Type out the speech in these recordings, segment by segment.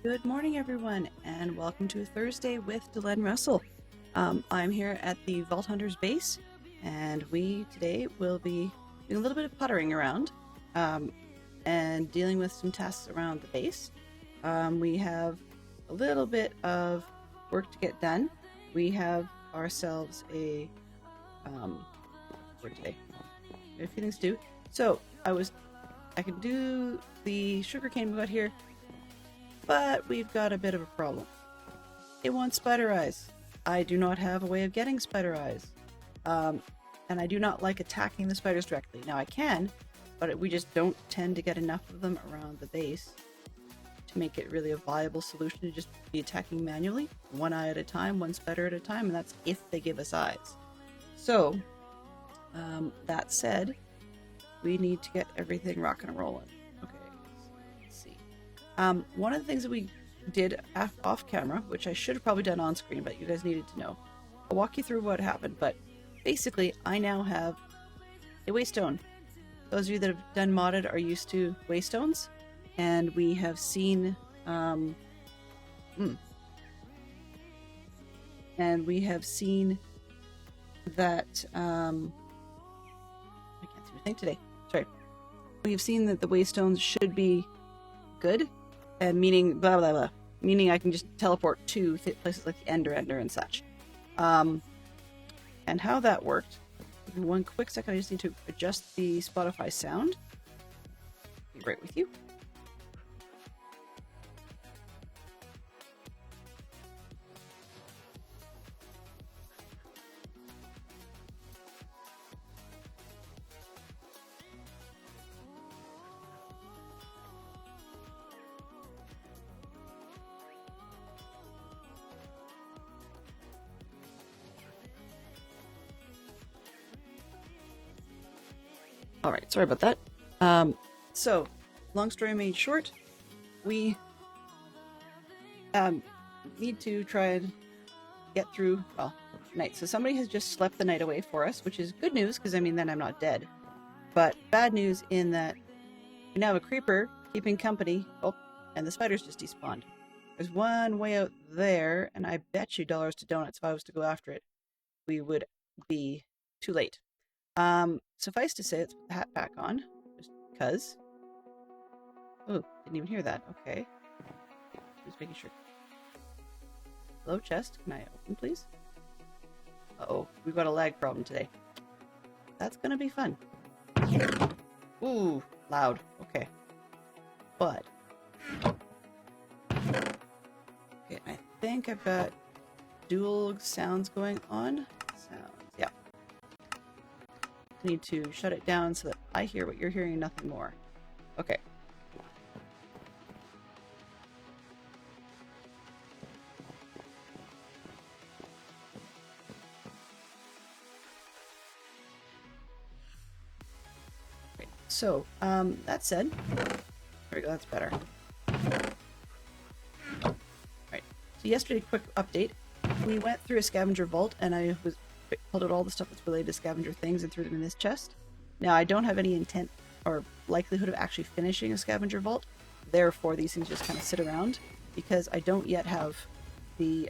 Good morning, everyone, and welcome to Thursday with Delenn Russell. I'm here at the Vault Hunters base, and we today will be doing a little bit of puttering around and dealing with some tasks around the base. We have a little bit of work to get done. We have ourselves a work today. We have feelings to do. So I can do the sugarcane we got here. But we've got a bit of a problem. It wants spider eyes. I do not have a way of getting spider eyes. And I do not like attacking the spiders directly. Now I can, but we just don't tend to get enough of them around the base to make it really a viable solution to just be attacking manually, one eye at a time, one spider at a time, and that's if they give us eyes. So, that said, we need to get everything rocking and rolling. One of the things that we did off camera, which I should have probably done on screen, but you guys needed to know. I'll walk you through what happened, but basically I now have a waystone. Those of you that have done modded are used to waystones, and we have seen and we have seen that I can't seem to think today. Sorry. We have seen that the waystones should be good. Meaning blah blah blah, meaning I can just teleport to places like the Ender and such. And how that worked, in one quick second I just need to adjust the Spotify sound. Be right with you. All right, sorry about that. So, long story made short, we need to try and get through, well, night. So somebody has just slept the night away for us, which is good news, because I mean, then I'm not dead. But bad news in that we now have a creeper keeping company. Oh, and the spiders just despawned. There's one way out there, and I bet you dollars to donuts if I was to go after it, we would be too late. Suffice to say, let's put the hat back on, just because. Oh, didn't even hear that. Okay. Just making sure. Hello, chest. Can I open, please? Uh-oh, we've got a lag problem today. That's gonna be fun. Ooh, loud. Okay. But. Okay, I think I've got dual sounds going on. Sounds, yeah. Need to shut it down so that I hear what you're hearing and nothing more. Okay. Great. So, that said, there we go, that's better. Right. So yesterday, quick update. We went through a scavenger vault and I pulled out all the stuff that's related to scavenger things and threw them in this chest. Now, I don't have any intent or likelihood of actually finishing a scavenger vault. Therefore, these things just kind of sit around because I don't yet have the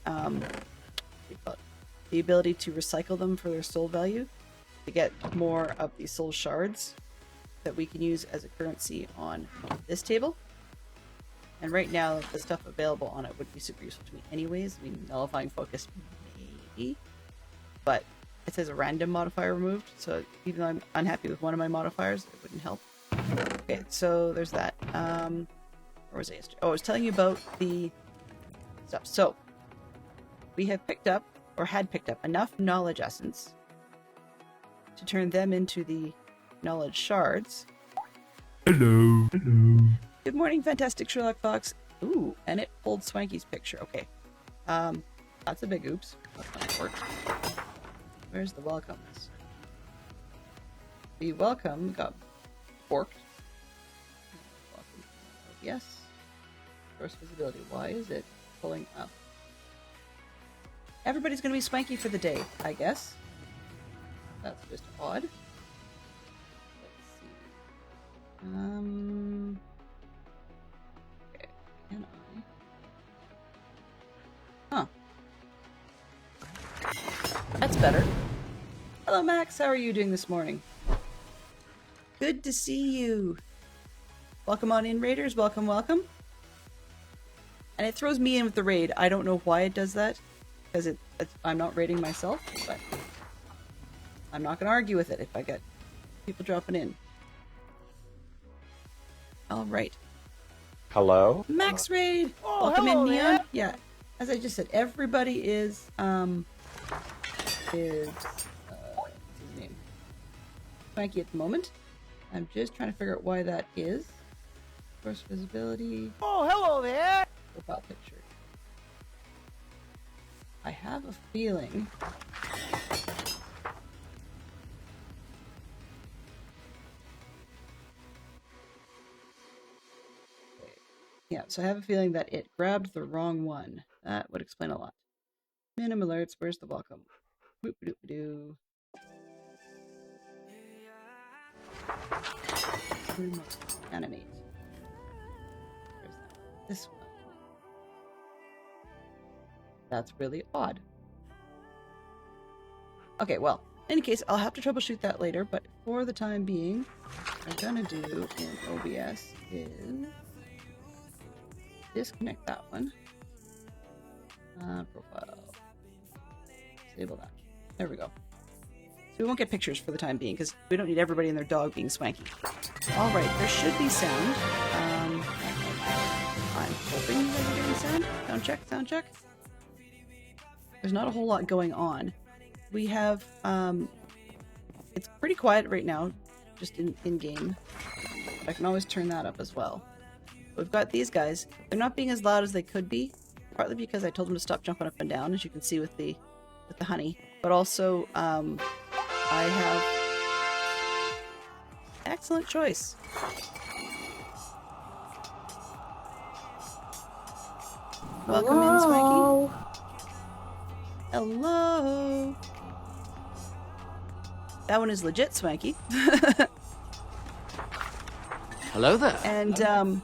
ability to recycle them for their soul value to get more of these soul shards that we can use as a currency on this table. And right now, the stuff available on it would be super useful to me anyways. I mean, nullifying focus, maybe. But it says a random modifier removed, so even though I'm unhappy with one of my modifiers, it wouldn't help. Okay, so there's that. Where was I yesterday? Oh, I was telling you about the stuff. So, we have picked up, or had picked up, enough knowledge essence to turn them into the knowledge shards. Hello. Hello. Good morning, fantastic Sherlock Fox. Ooh, and it pulled Swanky's picture. Okay. That's a big oops. That's not work. Where's the welcomes? The welcome got forked. Welcome. Yes. Source visibility. Why is it pulling up? Everybody's gonna be swanky for the day, I guess. That's just odd. Let's see. Okay, can I? better. Hello, Max. How are you doing this morning? Good to see you. Welcome on in, Raiders. Welcome, welcome. And it throws me in with the raid. I don't know why it does that, because I'm not raiding myself, but I'm not going to argue with it if I get people dropping in. All right. Hello? Max Raid! Oh, Welcome hello in, Neon. there. Yeah, as I just said, everybody is, what's his name? Swanky at the moment. I'm just trying to figure out why that is. First visibility, Oh, hello there. profile picture. I have a feeling. Yeah, so I have a feeling that it grabbed the wrong one. That would explain a lot. Minimum alerts, where's the welcome? Boop-a-doop-a-doo. Animate. Where's that? This one. That's really odd. Okay, well, in any case, I'll have to troubleshoot that later, but for the time being, what I'm gonna do in OBS is disconnect that one. Profile. Disable that. There we go. So we won't get pictures for the time being because we don't need everybody and their dog being swanky. All right, there should be sound. I'm hoping you guys are getting sound. Sound check, sound check. There's not a whole lot going on. We have, it's pretty quiet right now, just in game. I can always turn that up as well. We've got these guys. They're not being as loud as they could be, partly because I told them to stop jumping up and down, as you can see with the honey. But also, I have excellent choice. Welcome in, Swanky. Hello. That one is legit Swanky. Hello there. And oh,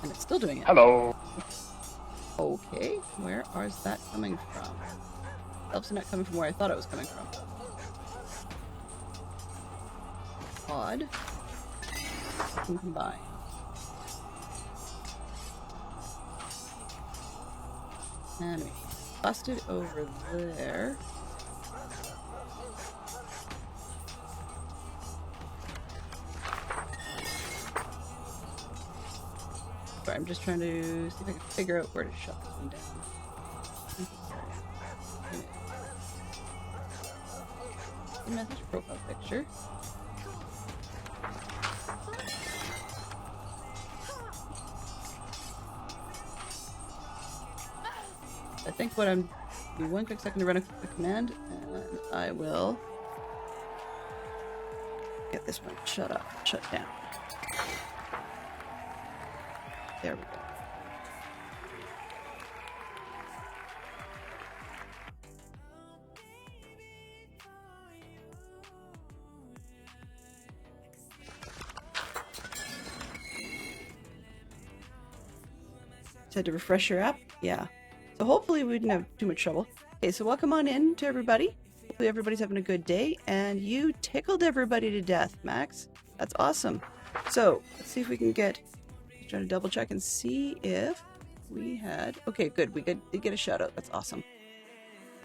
and it's still doing it. Hello. Okay, where is that coming from? Elves are not coming from where I thought it was coming from. Odd. Can combine. Anyway, busted over there. Sorry, I'm just trying to see if I can figure out where to shut this one down. Message profile picture. I think what I'm... Give me one quick second to run a quick command, and I will get this one shut down. There we go. Had to refresh your app? Yeah. So hopefully we didn't have too much trouble. Okay, so welcome on in to everybody. Hopefully everybody's having a good day, and you tickled everybody to death, Max. That's awesome. So, let's see if we can get... Trying to double check and see if we had... Okay, good. We did get a shout out. That's awesome.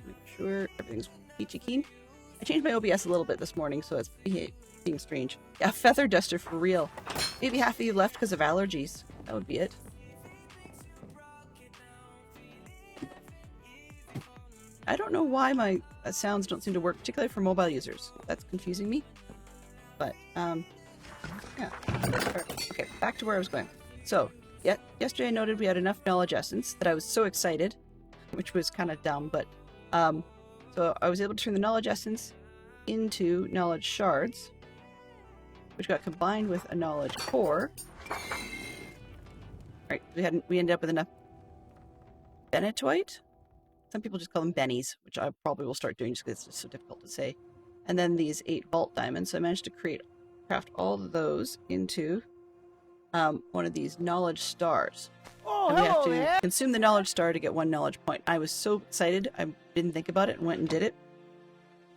Make sure everything's peachy keen. I changed my OBS a little bit this morning, so it's being strange. Yeah, feather duster for real. Maybe half of you left because of allergies. That would be it. I don't know why my sounds don't seem to work, particularly for mobile users. That's confusing me. But, yeah. Okay, back to where I was going. So, yesterday I noted we had enough knowledge essence that I was so excited, which was kind of dumb, but, so I was able to turn the knowledge essence into knowledge shards, which got combined with a knowledge core. Right, we ended up with enough Benitoite. Some people just call them bennies, which I probably will start doing just because it's just so difficult to say. And then these 8 vault diamonds. So I managed to craft all of those into one of these knowledge stars. And we have to consume the knowledge star to get 1 knowledge point. I was so excited, I didn't think about it and went and did it.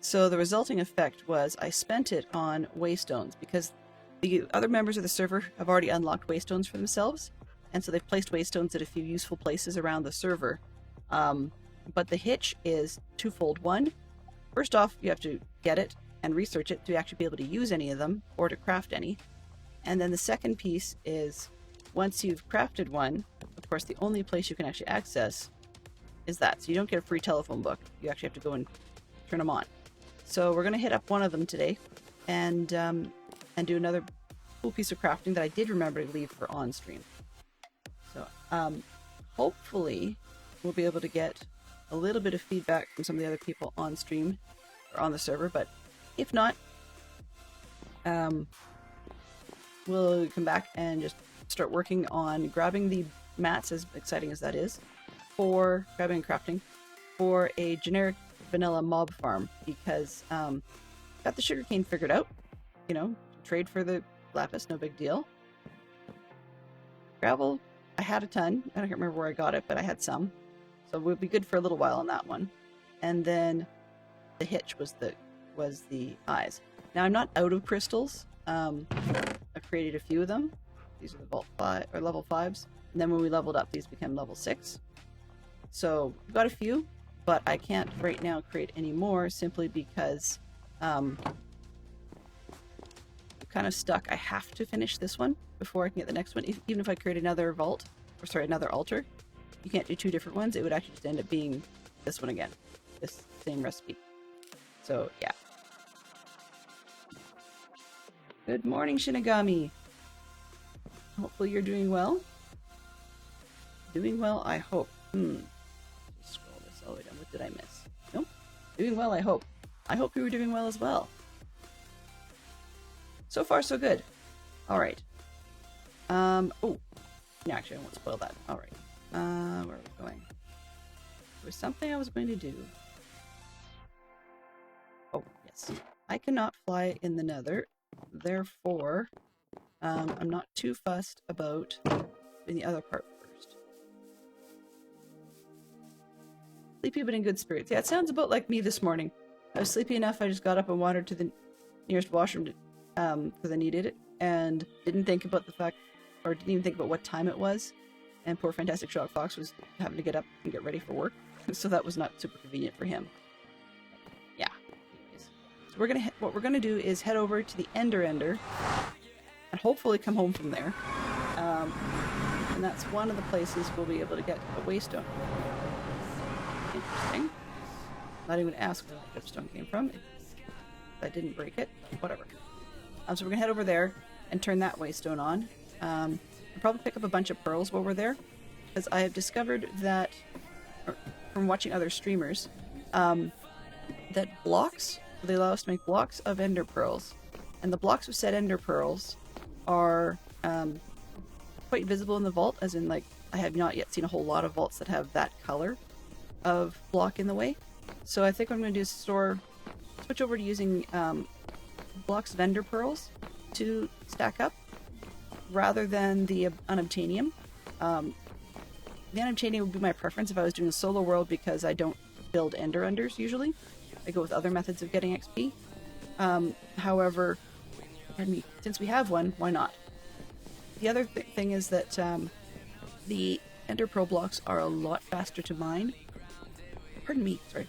So the resulting effect was I spent it on waystones because the other members of the server have already unlocked waystones for themselves. And so they've placed waystones at a few useful places around the server. But the hitch is twofold. One, first off, you have to get it and research it to actually be able to use any of them or to craft any. And then the second piece is once you've crafted one, of course, the only place you can actually access is that. So you don't get a free telephone book. You actually have to go and turn them on. So we're going to hit up one of them today and do another cool piece of crafting that I did remember to leave for on stream. So hopefully we'll be able to get a little bit of feedback from some of the other people on stream or on the server, but if not, we'll come back and just start working on grabbing the mats, as exciting as that is, for grabbing and crafting for a generic vanilla mob farm, because got the sugarcane figured out, you know, trade for the lapis, no big deal. Gravel, I had a ton. I don't remember where I got it, but I had some. So we'll be good for a little while on that one. And then the hitch was the eyes. Now I'm not out of crystals. I've created a few of them. These are the vault 5 or level 5s. And then when we leveled up, these became level 6. So we've got a few, but I can't right now create any more simply because I'm kind of stuck. I have to finish this one before I can get the next one. Even if I create another vault, or sorry, another altar, you can't do 2 different ones. It would actually just end up being this one again, this same recipe. So yeah. Good morning, Shinigami. Hopefully you're doing well. Doing well, I hope. Just scroll this all the way down. What did I miss? Nope. Doing well, I hope. I hope you were doing well as well. So far, so good. Alright. Oh. No, actually, I won't spoil that. Alright. Where are we going? There was something I was going to do. Oh, yes. I cannot fly in the nether. Therefore, I'm not too fussed about doing the other part first. Sleepy but in good spirits. Yeah, it sounds about like me this morning. I was sleepy enough, I just got up and wandered to the nearest washroom because I needed it, and didn't think about the fact, or didn't even think about what time it was, and poor Fantastic Shock Fox was having to get up and get ready for work, so that was not super convenient for him. Yeah. Anyways. So what we're gonna do is head over to the Ender, and hopefully come home from there. And that's one of the places we'll be able to get a waystone. Interesting. Not even ask where the dripstone came from. I didn't break it. Whatever. So we're gonna head over there and turn that waystone on. We'll probably pick up a bunch of pearls while we're there, because I have discovered that, from watching other streamers, that blocks, they allow us to make blocks of ender pearls, and the blocks of said ender pearls are quite visible in the vault, as in, like, I have not yet seen a whole lot of vaults that have that color of block in the way. So I think what I'm going to do is switch over to using blocks of ender pearls to stack up, rather than the unobtainium. The unobtainium would be my preference if I was doing a solo world, because I don't build ender unders usually. I go with other methods of getting XP. However, since we have one, why not? The other thing is that the ender pearl blocks are a lot faster to mine. Pardon me, sorry.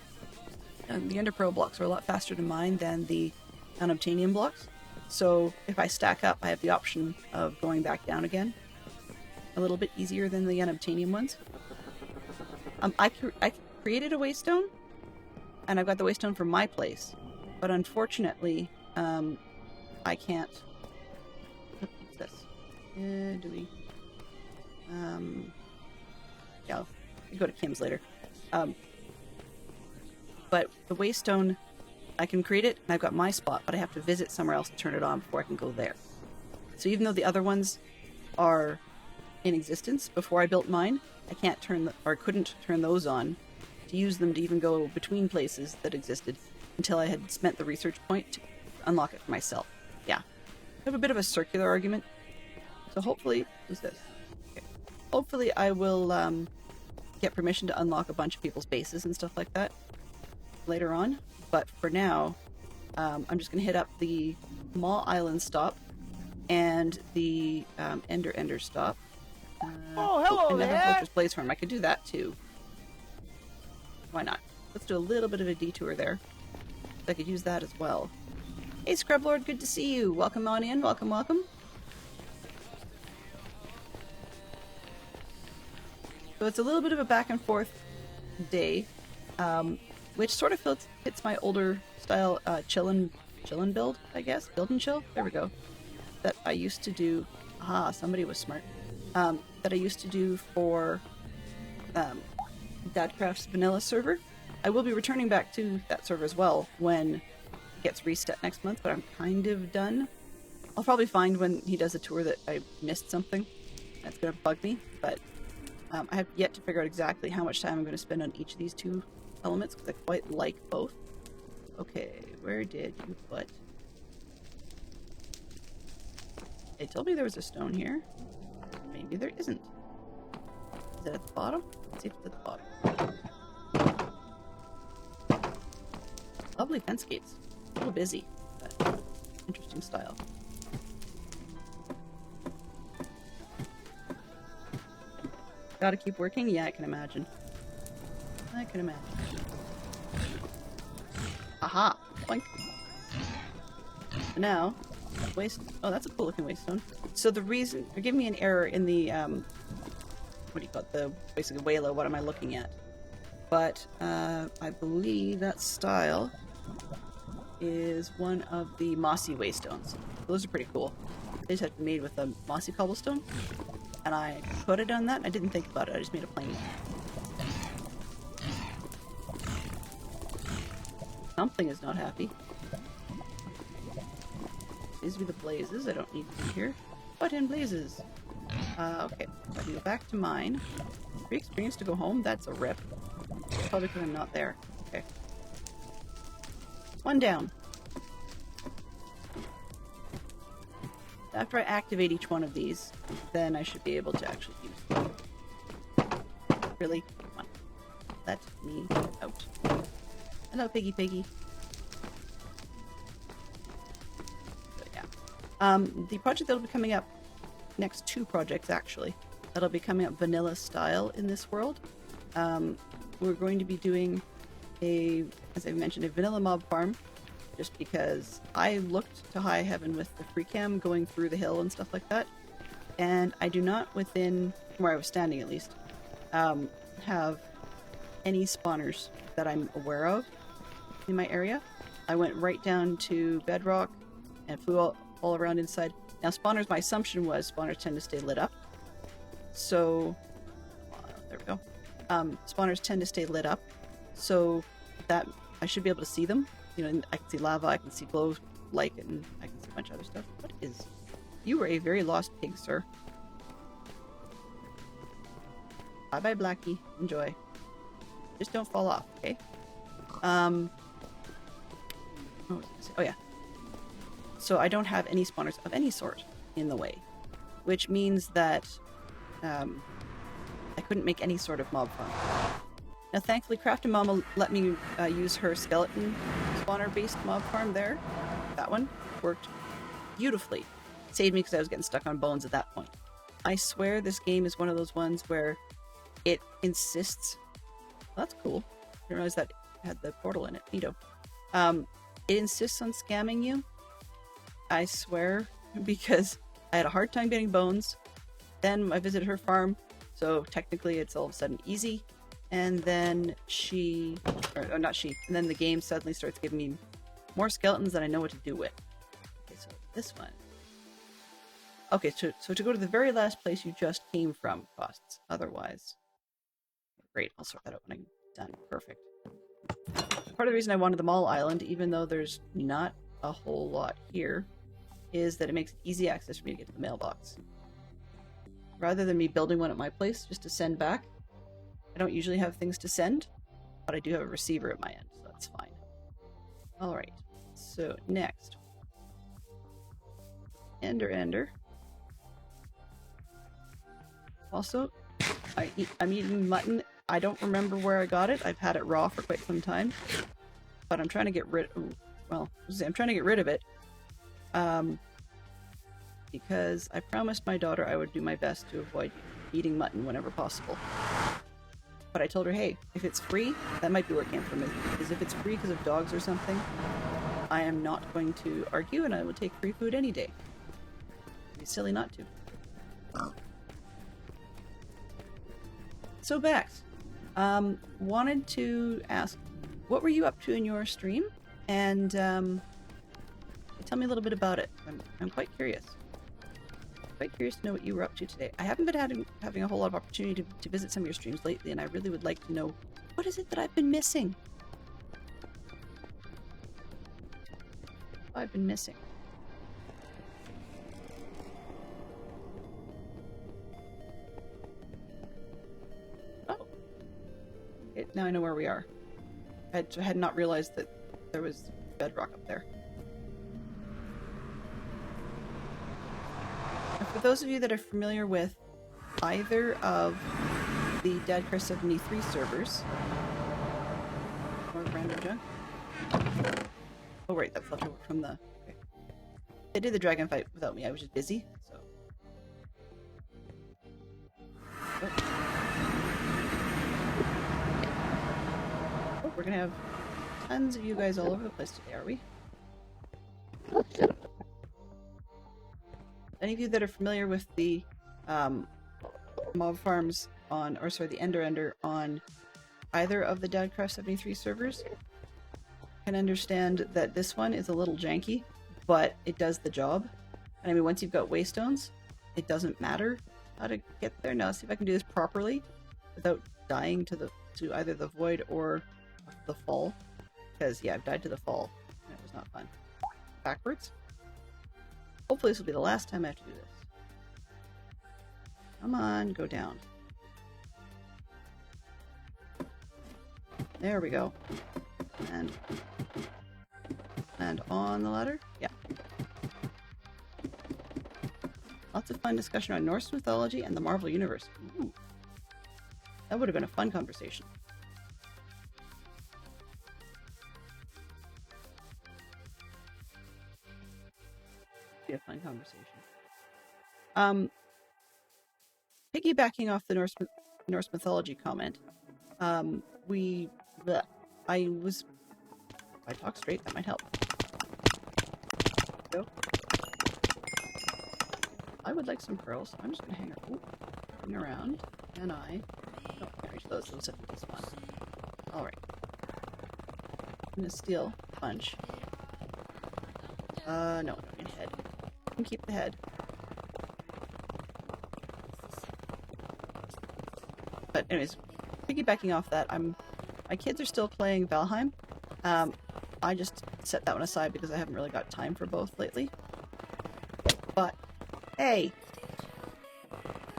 The ender pearl blocks are a lot faster to mine than the unobtainium blocks. So if I stack up, I have the option of going back down again. A little bit easier than the unobtainium ones. I created a waystone, and I've got the waystone for my place. But unfortunately, I can't... What's this? Do we... Yeah, I'll go to Kim's later. But the waystone, I can create it, and I've got my spot, but I have to visit somewhere else to turn it on before I can go there. So even though the other ones are in existence before I built mine, I can't turn couldn't turn those on to use them to even go between places that existed until I had spent the research point to unlock it for myself. Yeah. I have a bit of a circular argument. So hopefully, who's this? Okay. hopefully I will get permission to unlock a bunch of people's bases and stuff like that later on. But for now, I'm just going to hit up the Mall Island stop and the Ender stop. Hello and Never there. Fortress Blaze Farm. I could do that too. Why not? Let's do a little bit of a detour there. I could use that as well. Hey, Scrublord, good to see you. Welcome on in. Welcome, welcome. So it's a little bit of a back and forth day, which sort of fits my older style chillin' build, I guess. Build and chill. There we go. That I used to do. Aha, somebody was smart. That I used to do for Dadcraft's vanilla server. I will be returning back to that server as well when it gets reset next month, but I'm kind of done. I'll probably find when he does a tour that I missed something. That's going to bug me, but I have yet to figure out exactly how much time I'm going to spend on each of these two elements because I quite like both. Okay, where did you put... They told me there was a stone here. Maybe there isn't. Is it at the bottom? Let's see if it's at the bottom. Lovely fence gates. A little busy, but interesting style. Gotta keep working? Yeah, I can imagine. I can imagine. Aha! Boink. Now, waste. Oh, that's a cool looking waystone. So the reason they're giving me an error in the what do you call it? The basically Waylo. What am I looking at? But I believe that style is one of the mossy waystones. Those are pretty cool. They just have to be made with a mossy cobblestone, and I could have done that. I didn't think about it. I just made a plain one. Something is not happy. These be the blazes. I don't need to be here. What in blazes? Okay. I can go back to mine. Free experience to go home? That's a rip. Probably because I'm not there. Okay. One down. After I activate each one of these, then I should be able to actually use them. Really? Come on. Let me out. Hello, Piggy Piggy. So, yeah. The project that'll be coming up, next two projects actually, that'll be coming up vanilla style in this world. We're going to be doing as I mentioned, a vanilla mob farm, just because I looked to high heaven with the free cam going through the hill and stuff like that, and I do not, within where I was standing at least, have any spawners that I'm aware of in my area. I went right down to bedrock and flew all around inside. Now spawners, my assumption was spawners tend to stay lit up, so there we go. Spawners tend to stay lit up, so that I should be able to see them. You know, I can see lava, I can see glow light, and I can see a bunch of other stuff. What is... You were a very lost pig, sir. Bye-bye, Blackie. Enjoy. Just don't fall off, okay? What was I gonna say? Oh, yeah. So I don't have any spawners of any sort in the way, which means that I couldn't make any sort of mob farm. Now, thankfully, Craftin' Mama let me use her skeleton spawner-based mob farm there. That one worked beautifully. Saved me because I was getting stuck on bones at that point. I swear this game is one of those ones where it insists... Well, that's cool. I didn't realize that it had the portal in it. Neato. It insists on scamming you. I swear, because I had a hard time getting bones. Then I visited her farm, so technically it's all of a sudden easy. And then or not she, and then the game suddenly starts giving me more skeletons than I know what to do with. Okay, so this one. Okay, so to go to the very last place you just came from costs otherwise. Great, I'll sort that out when I'm done. Perfect. Part of the reason I wanted the Mall Island, even though there's not a whole lot here, is that it makes easy access for me to get to the mailbox. Rather than me building one at my place just to send back, I don't usually have things to send, but I do have a receiver at my end, so that's fine. Alright, so next. Ender. Also, I'm eating mutton. I don't remember where I got it. I've had it raw for quite some time. But I'm trying to get rid... Well, I'm trying to get rid of it. Because I promised my daughter I would do my best to avoid eating mutton whenever possible. But I told her, hey, if it's free, that might be working for me. Because if it's free because of dogs or something, I am not going to argue and I will take free food any day. It'd be silly not to. So Bax, wanted to ask, what were you up to in your stream? And tell me a little bit about it. I'm quite curious. Quite curious to know what you were up to today. I haven't been having a whole lot of opportunity to visit some of your streams lately, and I really would like to know, what is it that I've been missing? I've been missing. Oh. Now I know where we are. I had not realized that there was bedrock up there. For those of you that are familiar with either of the Dadcraft 73 servers, or Random Junk. Oh right, that's left over from the... Okay. They did the dragon fight without me, I was just busy, so... Oh. Oh, we're gonna have tons of you guys all over the place today, are we? Any of you that are familiar with the mob farms on, or sorry, the Ender on either of the Dadcraft 73 servers can understand that this one is a little janky, but it does the job. And I mean, once you've got waystones, it doesn't matter how to get there. Now, let's see if I can do this properly without dying to either the void or the fall. Because, yeah, I've died to the fall, and it was not fun. Backwards. Hopefully this will be the last time I have to do this. Come on, go down. There we go. And on the ladder? Yeah. Lots of fun discussion on Norse mythology and the Marvel Universe. Ooh. That would have been a fun conversation. Be a fun conversation. Piggybacking off the Norse mythology comment, if I talk straight, that might help. Go. I would like some pearls. I'm just gonna hang around, and I can't reach those. Those have to despawn. All right. I'm gonna steal a bunch. No, I don't need head. I can keep the head. But anyways, piggybacking off that, my kids are still playing Valheim. I just set that one aside because I haven't really got time for both lately. But hey,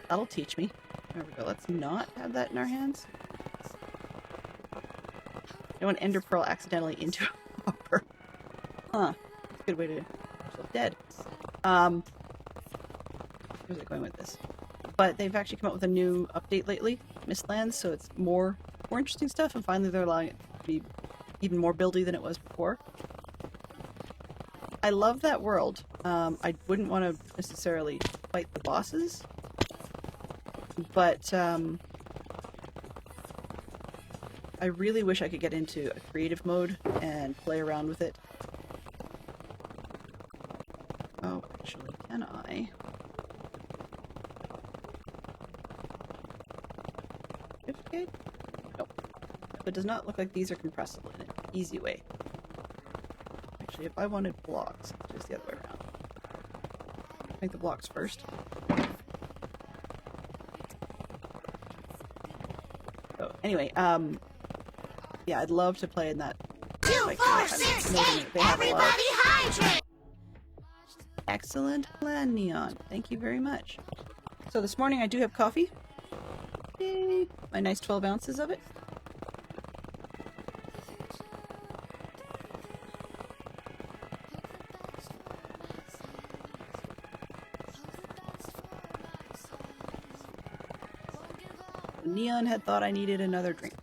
that'll teach me. There we go. Let's not have that in our hands. I don't want Ender Pearl accidentally into a hopper. Huh. That's a good way to get yourself dead. Where's it going with this? But they've actually come up with a new update lately, Mistlands, so it's more interesting stuff, and finally they're allowing it to be even more buildy than it was before. I love that world. I wouldn't want to necessarily fight the bosses, but I really wish I could get into a creative mode and play around with it. Oh, actually, can I? Okay. Nope. It does not look like these are compressible in an easy way. Actually, if I wanted blocks, it's just the other way around. Make the blocks first. So, anyway, yeah, I'd love to play in that. 2, 4, 6, 8, everybody hydrate! Excellent plan, Neon. Thank you very much. So this morning I do have coffee. Yay! My nice 12 ounces of it. Neon had thought I needed another drink.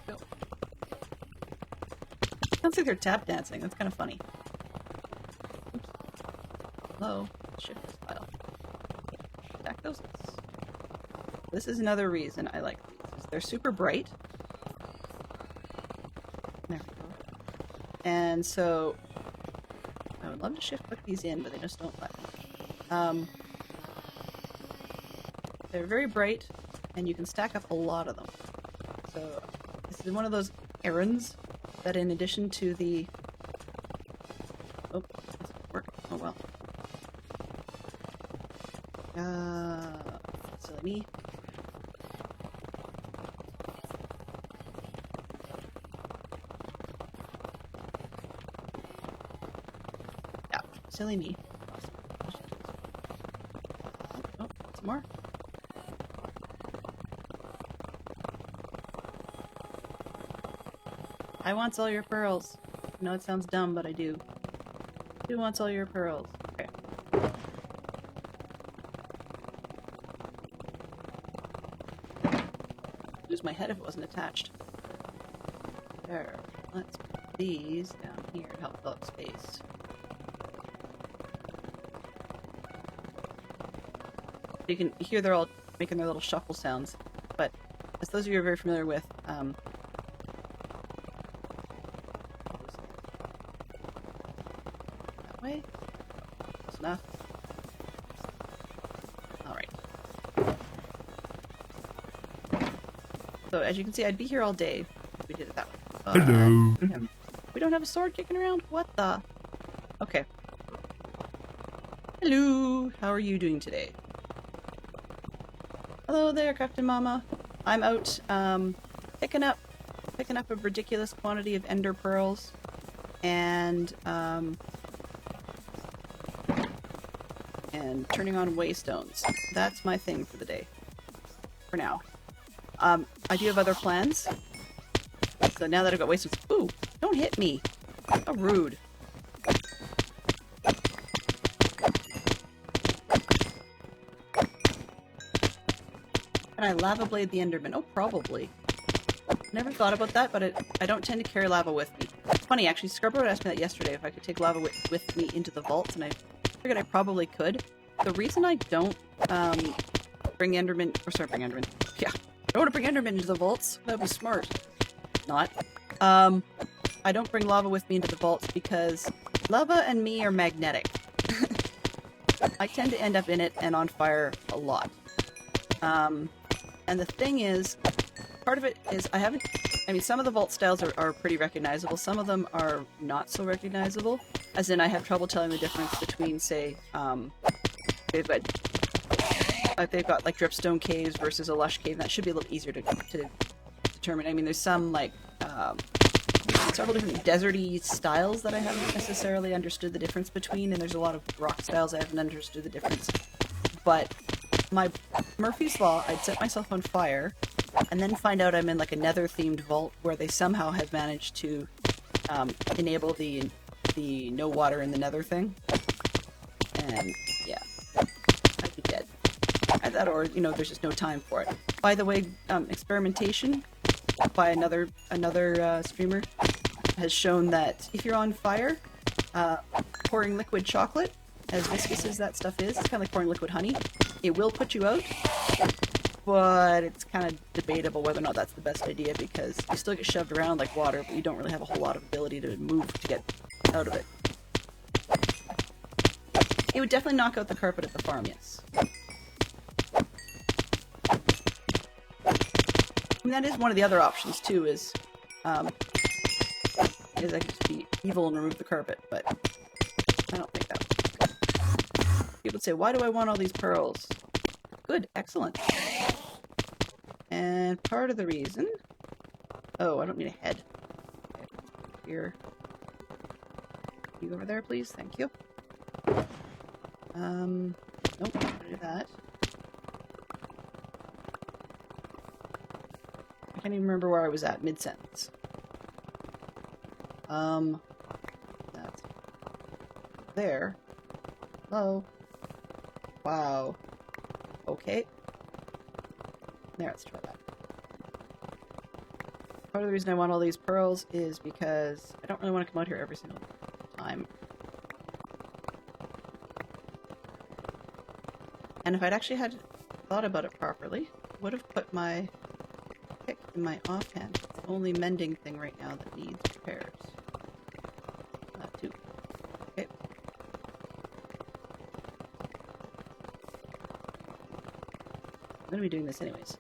Go. Sounds like they're tap dancing. That's kind of funny. Oops. Hello. Shift this file. Stack those. This is another reason I like these. They're super bright. There we go. And so I would love to put these in, but they just don't let me. They're very bright, and you can stack up a lot of them. So this is one of those errands that, in addition to the doesn't work. Oh well. Silly me. Yeah, silly me. Oh, some more. I wants all your pearls. I know it sounds dumb, but I do. Who wants all your pearls? Okay. Lose my head if it wasn't attached. There. Let's put these down here to help fill up space. You can hear they're all making their little shuffle sounds, but as those of you who are very familiar with, that way? Close enough. Alright. So as you can see, I'd be here all day if we did it that way. But Hello. we don't have a sword kicking around? What the? Okay. Hello! How are you doing today? Hello there, Captain Mama. I'm out picking up a ridiculous quantity of ender pearls and turning on waystones. That's my thing for the day. For now. I do have other plans. So now that I've got waystones, ooh, don't hit me. How rude. Can I lava blade the Enderman? Oh, probably. Never thought about that, but I don't tend to carry lava with me. Funny, actually, Scarborough asked me that yesterday if I could take lava with me into the vaults, and I figured I probably could. The reason I don't bring Enderman... Or sorry, bring Enderman. Yeah. I don't want to bring Enderman into the vaults. That would be smart. Not. I don't bring lava with me into the vaults because lava and me are magnetic. I tend to end up in it and on fire a lot. And the thing is, part of it is I mean, some of the vault styles are pretty recognizable. Some of them are not so recognizable. As in, I have trouble telling the difference between, say, they've got like dripstone caves versus a lush cave. That should be a little easier to determine. I mean, there's some like several different deserty styles that I haven't necessarily understood the difference between, and there's a lot of rock styles I haven't understood the difference. But my Murphy's Law, I'd set myself on fire, and then find out I'm in like a nether-themed vault where they somehow have managed to enable the no water in the nether thing. And yeah, I'd be dead. That, or you know, there's just no time for it. By the way, experimentation by another streamer has shown that if you're on fire, pouring liquid chocolate, as viscous as that stuff is, it's kind of like pouring liquid honey. It will put you out, but it's kind of debatable whether or not that's the best idea because you still get shoved around like water, but you don't really have a whole lot of ability to move to get out of it. It would definitely knock out the carpet at the farm, yes. And that is one of the other options too, is I could just be evil and remove the carpet, but I don't think that would. People say, why do I want all these pearls? Good, excellent. And part of the reason... Oh, I don't need a head. Okay, here. You over there, please? Thank you. Nope, not gonna do that. I can't even remember where I was at mid-sentence. That's there. Hello? Wow. Okay. There, let's try that. Part of the reason I want all these pearls is because I don't really want to come out here every single time. And if I'd actually had thought about it properly, I would have put my pick in my offhand. It's the only mending thing right now that needs repairs. That too. Okay. I'm going to be doing this anyways.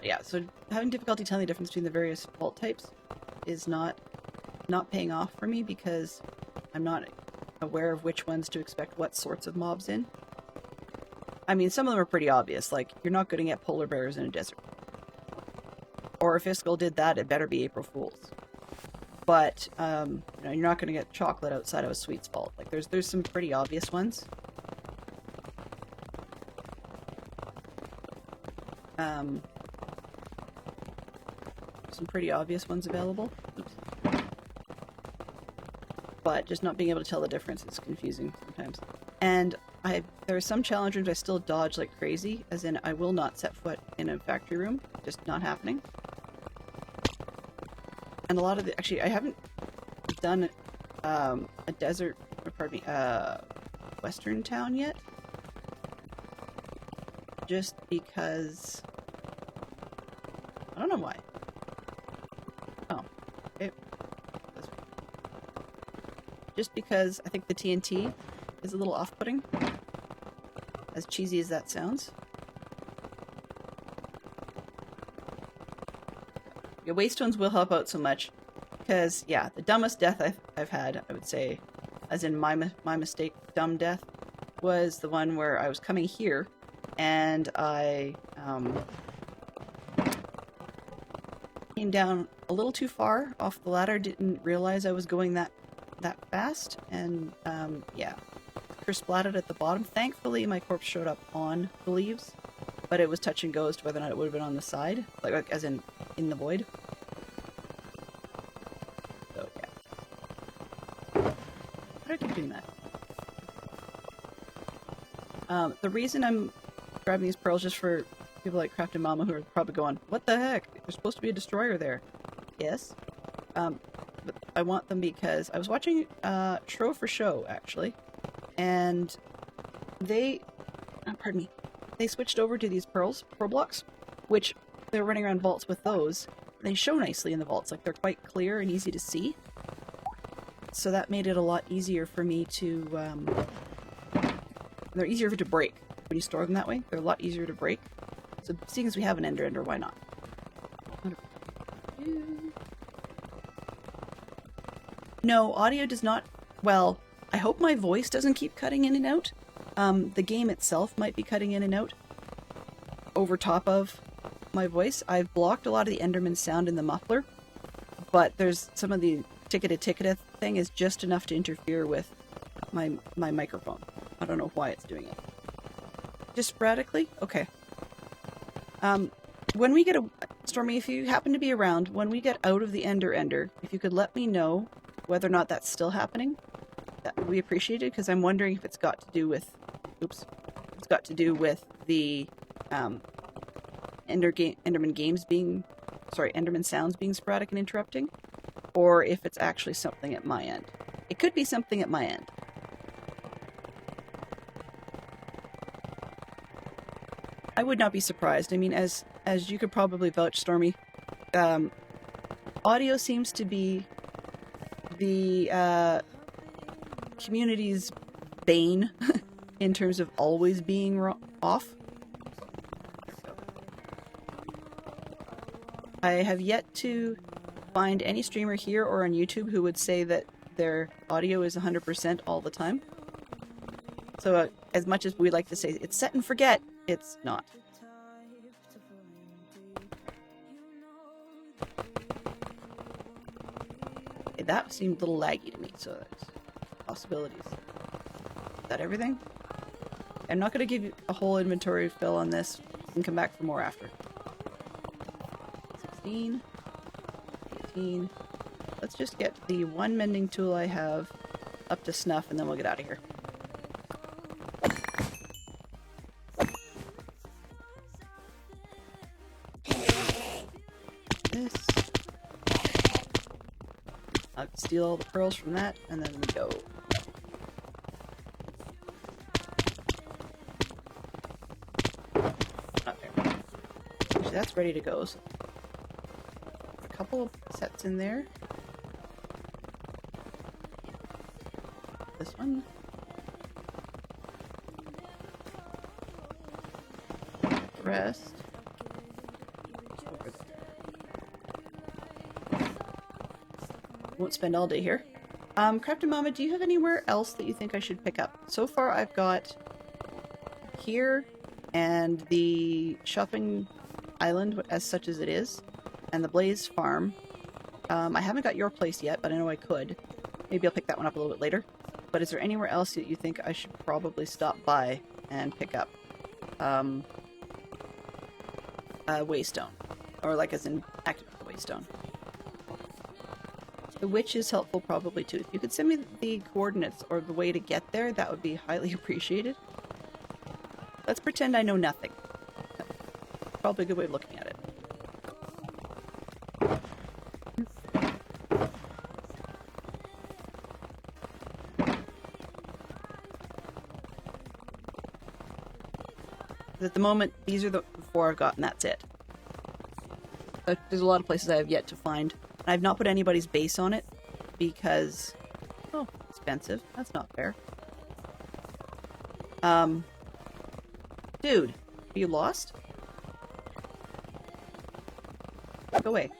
Yeah, so having difficulty telling the difference between the various vault types is not paying off for me because I'm not aware of which ones to expect what sorts of mobs in. I mean, some of them are pretty obvious, like, you're not going to get polar bears in a desert. Or if Fiscal did that, it better be April Fool's. But, you know, you're not going to get chocolate outside of a sweet's vault. Like, there's some pretty obvious ones. Some pretty obvious ones available. Oops. But just not being able to tell the difference is confusing sometimes. And there are some challenge rooms I still dodge like crazy, as in I will not set foot in a factory room. Just not happening. And a lot of actually, I haven't done a desert, or pardon me, western town yet. Just because, I don't know why. Oh, okay. Just because I think the TNT is a little off-putting, as cheesy as that sounds. Yeah, Waystones will help out so much, because, yeah, the dumbest death I've had, I would say, as in my mistake, dumb death, was the one where I was coming here, and I came down a little too far off the ladder, didn't realize I was going that fast, and yeah, splatted at the bottom. Thankfully, my corpse showed up on the leaves, but it was touch and go as to whether or not it would have been on the side, like as in the void. So yeah. Why do I keep doing that? The reason I'm grabbing these pearls just for people like Crafted Mama who are probably going, "What the heck? There's supposed to be a destroyer there." Yes. But I want them because I was watching Tro for Show actually. And they, pardon me, they switched over to these pearl blocks, which they're running around vaults with those. They show nicely in the vaults, like they're quite clear and easy to see. So that made it a lot easier for me to, they're easier to break when you store them that way. They're a lot easier to break. So seeing as we have an ender, why not? No, audio does not, well, I hope my voice doesn't keep cutting in and out. The game itself might be cutting in and out over top of my voice. I've blocked a lot of the Enderman sound in the muffler, but there's some of the ticketa thing is just enough to interfere with my microphone. I don't know why it's doing it. Just sporadically? Okay. When we get Stormy, if you happen to be around, when we get out of the Ender, if you could let me know whether or not that's still happening, that would be appreciated, because I'm wondering if it's got to do with, it's got to do with the Enderman sounds being sporadic and interrupting, or if it's actually something at my end. It could be something at my end. I would not be surprised. I mean, as you could probably vouch, Stormy, audio seems to be the community's bane in terms of always being off. I have yet to find any streamer here or on YouTube who would say that their audio is 100% all the time. So as much as we like to say it's set and forget, it's not. Okay, that seemed a little laggy to me, so there's possibilities. Is that everything? I'm not going to give you a whole inventory fill on this. You can come back for more after. 16, 18. Let's just get the one mending tool I have up to snuff, and then we'll get out of here. This. I'll steal all the pearls from that, and then we go. Not there. Actually, that's ready to go. So a couple of sets in there. This one. The rest. Over there. Won't spend all day here. Crafted Mama, do you have anywhere else that you think I should pick up? So far I've got here and the shopping island, as such as it is, and the Blaze farm. I haven't got your place yet, but I know I could. Maybe I'll pick that one up a little bit later. But is there anywhere else that you think I should probably stop by and pick up? Waystone. Or like as in activate the Waystone. The witch is helpful probably too. If you could send me the coordinates or the way to get there, that would be highly appreciated. Let's pretend I know nothing. Probably a good way of looking at it. At the moment, these are the 4 I've got, and that's it. But there's a lot of places I have yet to find. And I've not put anybody's base on it because, oh, expensive. That's not fair. Dude, are you lost? Go away.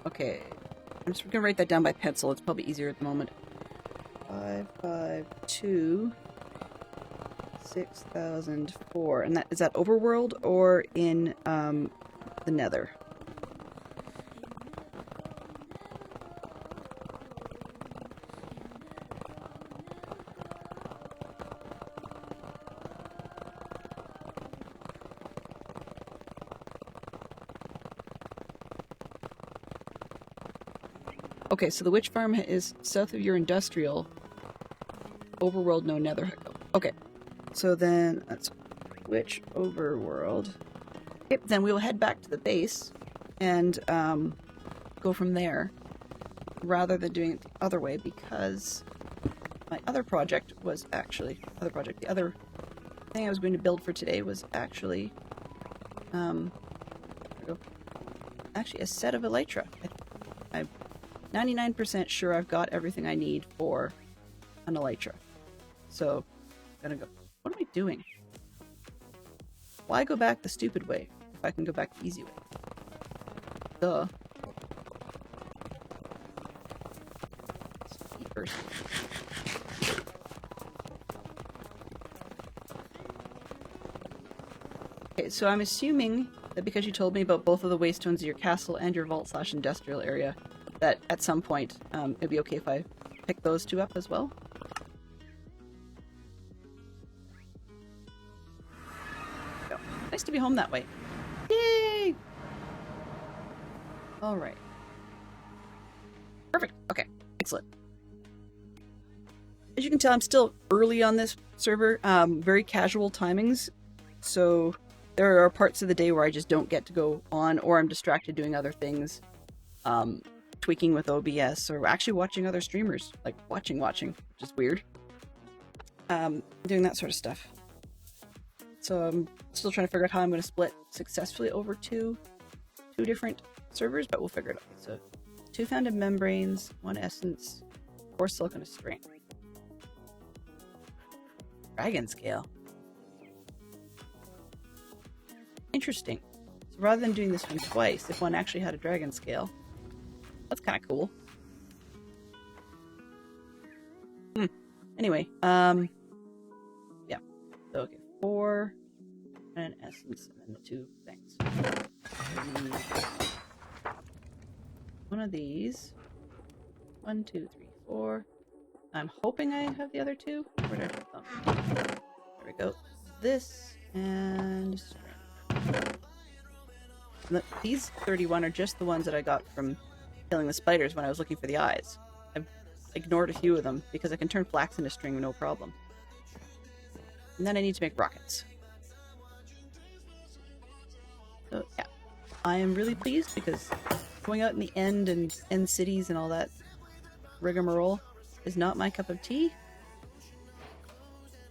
Okay. I'm just gonna write that down by pencil. It's probably easier at the moment. 552 6004. And that is that overworld or in the Nether? Okay, so the witch farm is south of your industrial. Overworld, no Nether. Okay, so then that's witch overworld. Yep, then we will head back to the base and go from there rather than doing it the other way because my other project was actually the other thing I was going to build for today was actually actually a set of elytra. I'm 99% sure I've got everything I need for an elytra. So, I'm gonna go. What am I doing? Why go back the stupid way if I can go back the easy way? Duh. Let's eat first. Okay, so I'm assuming that because you told me about both of the waystones of your castle and your vault/industrial area, that at some point it'd be okay if I pick those 2 up as well. Go. Nice to be home that way. Yay! Alright. Perfect. Okay. Excellent. As you can tell, I'm still early on this server. Very casual timings. So there are parts of the day where I just don't get to go on, or I'm distracted doing other things. Tweaking with OBS, or actually watching other streamers. Like, watching, which is weird. Doing that sort of stuff. So I'm still trying to figure out how I'm going to split successfully over two different servers, but we'll figure it out. So 2 founded membranes, 1 essence, 4 silk, and a string. Dragon scale. Interesting. So rather than doing this one twice, if one actually had a dragon scale, that's kind of cool. Anyway, yeah. So, okay, 4 and an essence, and then the 2 things. One of these. 1, 2, 3, 4. I'm hoping I have the other 2. Where did I put them? There we go. This and string. These 31 are just the ones that I got from killing the spiders when I was looking for the eyes. I've ignored a few of them because I can turn flax into string no problem. And then I need to make rockets. So yeah, I am really pleased because going out in the end and end cities and all that rigmarole is not my cup of tea.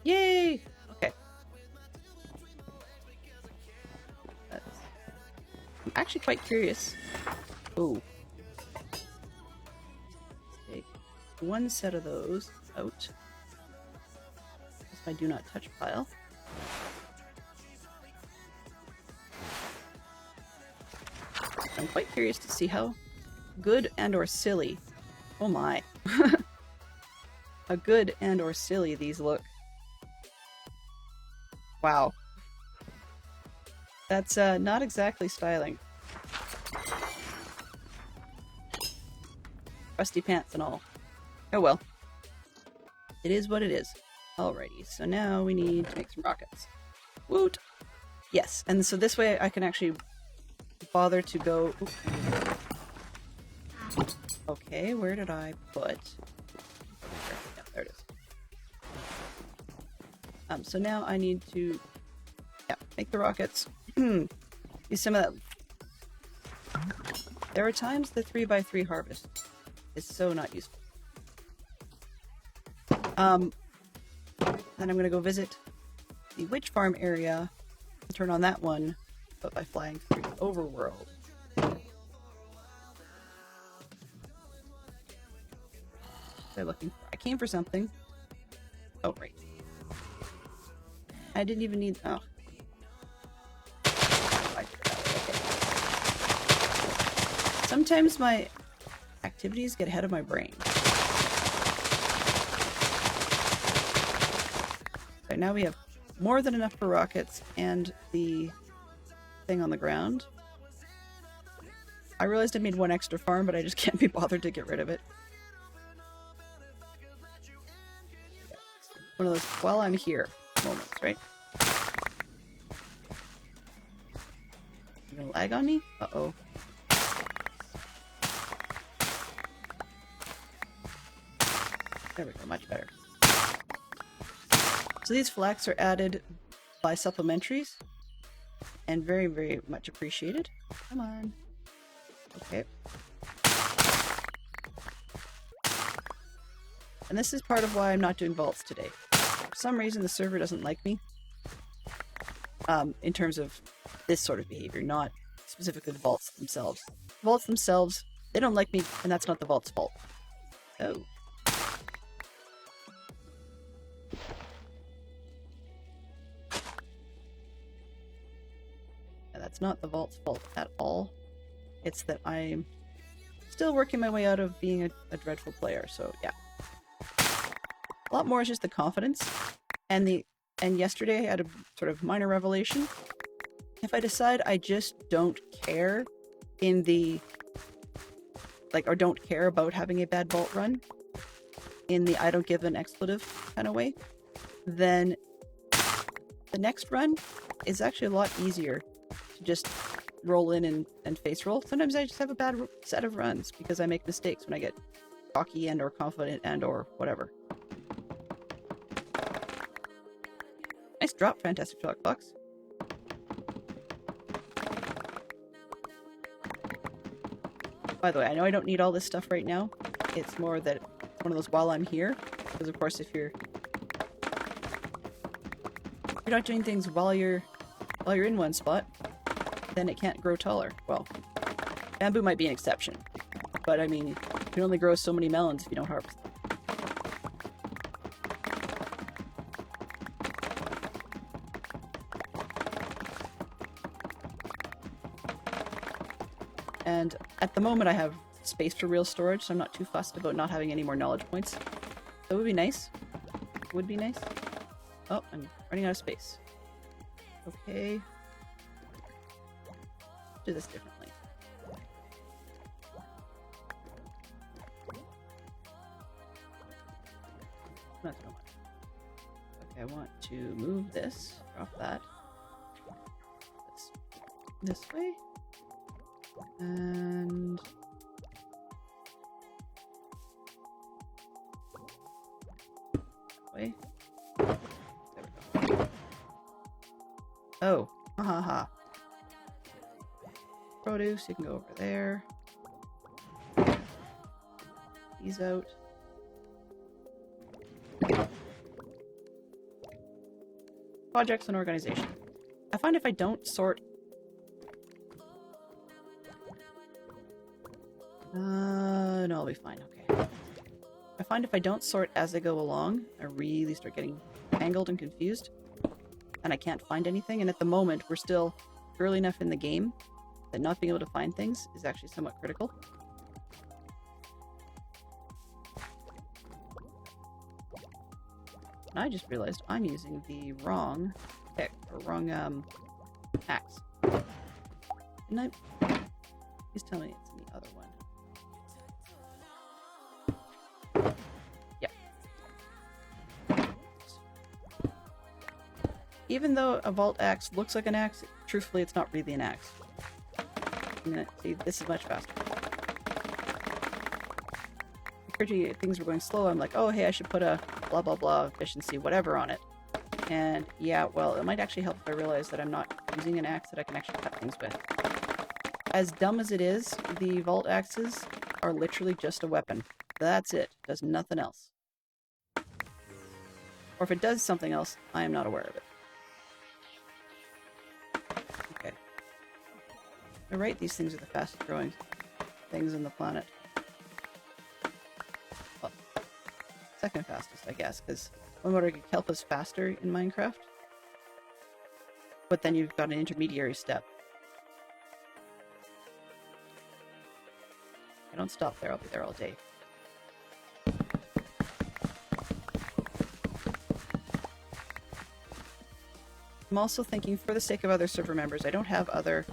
Yay! Okay. I'm actually quite curious. Oh. Take one set of those out. That's my do not touch pile. I'm quite curious to see how good and or silly, oh my, how good and or silly these look. Wow. That's not exactly styling. Rusty pants and all. Oh well. It is what it is. Alrighty, so now we need to make some rockets. Woot! Yes, and so this way I can actually bother to go... Ooh. Okay, where did I put... Yeah, there it is. So now I need to... Yeah, make the rockets. Use some of that... There are times the 3x3 harvest is so not useful. Then I'm gonna go visit the witch farm area and turn on that one, but by flying through the overworld. They're looking for... I came for something. Oh, right. I didn't even need... Oh. I did it that way. Okay. Sometimes my activities get ahead of my brain. So now we have more than enough for rockets and the thing on the ground. I realized I made one extra farm, but I just can't be bothered to get rid of it. One of those while I'm here moments, right? You gonna lag on me? Uh-oh. There we go, much better. So these flax are added by supplementaries and very, very much appreciated. Come on. Okay. And this is part of why I'm not doing vaults today. For some reason the server doesn't like me. In terms of this sort of behavior, not specifically the vaults themselves. The vaults themselves, they don't like me, and that's not the vault's fault. Oh. And that's not the vault's fault at all. It's that I'm still working my way out of being a dreadful player, so yeah. A lot more is just the confidence, and yesterday I had a sort of minor revelation. If I decide I just don't care in the or don't care about having a bad vault run in the I don't give an expletive kind of way, then the next run is actually a lot easier to just roll in and face roll. Sometimes I just have a bad set of runs because I make mistakes when I get cocky and or confident and or whatever. Nice drop, Fantastic Chalk Box. By the way, I know I don't need all this stuff right now. It's more that it's one of those while I'm here. Because of course if you're not doing things while you're in one spot, then it can't grow taller. Well, bamboo might be an exception. But I mean, you can only grow so many melons if you don't harvest them. And at the moment I have space for real storage, so I'm not too fussed about not having any more knowledge points. That would be nice. Would be nice. Oh, I'm running out of space. Okay. Do this differently. Not so much. Okay, I want to move this. Drop that. This this way. And that way. There we go. Oh, ha ha ha. Produce, you can go over there. These out. Projects and organization. I find if I don't sort... no, I'll be fine, okay. I find if I don't sort as I go along, I really start getting tangled and confused. And I can't find anything, and at the moment, we're still early enough in the game that not being able to find things is actually somewhat critical. And I just realized I'm using the wrong pick, or wrong axe. Didn't I? Please tell me it's in the other one. Yep. Even though a vault axe looks like an axe, truthfully it's not really an axe. See, this is much faster. Things were going slow. I'm like, oh hey, I should put a blah blah blah efficiency whatever on it. And yeah, well, it might actually help if I realize that I'm not using an axe that I can actually cut things with. As dumb as it is, the vault axes are literally just a weapon. That's it. Does nothing else. Or if it does something else, I am not aware of it. Okay. You're right, these things are the fastest growing things on the planet. Well, second fastest, I guess, because one would argue kelp is faster in Minecraft. But then you've got an intermediary step. I don't stop there, I'll be there all day. I'm also thinking, for the sake of other server members, I don't have other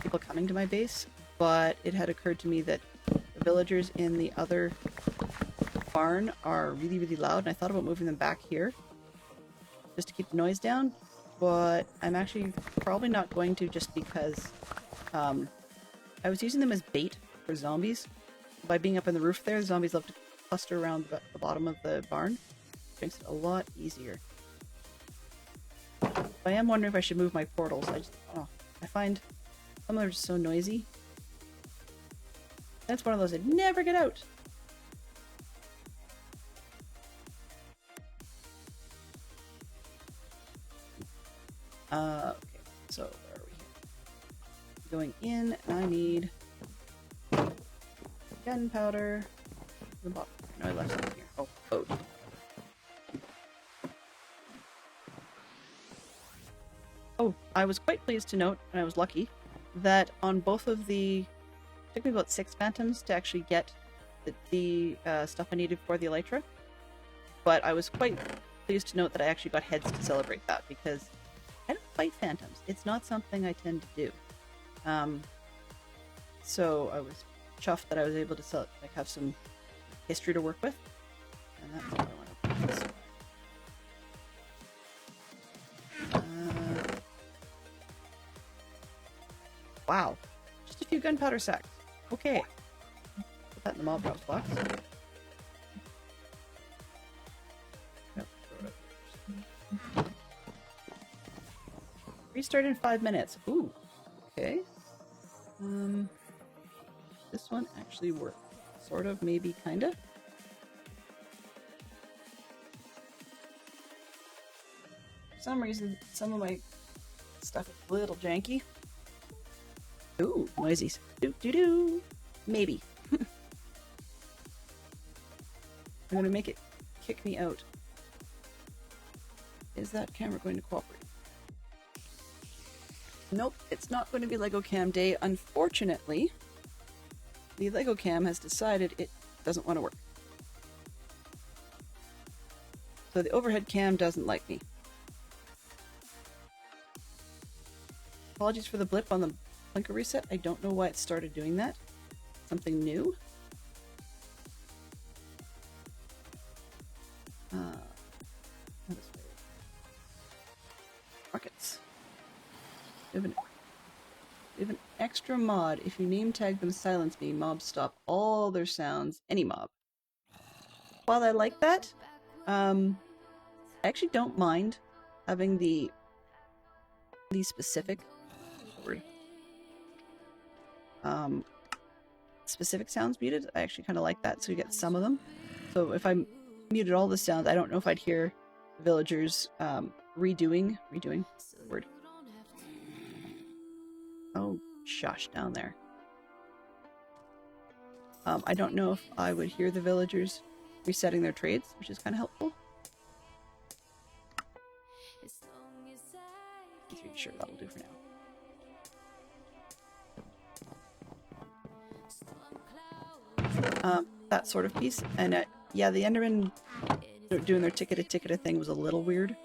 people coming to my base, but it had occurred to me that the villagers in the other barn are really, really loud, and I thought about moving them back here just to keep the noise down, but I'm actually probably not going to, just because I was using them as bait for zombies. By being up in the roof there, zombies love to cluster around the bottom of the barn. Which makes it a lot easier. I am wondering if I should move my portals. I find some of them are just so noisy. That's one of those that never get out. Okay, so where are we here? Going in, I need gunpowder. The bottom. No, I left something here. Oh, code. Oh, I was quite pleased to note, and I was lucky, that on both of the... It took me about 6 phantoms to actually get the stuff I needed for the elytra. But I was quite pleased to note that I actually got heads to celebrate that, because I don't fight phantoms. It's not something I tend to do. So I was chuffed that I was able to have some history to work with. And that's what I want to put this. Wow. Just a few gunpowder sacks. Okay. Put that in the mob drops box. Yep. Restart in 5 minutes. Ooh. Okay. This one actually worked. Sort of, maybe, kinda. For some reason, some of my stuff is a little janky. Ooh, noisies. Do-do-do. Maybe. I'm gonna make it kick me out. Is that camera going to cooperate? Nope, it's not going to be Lego Cam Day. Unfortunately, the Lego Cam has decided it doesn't want to work. So the overhead cam doesn't like me. Apologies for the blip on the blinker reset. I don't know why it started doing that. Something new. This way. Rockets. We have an extra mod. If you name tag them silence me, mobs stop all their sounds. Any mob. While I like that, I actually don't mind having the specific word. Specific sounds muted. I actually kind of like that, so you get some of them. So if I muted all the sounds, I don't know if I'd hear villagers redoing word. Oh, shush down there. I don't know if I would hear the villagers resetting their trades, which is kind of helpful. Pretty sure that'll do for now. That sort of piece, and yeah, the Enderman doing their ticket-a thing was a little weird.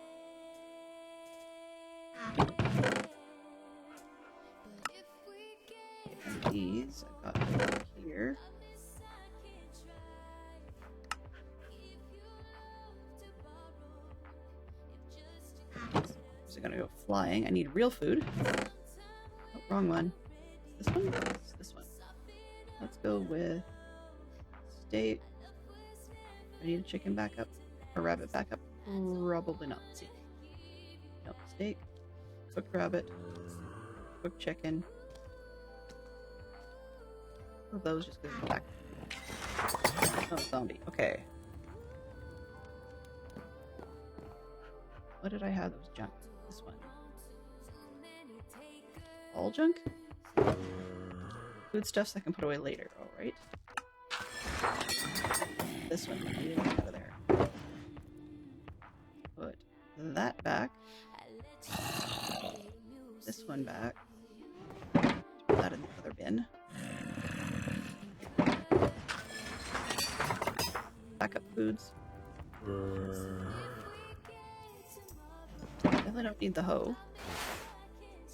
And these I got over here. These are gonna go flying. I need real food. Oh, wrong one. This one? This one. Let's go with steak. I need a chicken backup. Or rabbit backup. Probably not. Let's see. No, steak. Cooked rabbit. Cooked chicken. Of those just because it's back. Oh, zombie. Okay. What did I have that was junk? This one. All junk? Foodstuffs I can put away later, alright. This one, I need to get out of there. Put that back. This one back. Put that in the other bin. Backup foods. Definitely don't need the hoe.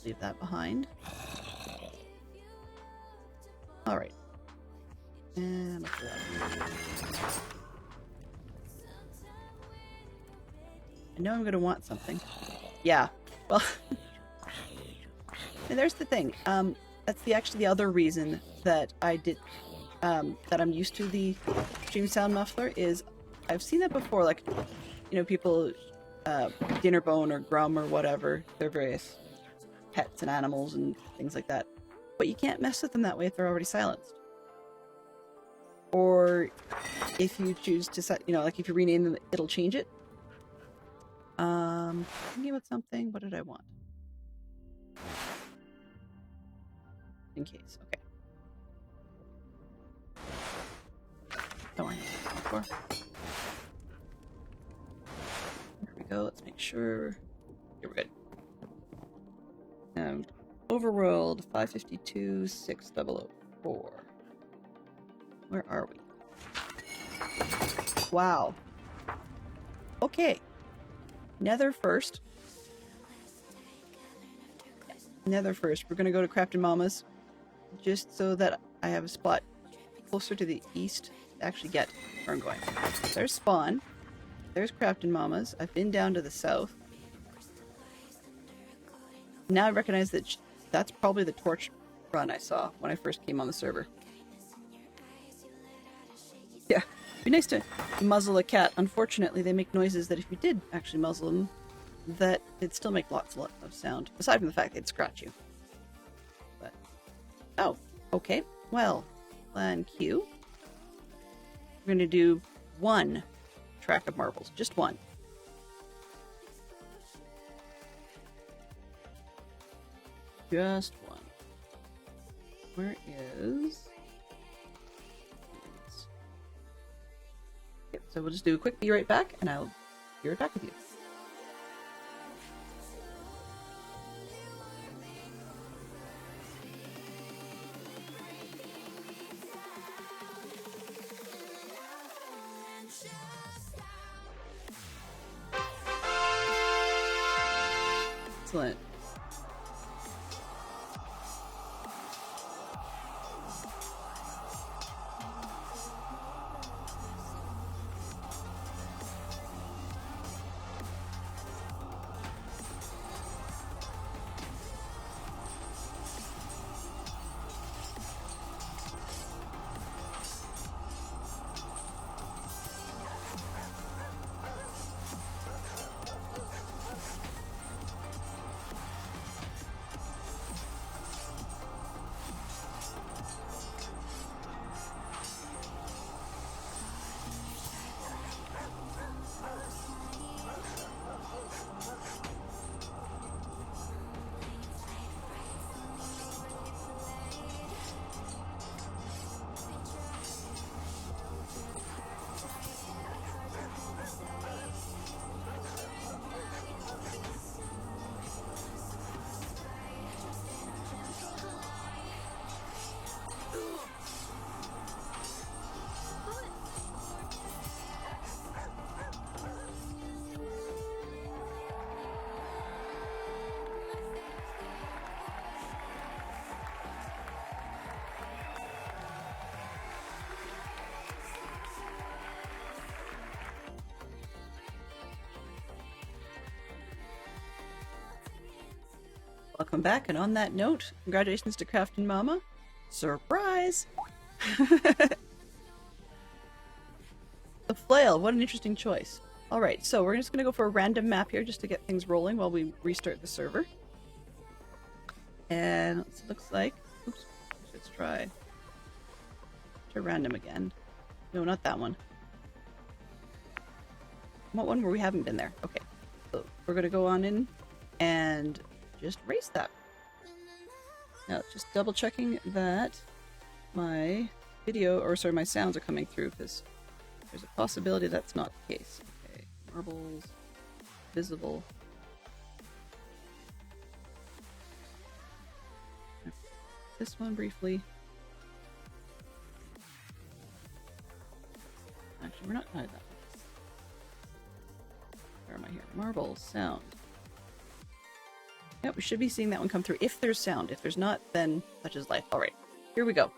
Leave that behind. Alright. And let's do that. I know I'm going to want something. Yeah. Well, and there's the thing. That's actually the other reason that I did, that I'm used to the Stream Sound Muffler is I've seen that before. Like, you know, people, Dinnerbone or Grum or whatever, their various pets and animals and things like that. But you can't mess with them that way if they're already silenced. Or if you choose to set, you know, like if you rename them, it'll change it. Thinking about something. What did I want? In case. Okay. Don't worry. Before. There we go. Let's make sure. Here we're good. Overworld 552 6004. Where are we? Wow. Okay. Nether first. Nether first. We're gonna go to Crafton Mama's just so that I have a spot closer to the east to actually get where I'm going. There's spawn. There's Crafton Mama's. I've been down to the south. Now I recognize that that's probably the torch run I saw when I first came on the server. Yeah, it'd be nice to muzzle a cat. Unfortunately, they make noises that if you did actually muzzle them, that it'd still make lots of sound. Aside from the fact they'd scratch you. But oh, okay. Well, plan Q. We're gonna do one track of marbles, just one. Just one. Where is... Okay, so we'll just do a quick be right back, and I'll be right back with you. Excellent. welcome back. And on that note, congratulations to Craftin' Mama. Surprise! The flail, what an interesting choice. Alright, so we're just going to go for a random map here just to get things rolling while we restart the server. And it looks like... Oops, let's try random again. No, not that one. What one where we haven't been there? Okay, so we're going to go on in and just race that. Now, just double checking that my video, or sorry, my sounds are coming through, because there's a possibility that's not the case. Okay, marbles, visible. This one briefly. Actually, we're not that one. Where am I here? Marbles, sound. Yep, we should be seeing that one come through if there's sound. If there's not, then such is life. Alright, here we go.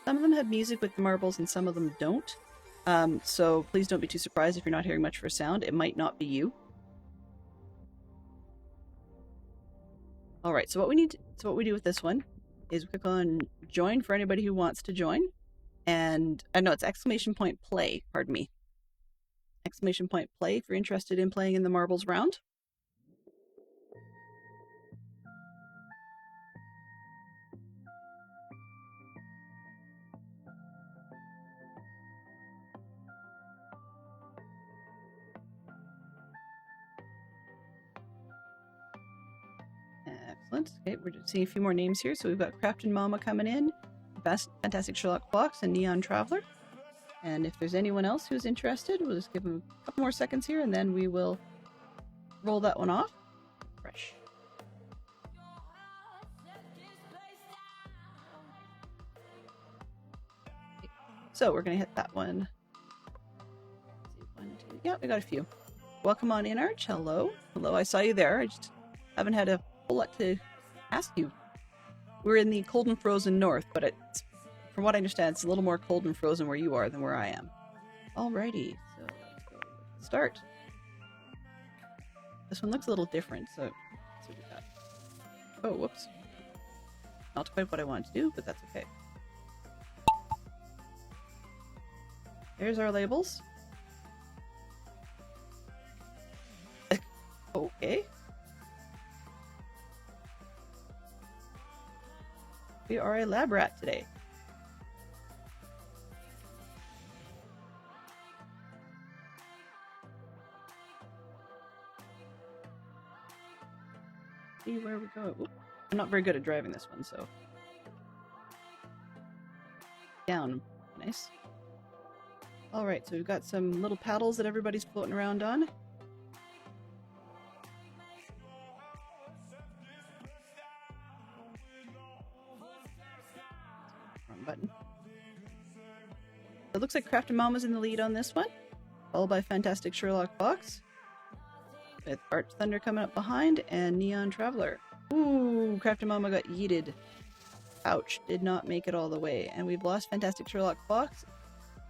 Some of them have music with the marbles and some of them don't. So please don't be too surprised if you're not hearing much for sound. It might not be you. Alright, so what we do with this one is we click on join for anybody who wants to join. And I know it's exclamation point play, pardon me. Exclamation point play if you're interested in playing in the marbles round. Excellent. Okay, we're just seeing a few more names here. So we've got Craftin' Mama coming in, Fantastic Sherlock Fox, and Neon Traveler. And if there's anyone else who's interested, we'll just give them a couple more seconds here, and then we will roll that one off. Fresh. Okay. So we're going to hit that one. Let's see, 1, 2. Yeah, we got a few. Welcome on in, Arch. Hello. Hello, I saw you there. I just haven't had a whole lot to ask you. We're in the cold and frozen north, but it's, from what I understand, it's a little more cold and frozen where you are than where I am. Alrighty, so let's go start. This one looks a little different, so let's see what we got. Oh, whoops. Not quite what I wanted to do, but that's okay. There's our labels. Okay. We are a lab rat today. See where we go. Oop. I'm not very good at driving this one, so. Down. Nice. Alright, so we've got some little paddles that everybody's floating around on. Button. It looks like Craftin' Mama's in the lead on this one, followed by Fantastic Sherlock Fox, with Arch Thunder coming up behind, and Neon Traveler. Ooh, Craftin' Mama got yeeted. Ouch, did not make it all the way. And we've lost Fantastic Sherlock Fox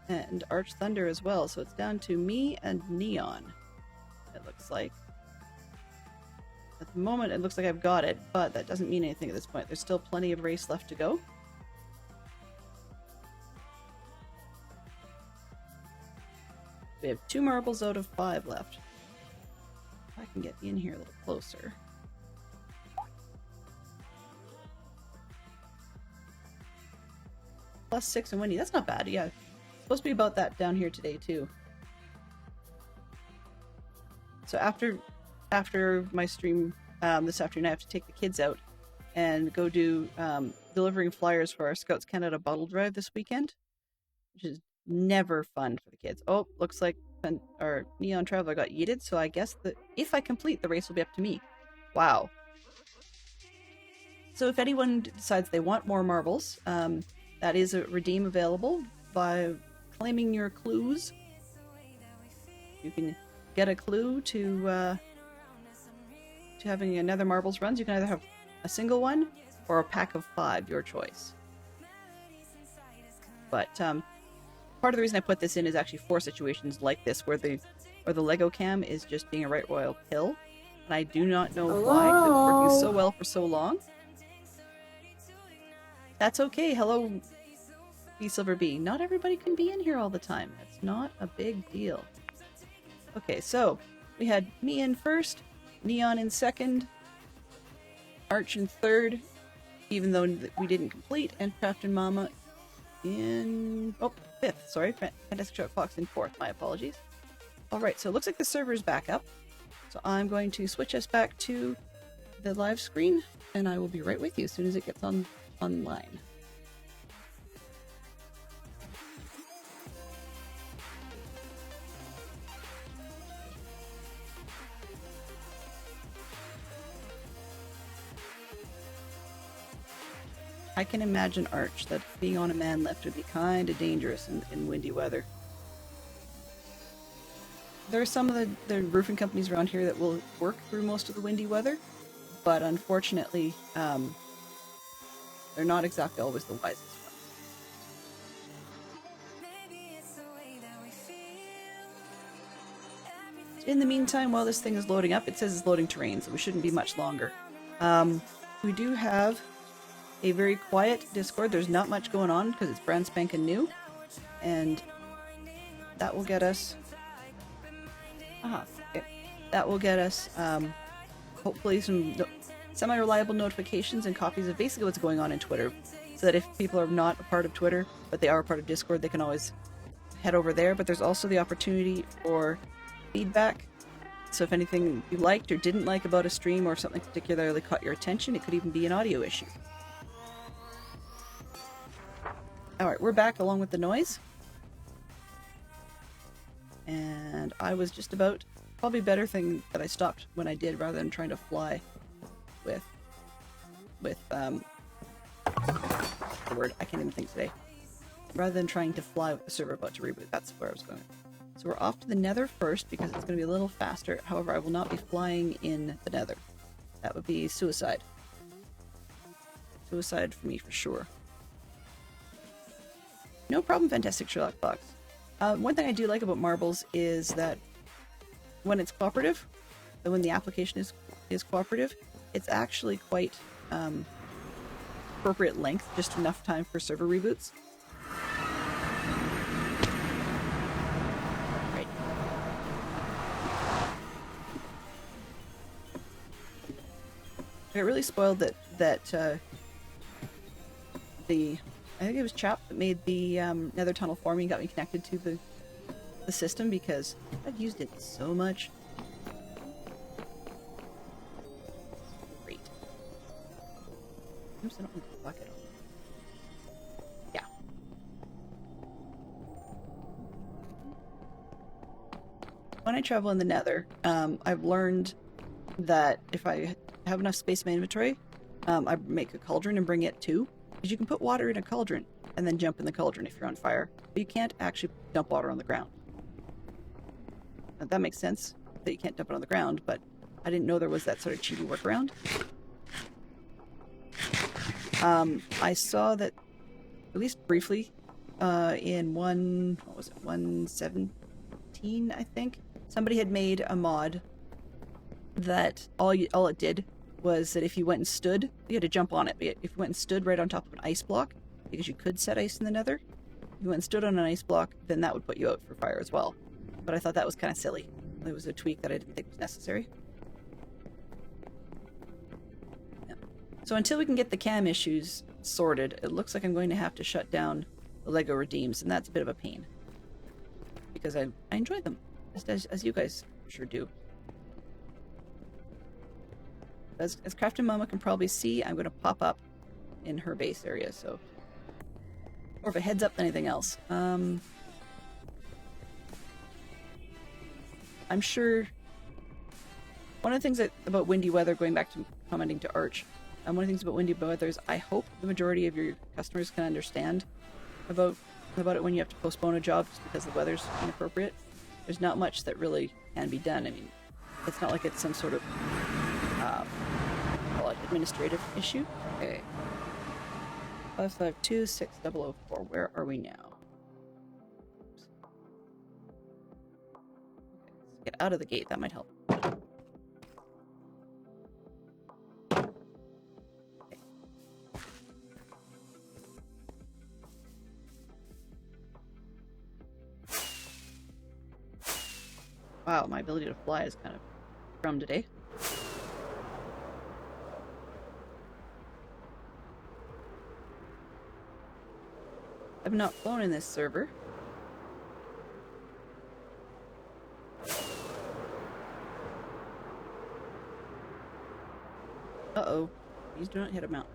and Arch Thunder as well, so it's down to me and Neon, it looks like. At the moment, it looks like I've got it, but that doesn't mean anything at this point. There's still plenty of race left to go. We have 2 marbles out of 5 left. If I can get in here a little closer. +6 and windy. That's not bad. Yeah, supposed to be about that down here today too. So after my stream this afternoon, I have to take the kids out and go do delivering flyers for our Scouts Canada bottle drive this weekend, which is never fun for the kids. Oh, looks like our Neon Traveler got yeeted, so I guess that if I complete, the race will be up to me. Wow. So if anyone decides they want more marbles, that is a redeem available by claiming your clues. You can get a clue to having another marbles runs. You can either have a single one or a pack of 5, your choice. But part of the reason I put this in is actually for situations like this where the Lego cam is just being a right royal pill, and I do not know why. 'Cause it's working so well for so long. That's okay. Hello, B Silver B. Not everybody can be in here all the time. That's not a big deal. Okay, so we had me in first, Neon in second, Arch in third, even though we didn't complete, and Craftin' Mama in fifth. Sorry, Fantastic Shot Fox in fourth. My apologies. All right, so it looks like the server's back up. So I'm going to switch us back to the live screen, and I will be right with you as soon as it gets online. I can imagine, Arch, that being on a man lift would be kind of dangerous in windy weather. There are some of the roofing companies around here that will work through most of the windy weather, but unfortunately, they're not exactly always the wisest ones. In the meantime, while this thing is loading up, it says it's loading terrain, so we shouldn't be much longer. We do have a very quiet Discord. There's not much going on because it's brand spanking new, and that will get us that will get us hopefully some semi-reliable notifications and copies of basically what's going on in Twitter, so that if people are not a part of Twitter but they are a part of Discord, they can always head over there. But there's also the opportunity for feedback. So if anything you liked or didn't like about a stream, or if something particularly caught your attention, it could even be an audio issue. Alright, we're back along with the noise. And I was just about, probably better thing that I stopped when I did rather than trying to fly with the word, I can't even think today. Rather than trying to fly with the server about to reboot, that's where I was going. So we're off to the Nether first because it's going to be a little faster. However, I will not be flying in the Nether. That would be suicide. Suicide for me for sure. No problem, Fantastic Sherlock Fox. One thing I do like about Marbles is that when it's cooperative, and when the application is cooperative, it's actually quite appropriate length, just enough time for server reboots. Right. I got really spoiled that I think it was Chap that made the Nether tunnel for me and got me connected to the system, because I've used it so much. Great. Oops, I don't need the bucket on. Yeah. When I travel in the Nether, I've learned that if I have enough space in my inventory, I make a cauldron and bring it too. Because you can put water in a cauldron and then jump in the cauldron if you're on fire, but you can't actually dump water on the ground. Now, that makes sense that you can't dump it on the ground, but I didn't know there was that sort of cheaty workaround. I saw that, at least briefly, in 1.17, I think, somebody had made a mod that all it did was that if you went and stood, you had to jump on it, but if you went and stood right on top of an ice block, because you could set ice in the Nether, if you went and stood on an ice block, then that would put you out for fire as well. But I thought that was kind of silly. It was a tweak that I didn't think was necessary. Yeah. So until we can get the cam issues sorted, it looks like I'm going to have to shut down the LEGO Redeems, and that's a bit of a pain. Because I enjoy them, just as you guys sure do. As Craftin' Mama can probably see, I'm going to pop up in her base area, so more of a heads up than anything else. I'm sure one of the things about windy weather, going back to commenting to Arch, one of the things about windy weather is I hope the majority of your customers can understand about it when you have to postpone a job just because the weather's inappropriate. There's not much that really can be done. I mean, it's not like it's some sort of administrative issue. Okay. 552-6004. Where are we now? Get out of the gate, that might help. Okay. Wow, my ability to fly is kind of from today. I've not flown in this server. Uh-oh. Please do not hit a mountain.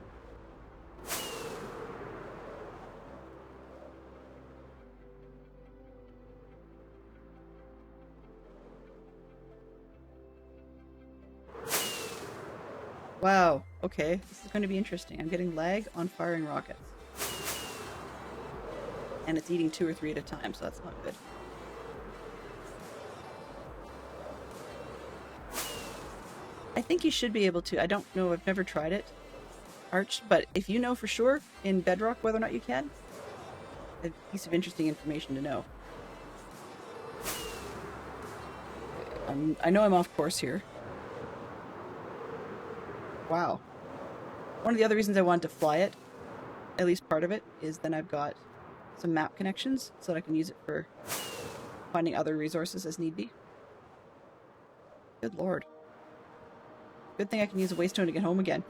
Wow. Okay. This is going to be interesting. I'm getting lag on firing rockets. And it's eating 2 or 3 at a time, so that's not good. I think you should be able to. I don't know. I've never tried it, Arch, but if you know for sure in Bedrock whether or not you can, a piece of interesting information to know. I know I'm off course here. Wow. One of the other reasons I wanted to fly it, at least part of it, is then I've got some map connections so that I can use it for finding other resources as need be. Good lord. Good thing I can use a waystone to get home again.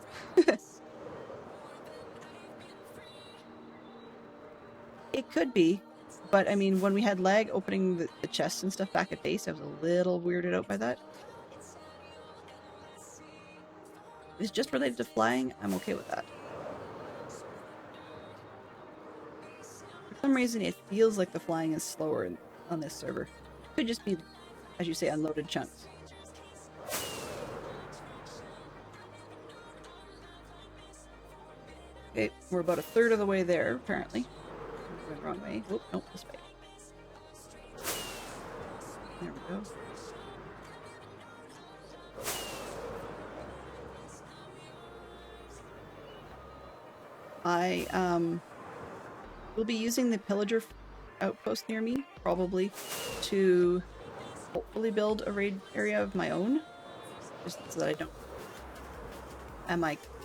It could be, but I mean, when we had lag opening the chests and stuff back at base, I was a little weirded out by that. If it's just related to flying, I'm okay with that. For some reason, it feels like the flying is slower on this server. Could just be, as you say, unloaded chunks. Okay, we're about a third of the way there, apparently. I'm going the wrong way. Whoop, nope, this way. There we go. I will be using the pillager outpost near me, probably, to hopefully build a raid area of my own, just so that I don't.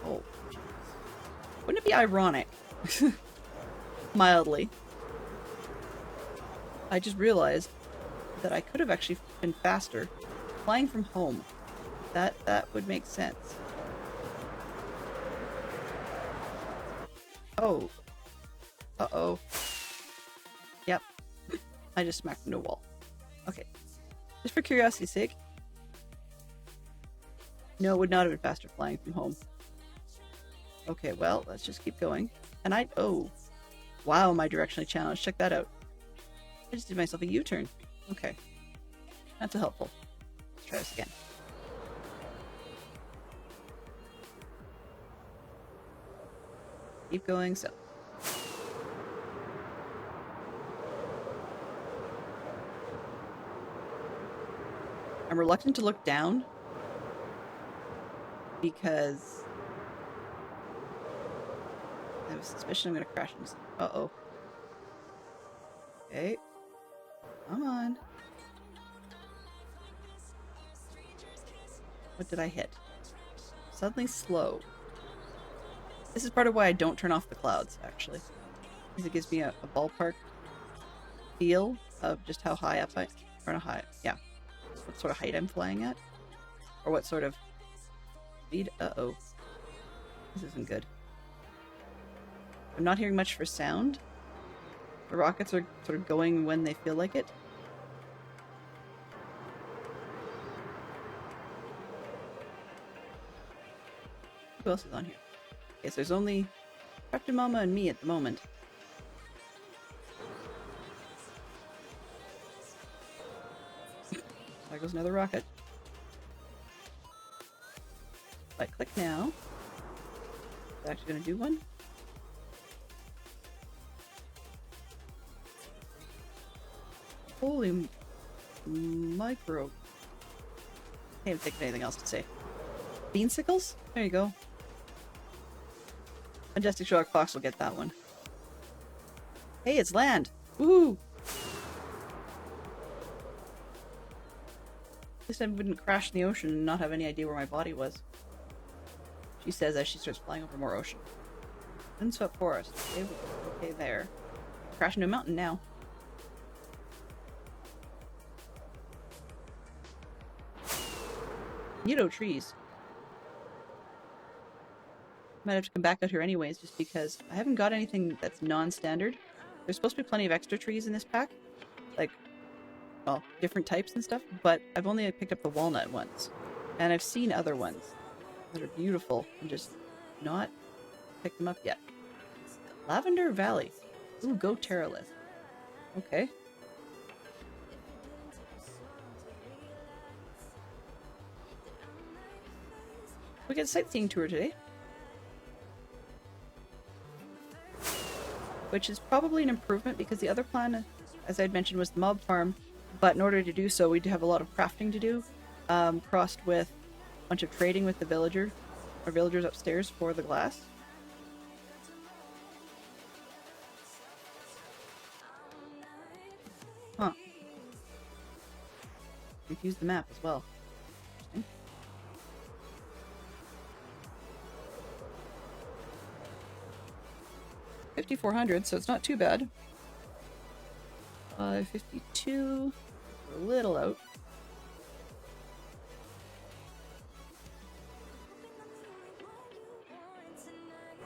Oh, wouldn't it be ironic, mildly? I just realized that I could have actually been faster flying from home. That would make sense. Oh. Uh-oh. Yep. I just smacked into a wall. Okay. Just for curiosity's sake. No, it would not have been faster flying from home. Okay, well, let's just keep going. And oh. Wow, my directionally challenged. Check that out. I just did myself a U-turn. Okay. That's helpful. Let's try this again. Keep going, so. I'm reluctant to look down because I have a suspicion I'm going to crash into something. Uh-oh. Okay. Come on. What did I hit? Suddenly slow. This is part of why I don't turn off the clouds, actually. Because it gives me a ballpark feel of just how high up yeah. What sort of height I'm flying at. Or what sort of speed. Uh-oh. This isn't good. I'm not hearing much for sound. The rockets are sort of going when they feel like it. Who else is on here? Okay, so there's only Captain Mama and me at the moment. There goes another rocket. If I click now, is it actually going to do one? Holy micro. Can't think of anything else to say. Beansicles? There you go. Majestic Shark Fox will get that one. Hey, it's land! Woohoo! At least I wouldn't crash in the ocean and not have any idea where my body was. She says as she starts flying over more ocean. Windswept forest. Okay, there. Crash into a mountain now. Yudo trees. Might have to come back out here anyways, just because I haven't got anything that's non-standard. There's supposed to be plenty of extra trees in this pack. Like, well, different types and stuff, but I've only picked up the walnut ones. And I've seen other ones that are beautiful and just not picked them up yet. Lavender Valley. Ooh, go Terralith. Okay. We get a sightseeing tour today. Which is probably an improvement because the other plan, as I'd mentioned, was the mob farm. But in order to do so, we'd have a lot of crafting to do, crossed with a bunch of trading with the villagers upstairs for the glass. Huh. Confused the map as well. Interesting. $5,400, so it's not too bad. 552, a little out.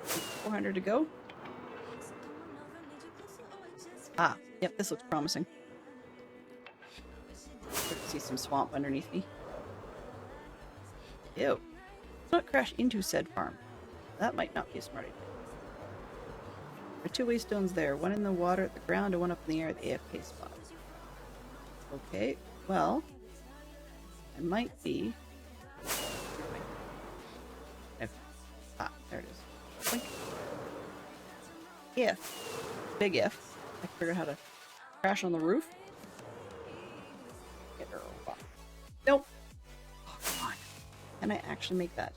400 to go. Ah, yep, this looks promising. See some swamp underneath me. Ew. Let's not crash into said farm. That might not be a smart idea. There are two waystones there, one in the water at the ground and one up in the air at the AFK spot. Okay, well, I might be... Ah, there it is. Blink. If, big if, I can figure out how to crash on the roof. Get her over. Nope. Oh, come on. Can I actually make that?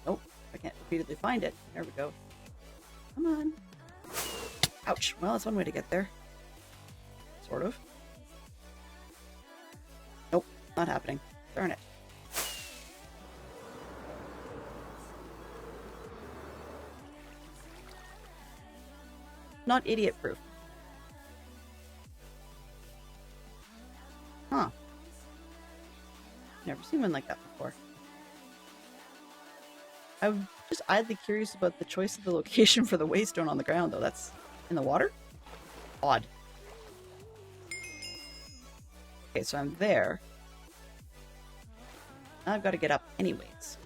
Nope. I can't repeatedly find it. There we go. Come on. Ouch. Well, that's one way to get there. Sort of. Nope. Not happening. Darn it. Not idiot-proof. Huh. Never seen one like that before. I'm just idly curious about the choice of the location for the waystone on the ground, though. That's in the water? Odd. Okay, so I'm there. Now I've got to get up anyways.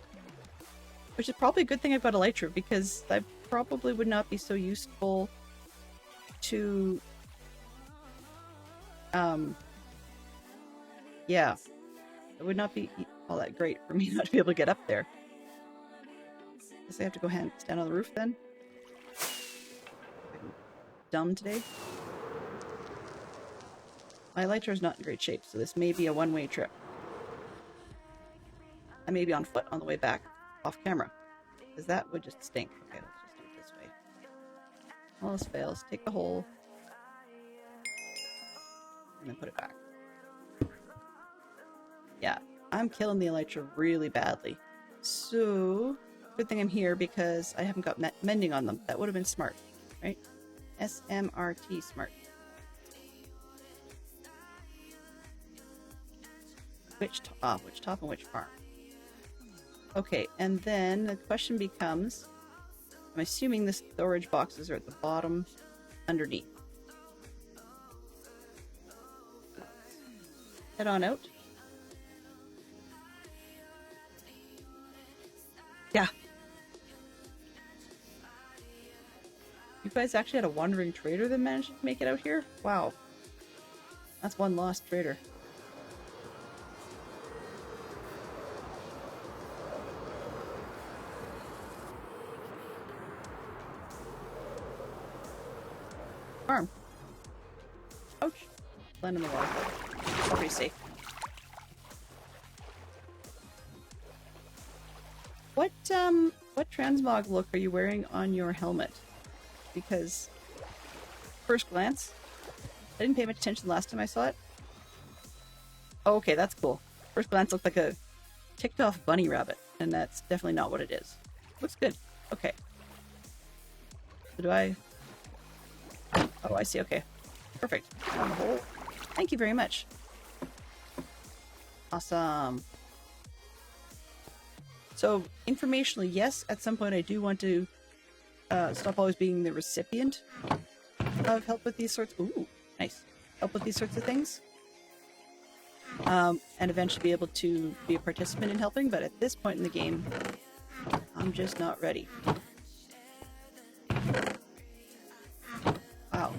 Which is probably a good thing I've got Elytra, because I probably would not be so useful to... yeah. It would not be all that great for me not to be able to get up there. Guess I have to go stand on the roof then? I'm dumb today. My Elytra is not in great shape, so this may be a one-way trip. I may be on foot on the way back, off camera. Because that would just stink. Okay, let's just do it this way. All else fails. Take the hole. And then put it back. Yeah, I'm killing the Elytra really badly. So, good thing I'm here because I haven't got mending on them. That would have been smart, right? SMRT smart. Which top and which farm? Okay, and then the question becomes, I'm assuming the storage boxes are at the bottom underneath. Head on out. Yeah. You guys actually had a wandering trader that managed to make it out here? Wow. That's one lost trader. Farm. Ouch. Land in the water. Pretty safe. What transmog look are you wearing on your helmet? Because, first glance, I didn't pay much attention last time I saw it. Oh, okay, that's cool. First glance looked like a ticked off bunny rabbit, and that's definitely not what it is. Looks good. Okay. So do I... Oh, I see. Okay. Perfect. On the hole. Thank you very much. Awesome. So, informationally, yes, at some point I do want to stop always being the recipient of help with these sorts... Ooh, nice. Help with these sorts of things. And eventually be able to be a participant in helping, but at this point in the game, I'm just not ready. Wow.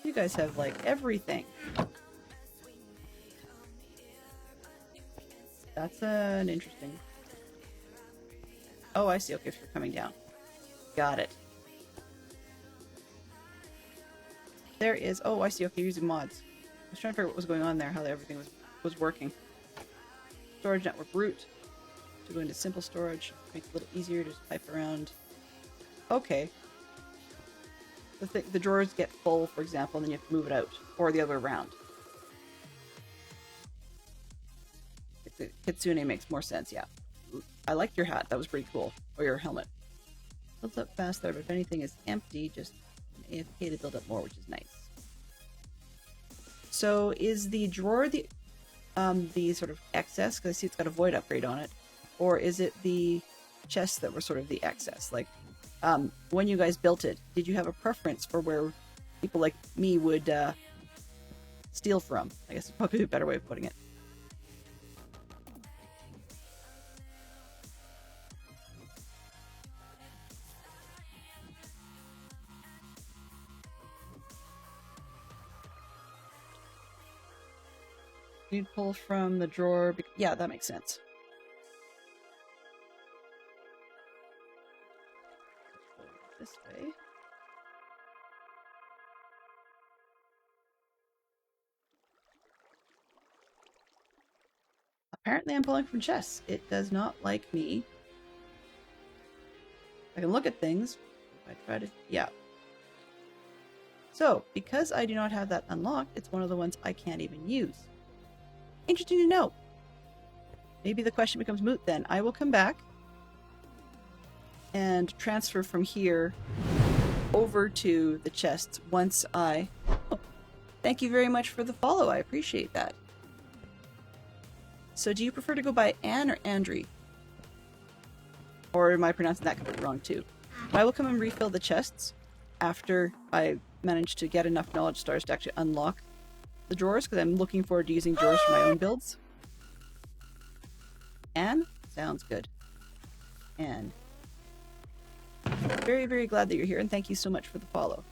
You guys have, like, everything. That's an interesting... Oh, I see. Okay, if you're coming down. Got it. There is... Oh, I see. Okay, you're using mods. I was trying to figure out what was going on there, how everything was working. Storage network root. To go into simple storage. Make it a little easier to just pipe around. Okay. The drawers get full, for example, and then you have to move it out. Or the other way around. Kitsune makes more sense, yeah. I liked your hat. That was pretty cool. Or your helmet. Builds up fast there, but if anything is empty, just an AFK to build up more, which is nice. So is the drawer the sort of excess? Because I see it's got a void upgrade on it. Or is it the chests that were sort of the excess? Like, when you guys built it, did you have a preference for where people like me would steal from? I guess it's probably a better way of putting it. You'd pull from the drawer. Yeah, that makes sense. This way. Apparently I'm pulling from chests. It does not like me. I can look at things. If I try to... Yeah. So, because I do not have that unlocked, it's one of the ones I can't even use. Interesting to know. Maybe the question becomes moot then. I will come back and transfer from here over to the chests once I... Oh, thank you very much for the follow. I appreciate that. So do you prefer to go by Anne or Andri? Or am I pronouncing that completely wrong too? I will come and refill the chests after I manage to get enough knowledge stars to actually unlock the drawers, because I'm looking forward to using drawers for my own builds. Anne? Sounds good. And very, very glad that you're here, and thank you so much for the follow.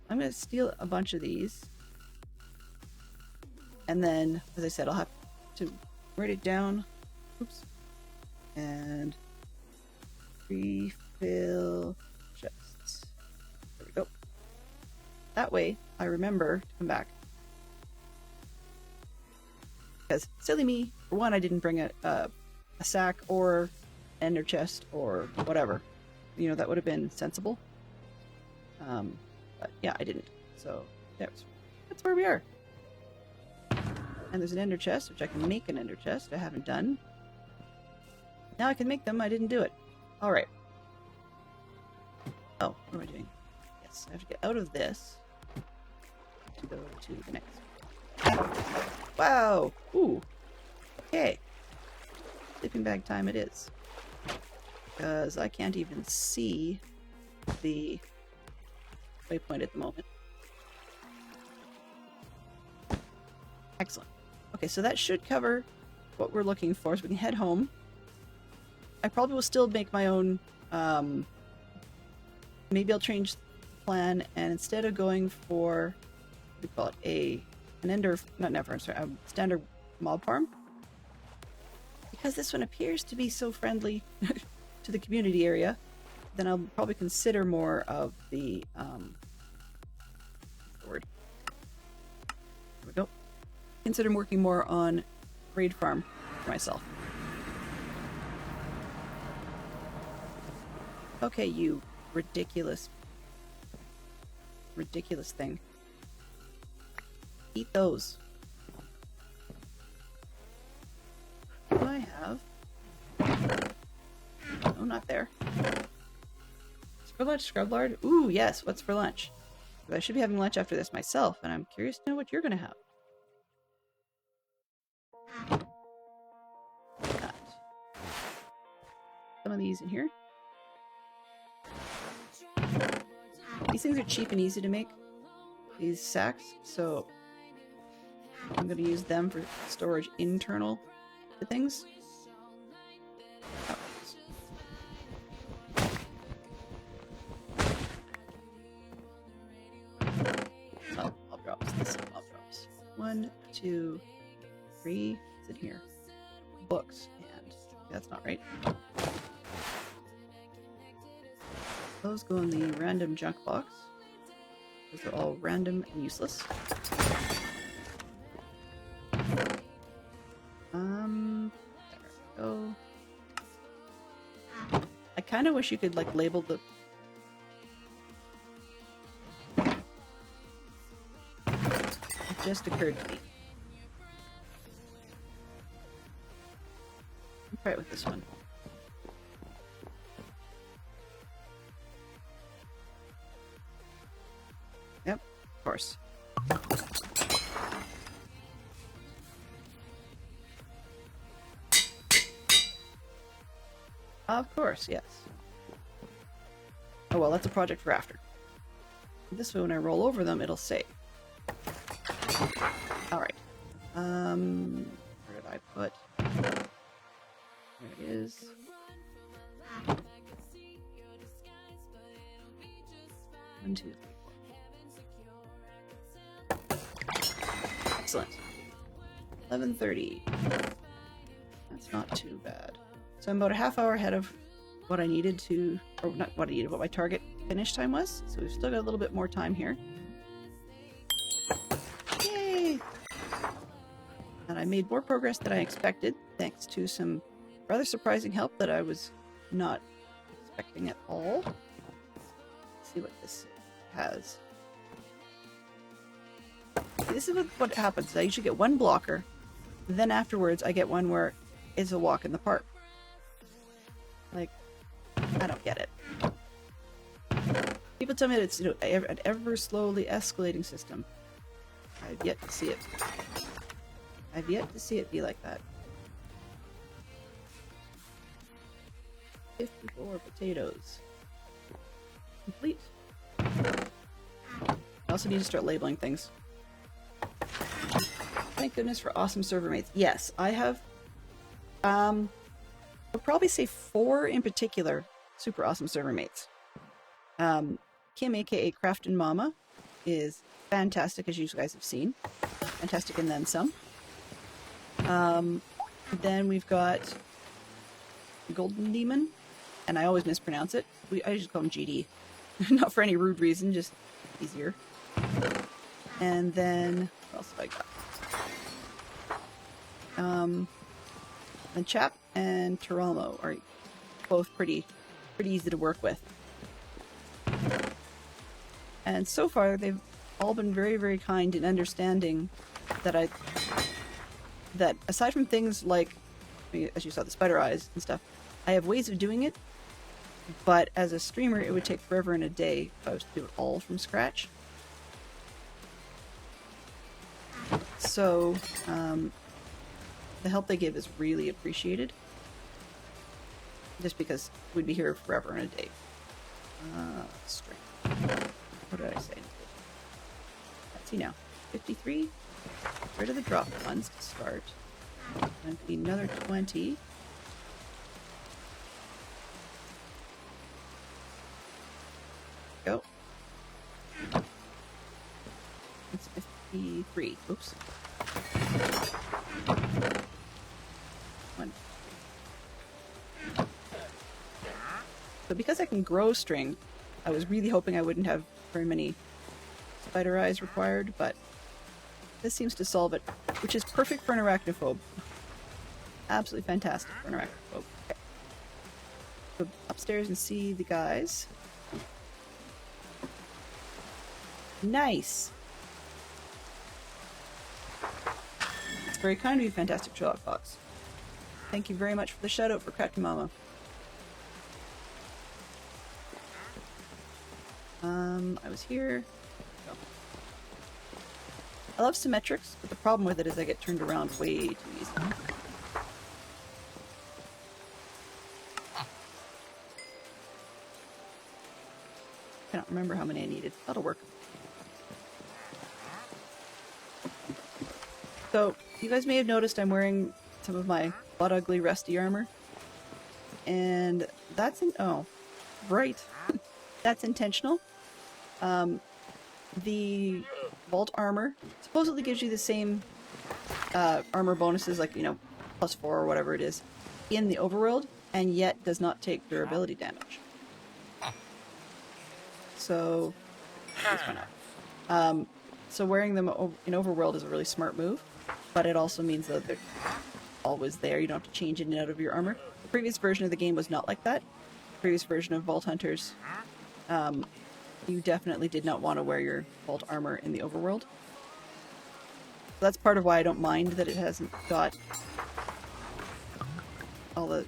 I'm going to steal a bunch of these. And then, as I said, I'll have to write it down. Oops. And refill chests. There we go. That way, I remember to come back. Because, silly me, for one, I didn't bring a sack or an ender chest or whatever. You know, that would have been sensible. But yeah, I didn't. So, that's where we are. And there's an ender chest, which I can make an ender chest. I haven't done. Now I can make them. I didn't do it. Alright. Oh, what am I doing? Yes, I have to get out of this to go to the next. Wow! Ooh. Okay. Sleeping bag time it is. Because I can't even see the waypoint at the moment. Excellent. Okay, so that should cover what we're looking for, so we can head home. I probably will still make my own, maybe I'll change the plan, and instead of going for, what do we call it, an ender, not never, I'm sorry, a standard mob farm, because this one appears to be so friendly to the community area, then I'll probably consider more of the, word. There we go. Consider working more on raid farm for myself. Okay, you ridiculous thing. Eat those. have. No, not there. What's for lunch, Scrublard? Ooh, yes, what's for lunch? I should be having lunch after this myself, and I'm curious to know what you're gonna have. Got some of these in here. These things are cheap and easy to make, these sacks, so I'm going to use them for storage internal to things. Oh, I'll drop this. I'll drop this. 1, 2, 3. It's in here. Books, and that's not right. Those go in the random junk box. Those are all random and useless. There we go. I kind of wish you could like label the. It just occurred to me. I'll try it with this one. Yep, of course. Of course, yes. Oh well, that's a project for after. This way, when I roll over them, it'll save. Alright. Where did I put? There it is. One, two, three. Excellent. 11:30. That's not too bad. So I'm about a half hour ahead of what I needed to, or not what I needed, what my target finish time was. So we've still got a little bit more time here. Yay! And I made more progress than I expected, thanks to some rather surprising help that I was not expecting at all. Let's see what this has. This is what happens. I usually get one blocker, then afterwards I get one where it's a walk in the park. Like, I don't get it. People tell me that it's, you know, an ever slowly escalating system. I've yet to see it. I've yet to see it be like that. 54 potatoes. Complete. I also need to start labeling things. Thank goodness for awesome server mates. Yes, I have. I'll probably say 4 in particular super awesome server mates. Kim, aka Craftin' Mama, is fantastic, as you guys have seen. Fantastic and then some. Then we've got Golden Demon, and I always mispronounce it. I just call him GD. Not for any rude reason, just easier. And then, what else have I got? And Chap and Teralmo are both pretty easy to work with. And so far, they've all been very, very kind in understanding that that aside from things like, as you saw, the spider eyes and stuff, I have ways of doing it, but as a streamer, it would take forever and a day if I was to do it all from scratch. So, the help they give is really appreciated. Just because we'd be here forever and a day. String. What did I say? Let's see now. 53. Get rid of the drop ones to start. And another 20. Go. It's 53. Oops. 1. So because I can grow string, I was really hoping I wouldn't have very many spider eyes required, but this seems to solve it, which is perfect for an arachnophobe. Absolutely fantastic for an arachnophobe. Okay. Go upstairs and see the guys. Nice! It's very kind of you, Fantastic Sherlock Fox. Thank you very much for the shout out for Crafty Mama. I was here. Oh. I love symmetrics, but the problem with it is I get turned around way too easily. I don't remember how many I needed. That'll work. So, you guys may have noticed I'm wearing some of my butt ugly rusty armor. And that's oh, right. That's intentional. The vault armor supposedly gives you the same armor bonuses, like, you know, +4 or whatever it is, in the overworld, and yet does not take durability damage. So, this one out. So wearing them in overworld is a really smart move, but it also means that they're always there. You don't have to change in and out of your armor. The previous version of the game was not like that. The previous version of Vault Hunters, you definitely did not want to wear your vault armor in the overworld. So that's part of why I don't mind that it hasn't got all the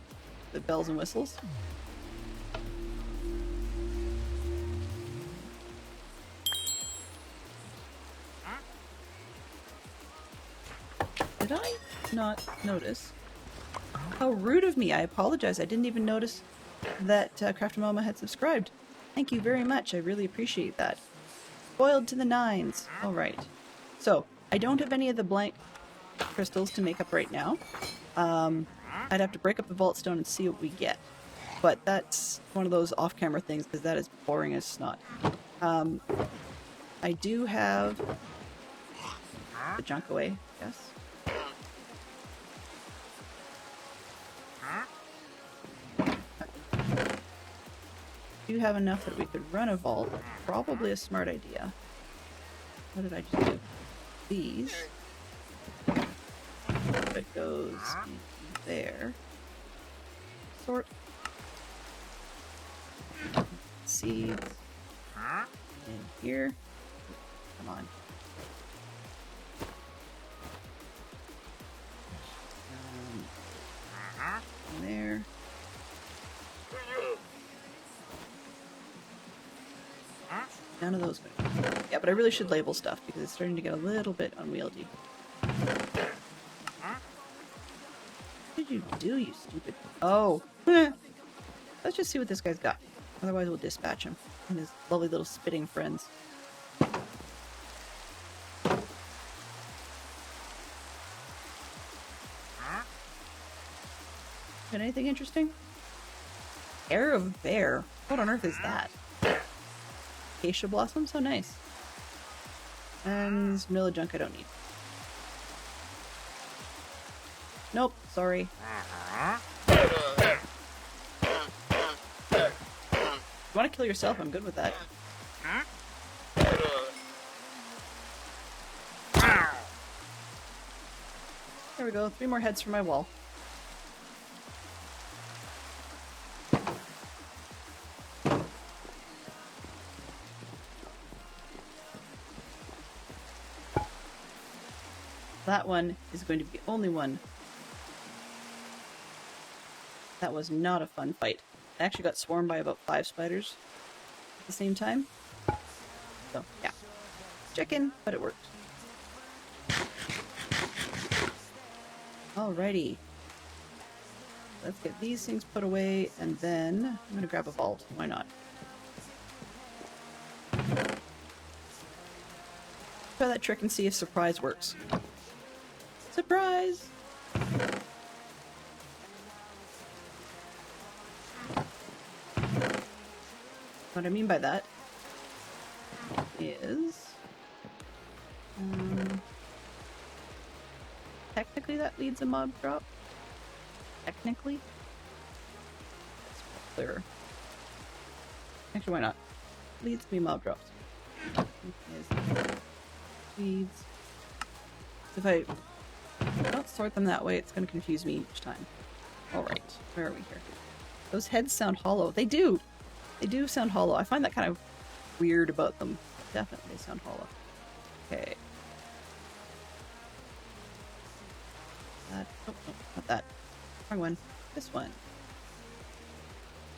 bells and whistles. Did I not notice? How rude of me. I apologize. I didn't even notice that Crafty Mama had subscribed. Thank you very much. I really appreciate that. Boiled to the nines. Alright. So, I don't have any of the blank crystals to make up right now. I'd have to break up the vault stone and see what we get. But that's one of those off-camera things, because that is boring as snot. I do have the junk away, yes. Do have enough that we could run a vault. Probably a smart idea. What did I just do? These. It goes in there. Sort. Seeds. In here. Come on. In there. None of those. Yeah, but I really should label stuff because it's starting to get a little bit unwieldy. What did you do, you stupid? Oh. Let's just see what this guy's got. Otherwise we'll dispatch him and his lovely little spitting friends. Got anything interesting? Air of Bear. What on earth is that? Acacia blossoms? How nice. And vanilla junk I don't need. Nope, sorry. You want to kill yourself? I'm good with that. There we go, 3 more heads for my wall. That one is going to be the only one. That was not a fun fight. I actually got swarmed by about 5 spiders at the same time. So, yeah. Chicken, but it worked. Alrighty. Let's get these things put away, and then I'm going to grab a vault. Why not? Try that trick and see if surprise works. Surprise! What I mean by that is... technically that leads a mob drop. Technically. That's clearer. Actually, why not? Leads to be mob drops. Weeds. If I don't sort them that way, it's going to confuse me each time. Alright, where are we here? Those heads sound hollow. They do! They do sound hollow. I find that kind of weird about them. Definitely sound hollow. Okay. That. Oh, no, not that. Wrong one. This one.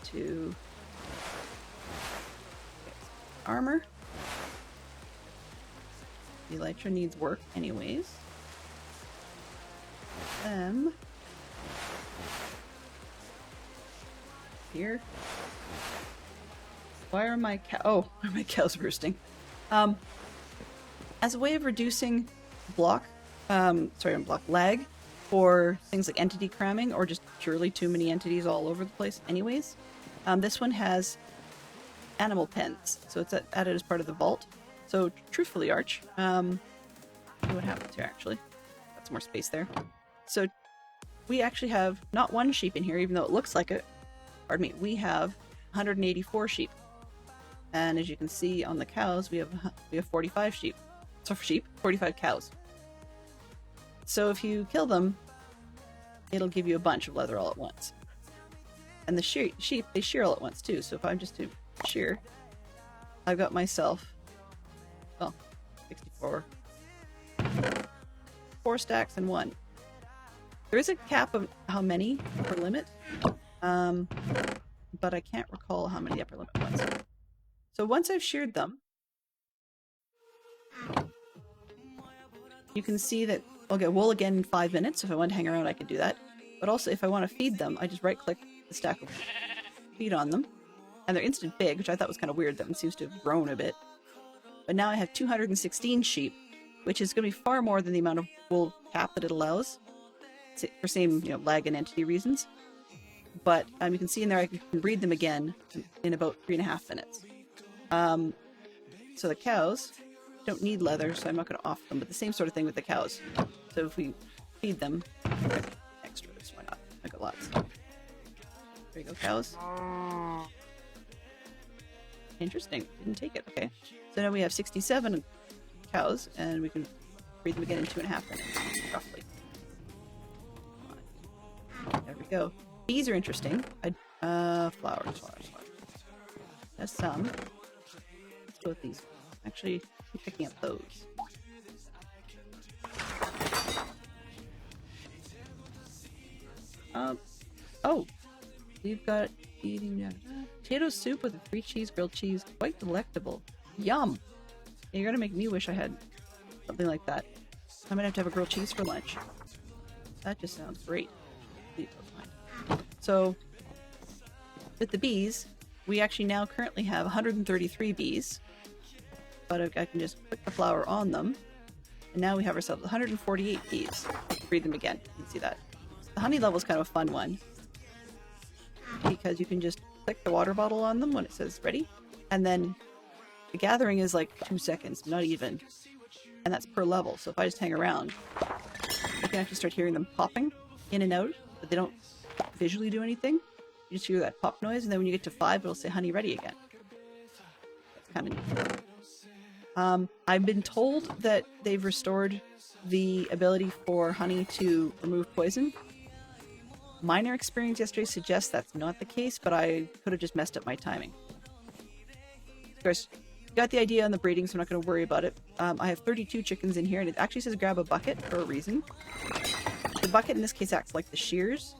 2. Armor. The Elytra needs work anyways. Here. Why are my why are my cows roosting? As a way of reducing lag for things like entity cramming or just purely too many entities all over the place anyways, this one has animal pens, so it's added as part of the vault. So truthfully, Arch, see what happens here actually. Got some more space there. So we actually have not one sheep in here, even though it looks like it. Pardon me. We have 184 sheep, and as you can see on the cows, we have 45 sheep. So for sheep, 45 cows. So if you kill them, it'll give you a bunch of leather all at once. And the sheep, they shear all at once too. So if I'm just to shear, I've got myself, well, 64. 4 stacks and 1. There is a cap of how many per limit, but I can't recall how many the upper limit was. So once I've sheared them, you can see that I'll get wool again in 5 minutes. So if I want to hang around, I can do that. But also, if I want to feed them, I just right-click the stack of feed on them. And they're instant big, which I thought was kind of weird. That one seems to have grown a bit. But now I have 216 sheep, which is going to be far more than the amount of wool cap that it allows, for same lag and entity reasons. But you can see in there I can breed them again in about 3.5 minutes. So the cows don't need leather, so I'm not going to offer them, but the same sort of thing with the cows. So if we feed them extras, why not? I got lots. There you go, cows. Interesting. Didn't take it. Okay. So now we have 67 cows, and we can breed them again in 2.5 minutes, roughly. There we go. Bees are interesting. Flowers. There's some. Let's go with these. Actually, I'm picking up those. Oh, we've got eating potato soup with free cheese, grilled cheese, quite delectable. Yum! You're gonna make me wish I had something like that. I'm gonna have to have a grilled cheese for lunch. That just sounds great. So, with the bees, we actually now currently have 133 bees, but I can just put the flour on them, and now we have ourselves 148 bees. Breed them again. You can see that. The honey level is kind of a fun one, because you can just click the water bottle on them when it says ready, and then the gathering is like 2 seconds, not even, and that's per level. So if I just hang around, you can actually start hearing them popping in and out, but they don't visually do anything. You just hear that pop noise, and then when you get to 5, it'll say honey ready again. That's kind of neat. I've been told that they've restored the ability for honey to remove poison. Minor experience yesterday suggests that's not the case, but I could have just messed up my timing. Of course, got the idea on the breeding, so I'm not going to worry about it. I have 32 chickens in here, and it actually says grab a bucket for a reason. The bucket in this case acts like the shears,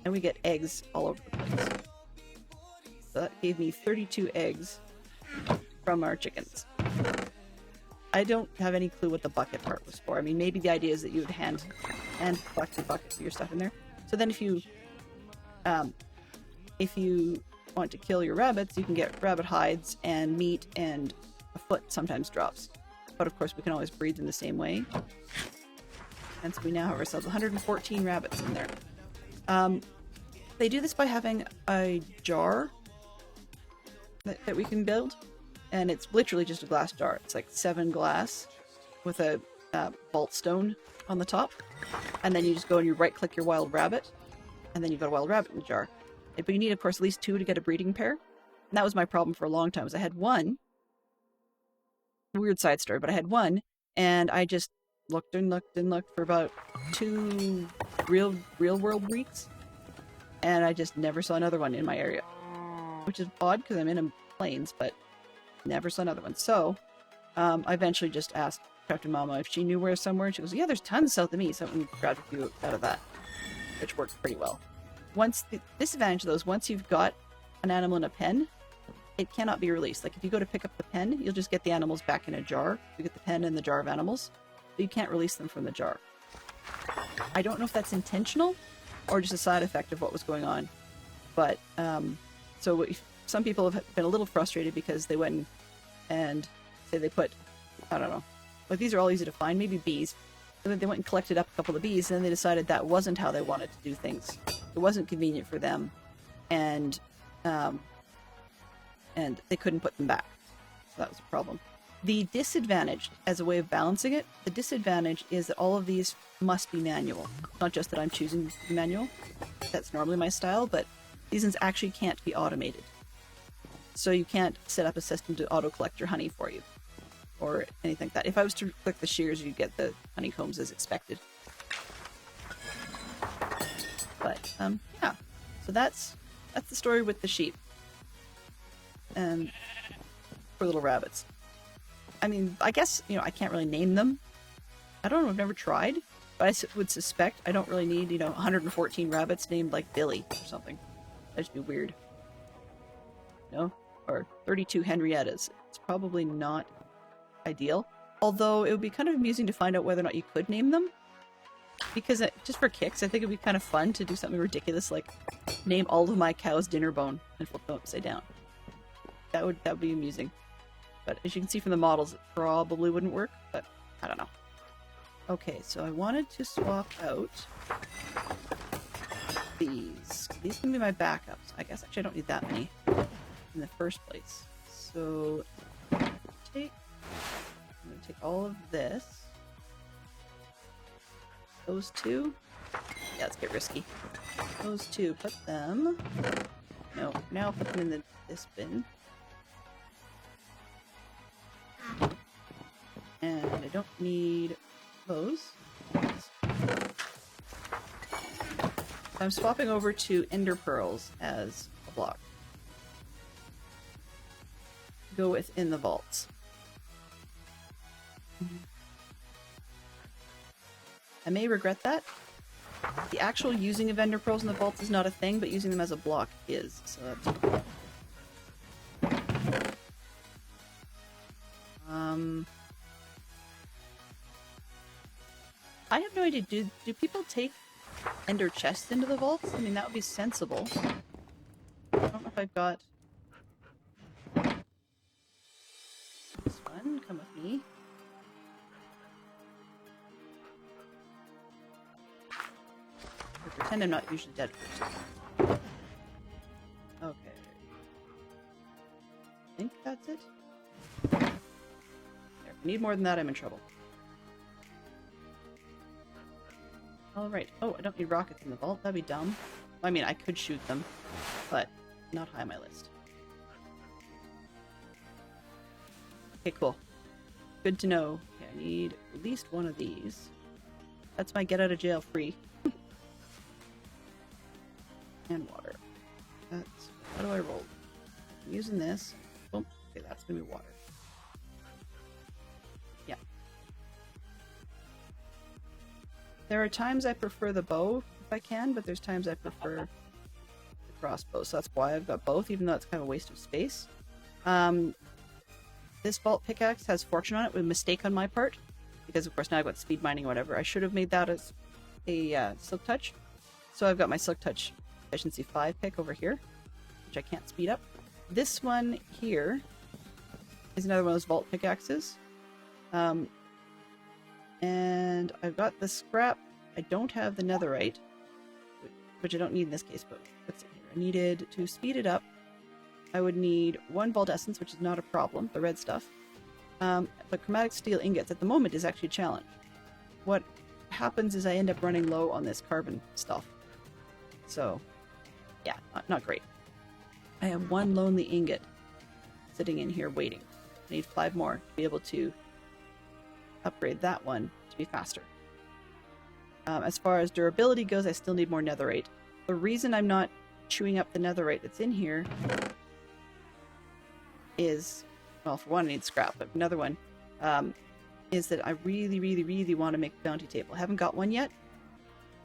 and we get eggs all over the place. So that gave me 32 eggs from our chickens. I don't have any clue what the bucket part was for. I mean, maybe the idea is that you would hand collect the bucket for your stuff in there. So then if you want to kill your rabbits, you can get rabbit hides and meat, and a foot sometimes drops. But of course we can always breed them the same way. And so we now have ourselves 114 rabbits in there. They do this by having a jar that we can build, and it's literally just a glass jar. It's like 7 glass with a vault stone on the top, and then you just go and you right click your wild rabbit, and then you've got a wild rabbit in the jar. But you need, of course, at least 2 to get a breeding pair. And that was my problem for a long time, was I had one. Weird side story, but I had one, and I just looked and looked and looked for about 2 real world weeks, and I just never saw another one in my area, which is odd because I'm in a plains, but never saw another one. So I eventually just asked Captain Mama if she knew where somewhere, and she goes, yeah, there's tons south of me, so I grabbed a few out of that. which works pretty well. Once the disadvantage, though, is once you've got an animal in a pen, it cannot be released. Like if you go to pick up the pen, you'll just get the animals back in a jar. You get the pen and the jar of animals, but you can't release them from the jar. I don't know if that's intentional or just a side effect of what was going on, but so some people have been a little frustrated because they went and say they put, I don't know, like these are all easy to find, maybe bees. And then they went and collected up a couple of bees, and then they decided that wasn't how they wanted to do things. It wasn't convenient for them, and they couldn't put them back. So that was a problem. The disadvantage, as a way of balancing it, the disadvantage is that all of these must be manual. Not just that I'm choosing manual. That's normally my style, but these ones actually can't be automated. So you can't set up a system to auto-collect your honey for you, or anything like that. If I was to click the shears, you'd get the honeycombs as expected. But, yeah. So that's the story with the sheep. And for little rabbits. I mean, I guess, I can't really name them. I don't know, I've never tried. But I would suspect I don't really need, 114 rabbits named like Billy or something. That'd just be weird. Or 32 Henriettas. It's probably not ideal. Although it would be kind of amusing to find out whether or not you could name them. Because just for kicks, I think it'd be kind of fun to do something ridiculous like name all of my cows dinner bone and flip them upside down. That would be amusing. But as you can see from the models, it probably wouldn't work, but I don't know. Okay, so I wanted to swap out these. These can be my backups. I guess actually I don't need that many in the first place. So I'm going to take all of this. Those two. Yeah, let's get risky. Those two, put them. No, now put them in this bin. And I don't need those. I'm swapping over to Ender Pearls as a block. Go within the vaults. I may regret that. The actual using of Ender Pearls in the vaults is not a thing, but using them as a block is. So that's... I have no idea. Do people take Ender chests into the vaults? I mean, that would be sensible. I don't know if I've got this one. Come with me. I pretend I'm not usually dead first. Okay. I think that's it. There. If I need more than that, I'm in trouble. Alright. Oh, I don't need rockets in the vault. That'd be dumb. I mean, I could shoot them, but not high on my list. Okay, cool. Good to know. Okay, I need at least one of these. That's my get out of jail free. And water. That's... How do I roll? I'm using this. Oh, okay, that's gonna be water. Yeah. There are times I prefer the bow, if I can, but there's times I prefer the crossbow, so that's why I've got both, even though it's kind of a waste of space. This vault pickaxe has fortune on it, with a mistake on my part, because of course now I've got speed mining or whatever. I should have made that as a silk touch. So I've got my silk touch efficiency 5 pick over here, which I can't speed up. This one here is another one of those vault pickaxes. And I've got the scrap. I don't have the netherite, which I don't need in this case, but let's see here. I needed to speed it up. I would need 1 vault essence, which is not a problem, the red stuff. But chromatic steel ingots at the moment is actually a challenge. What happens is I end up running low on this carbon stuff. So, yeah, not great. I have 1 lonely ingot sitting in here waiting. I need 5 more to be able to upgrade that one to be faster. As far as durability goes, I still need more netherite. The reason I'm not chewing up the netherite that's in here is, well, for one, I need scrap, but another one is that I really, really, really want to make a bounty table. I haven't got one yet,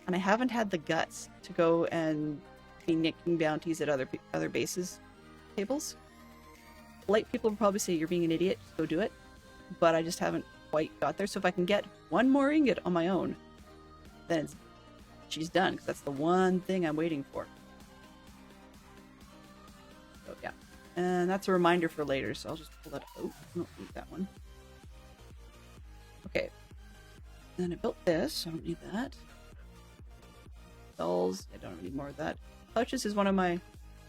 and I haven't had the guts to go and be nicking bounties at other bases tables. Polite people will probably say you're being an idiot, just go do it. But I just haven't quite got there. So if I can get one more ingot on my own, then she's done, because that's the one thing I'm waiting for. So yeah, and that's a reminder for later. So I'll just pull that. Oh, I don't need that one. Okay. Then I built this. I don't need that. Dolls. I don't need more of that. Pouches is one of my.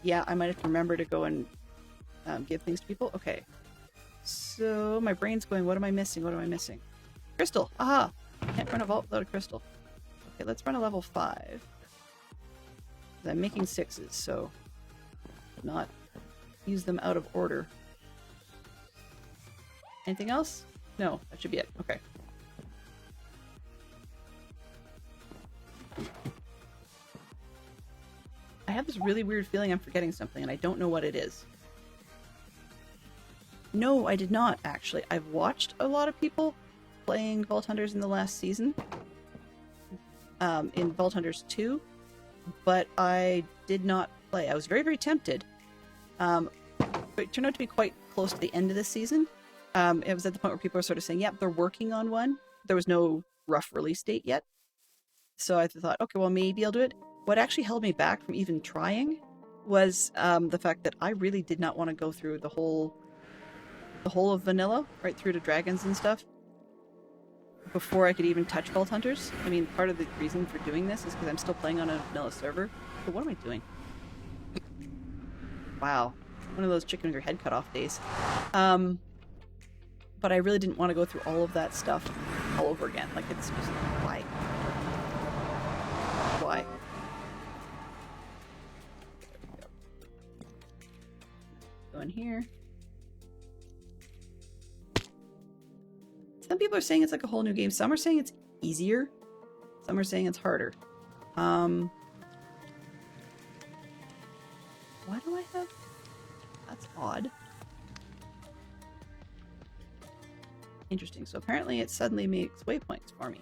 Yeah, I might have to remember to go and give things to people. Okay. So my brain's going, what am I missing? What am I missing? Crystal! Aha! Can't run a vault without a crystal. Okay, let's run a level 5. I'm making 6s, so not use them out of order. Anything else? No, that should be it. Okay. I have this really weird feeling I'm forgetting something, and I don't know what it is. No, I did not, actually. I've watched a lot of people playing Vault Hunters in the last season. In Vault Hunters 2. But I did not play. I was very, very tempted. But it turned out to be quite close to the end of the season. It was at the point where people were sort of saying, yep, they're working on one. There was no rough release date yet. So I thought, okay, well, maybe I'll do it. What actually held me back from even trying was the fact that I really did not want to go through the whole of vanilla, right through to dragons and stuff, before I could even touch Vault Hunters. I mean, part of the reason for doing this is because I'm still playing on a vanilla server. But what am I doing? Wow. One of those chicken with your head cut off days. But I really didn't want to go through all of that stuff all over again. Like, it's just, why? Why? Go in here. Some people are saying it's like a whole new game. Some are saying it's easier. Some are saying it's harder. Why do I have... That's odd. Interesting. So apparently it suddenly makes waypoints for me.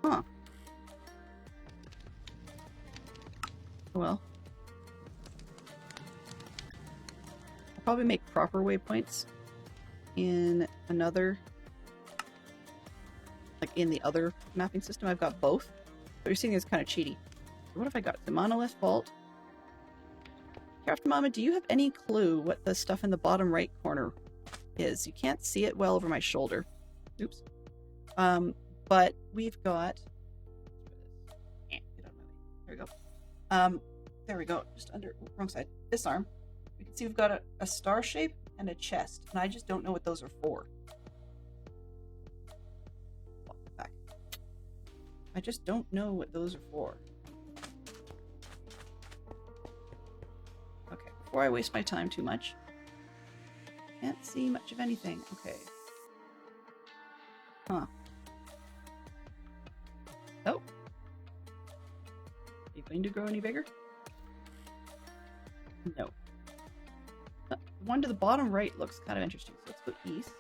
Huh. Well. I'll probably make proper waypoints in another... Like in the other mapping system. I've got both. But you're seeing it's kind of cheaty. What have I got? The Monolith Vault. Craft Mama, do you have any clue what the stuff in the bottom right corner is? You can't see it well over my shoulder. Oops. But we've got... There we go. There we go. Just under... Wrong side. This arm. We can see we've got a star shape and a chest. And I just don't know what those are for. I just don't know what those are for. Okay, before I waste my time too much. Can't see much of anything. Okay. Huh. Oh. Are you going to grow any bigger? No. The one to the bottom right looks kind of interesting. So let's go east.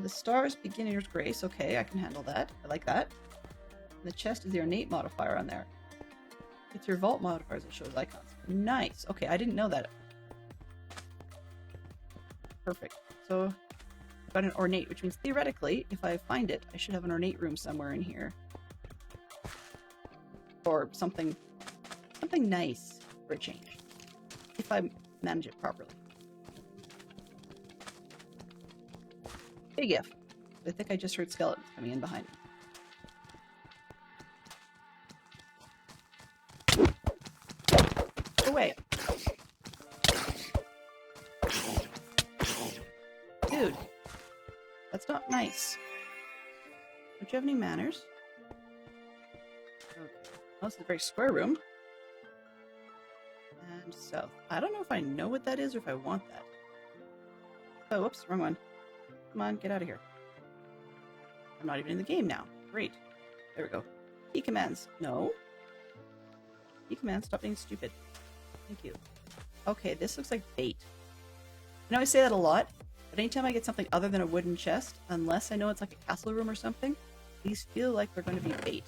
The stars, beginner's grace. Okay, I can handle that. I like that. The chest is the ornate modifier on there. It's your vault modifiers that shows icons. Nice. Okay, I didn't know that. Perfect. So, I've got an ornate, which means theoretically, if I find it, I should have an ornate room somewhere in here. Or something nice for a change. If I manage it properly. Big if. I think I just heard skeletons coming in behind me. Go away. Dude. That's not nice. Don't you have any manners? Okay. Well, this is a very square room. And south. I don't know if I know what that is or if I want that. Oh, whoops, wrong one. Come on, get out of here. I'm not even in the game now. Great. There we go. Key commands. No. Key commands. Stop being stupid. Thank you. Okay, this looks like bait. I know I say that a lot, But anytime I get something other than a wooden chest, unless I know it's like a castle room or something, these feel like they're going to be bait.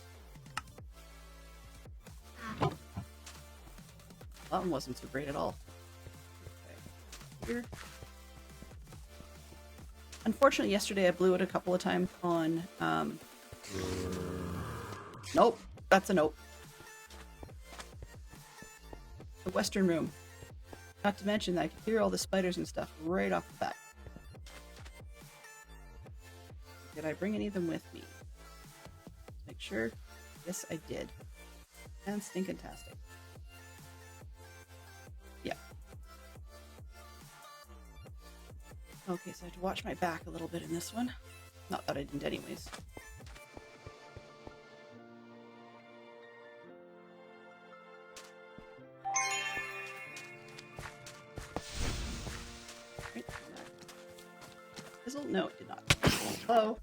That one wasn't so great at all. Okay. Here. Unfortunately, yesterday I blew it a couple of times on... Nope. That's a nope. The western room. Not to mention that I can hear all the spiders and stuff right off the bat. Did I bring any of them with me? Make sure. Yes, I did. And stinkin-tastic. Yeah. Okay, so I have to watch my back a little bit in this one. Not that I didn't anyways. Right. Fizzle? No, it did not. Hello?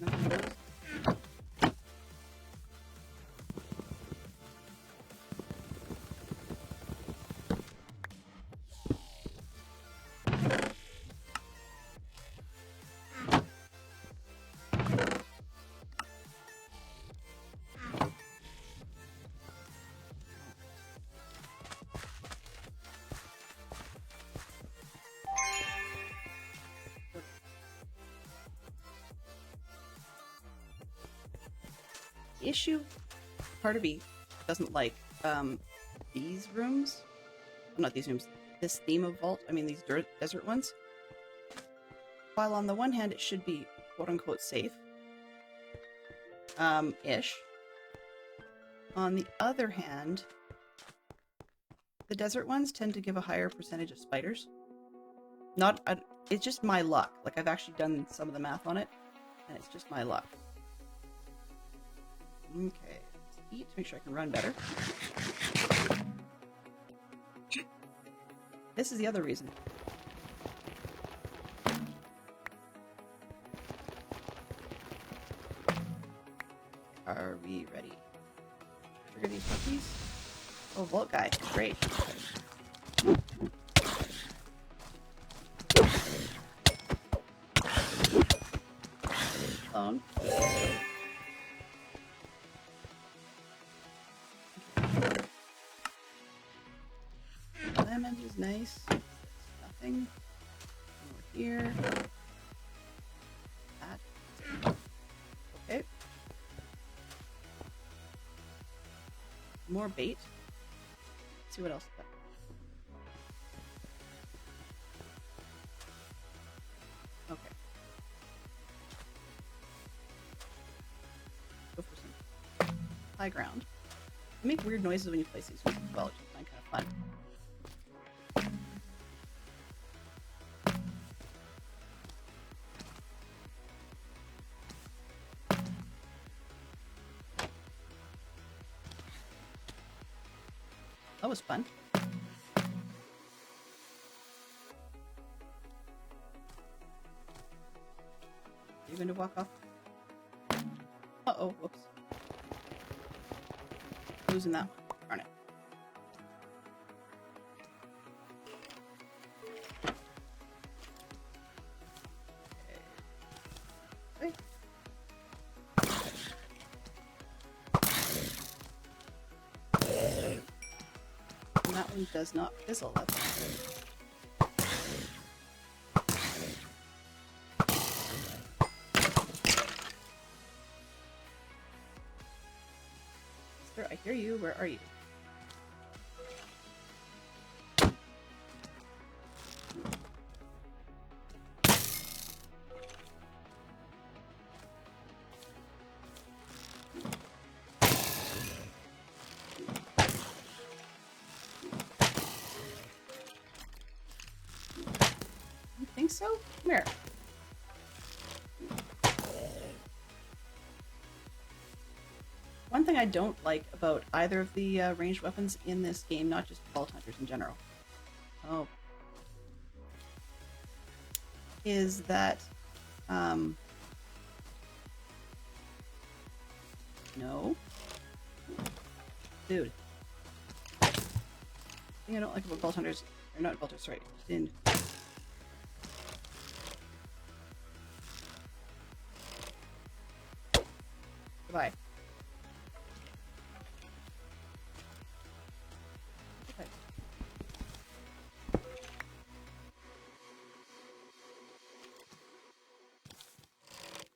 Nothing goes. Issue, part of me doesn't like these rooms. Well, not these rooms. This theme of vault. I mean these desert ones. While on the one hand it should be quote unquote safe, ish. On the other hand, the desert ones tend to give a higher percentage of spiders. It's just my luck. Like I've actually done some of the math on it, and it's just my luck. Okay, let's eat to make sure I can run better. This is the other reason. Are we ready? Trigger these puppies? Oh, Vault Guy. Great. Alone. Lemon is nice. Nothing. Over here. That. Okay. More bait. Let's see what else is there. Okay. Go for some high ground. You make weird noises when you place these as well, which I find kind of fun. That was fun. You're going to walk off? Uh-oh, whoops. Losing that one. Darn it. Okay. And that one does not fizzle. That's good. Sir, I hear you. Where are you? You think so? Come here. One thing I don't like about either of the ranged weapons in this game, not just Vault Hunters in general, Oh. Is that, no. Dude. The thing I don't like about Vault Hunters, or not Vault Hunters, sorry, in... Goodbye. Okay.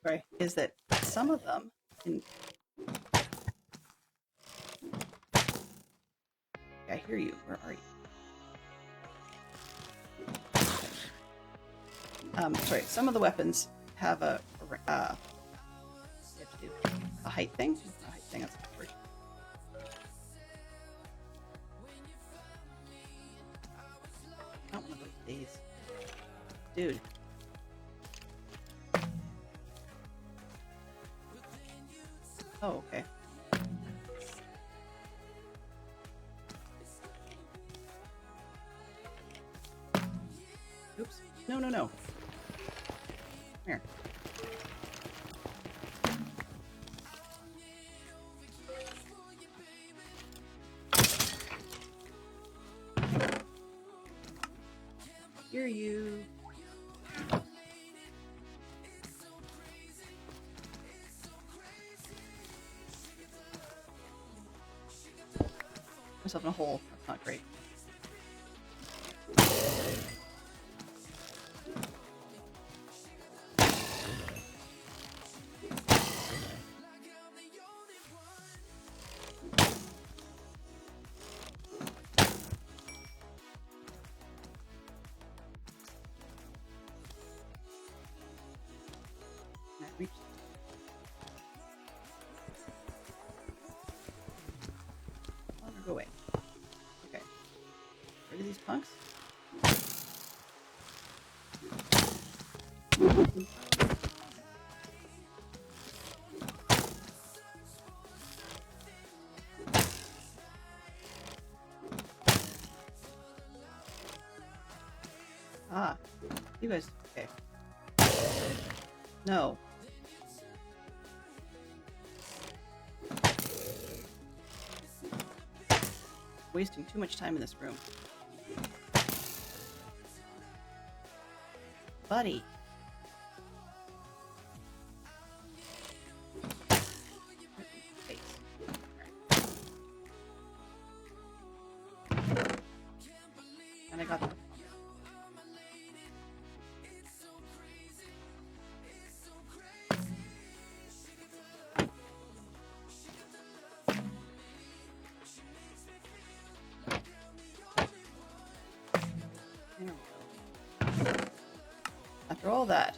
Sorry, is that some of them in... I hear you. Where are you? Sorry, some of the weapons have a you have to do a height thing. A height thing, that's the word. Not one of these. Dude. Oh, okay. Oops. No, no, no. Here. Hear you. Myself in a hole. That's not great. Reach. Go away. Okay. Rid of these punks. Ah, you guys. Okay. No. Wasting too much time in this room. Buddy. And I got that. There we go. After all that,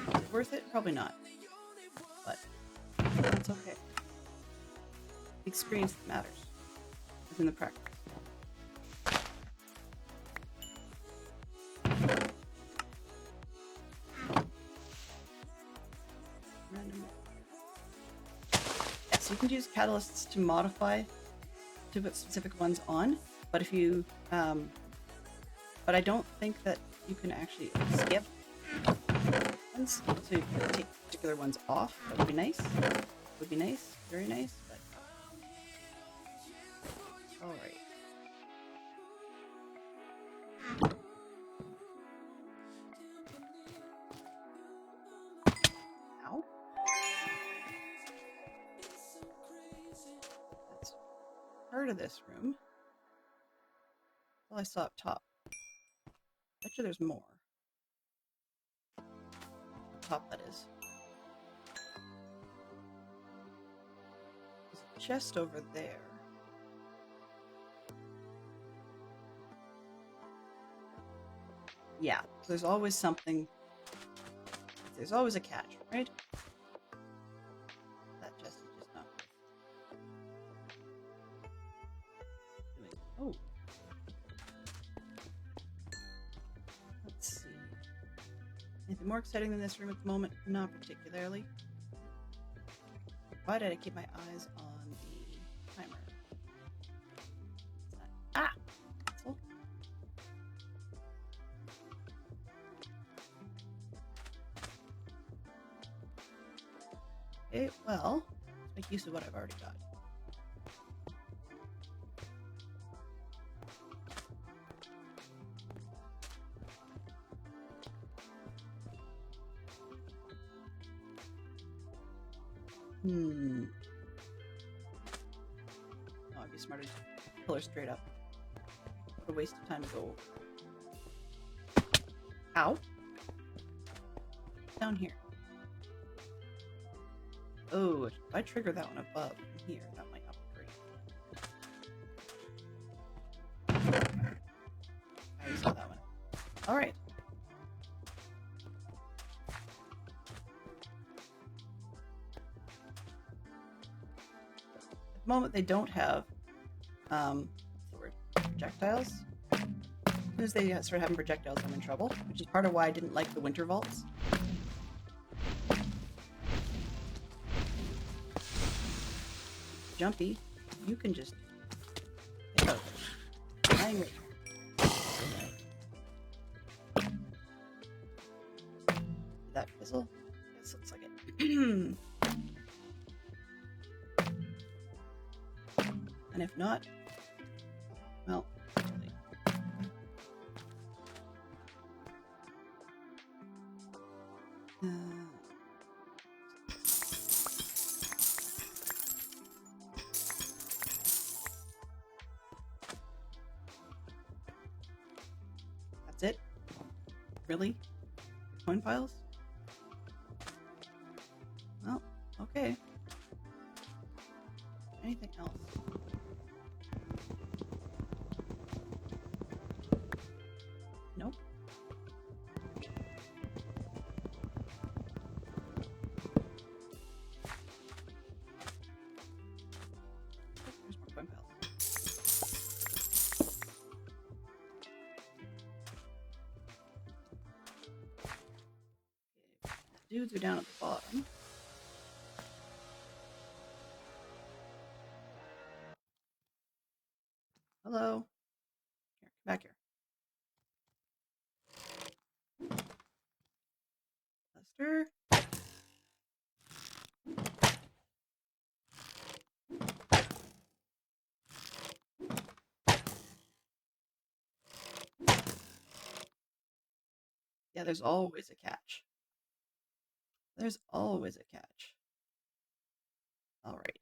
is it worth it? Probably not. But that's okay. The experience that matters is in the practice. Random. Yeah, so you can use catalysts to modify to put specific ones on, but if you but I don't think that you can actually skip ones, so you can take particular ones off. That would be nice. Would be nice, very nice. But all right. Ow. That's part of this room. Well, I saw up top. Bet you there's more. Top, that is. There's a chest over there. Yeah, there's always something. There's always a catch, right? That chest is just not. Oh. Let's see. Anything more exciting than this room at the moment? Not particularly. Why did I keep my eyes on the timer? Ah! Cancel. Okay, well, let's make use of what I've already got. Oh, I'd be smarter to pull her straight up. What a waste of time to go. Ow. Down here. Oh, if I trigger that one above from here, that might not be great. I saw that one. Alright. At the moment, they don't have, what's the word? Projectiles. As soon as they start having projectiles, I'm in trouble, which is part of why I didn't like the winter vaults. Jumpy, you can just get out. Hang it. Did that fizzle? This looks like it. And if not, well, really. That's it? Really? Coin files? Well, okay. Anything else? Nope. There's more coin files. Dudes are down at the bottom. Hello. Here, come back here. Lester. Yeah, there's always a catch. There's always a catch. All right.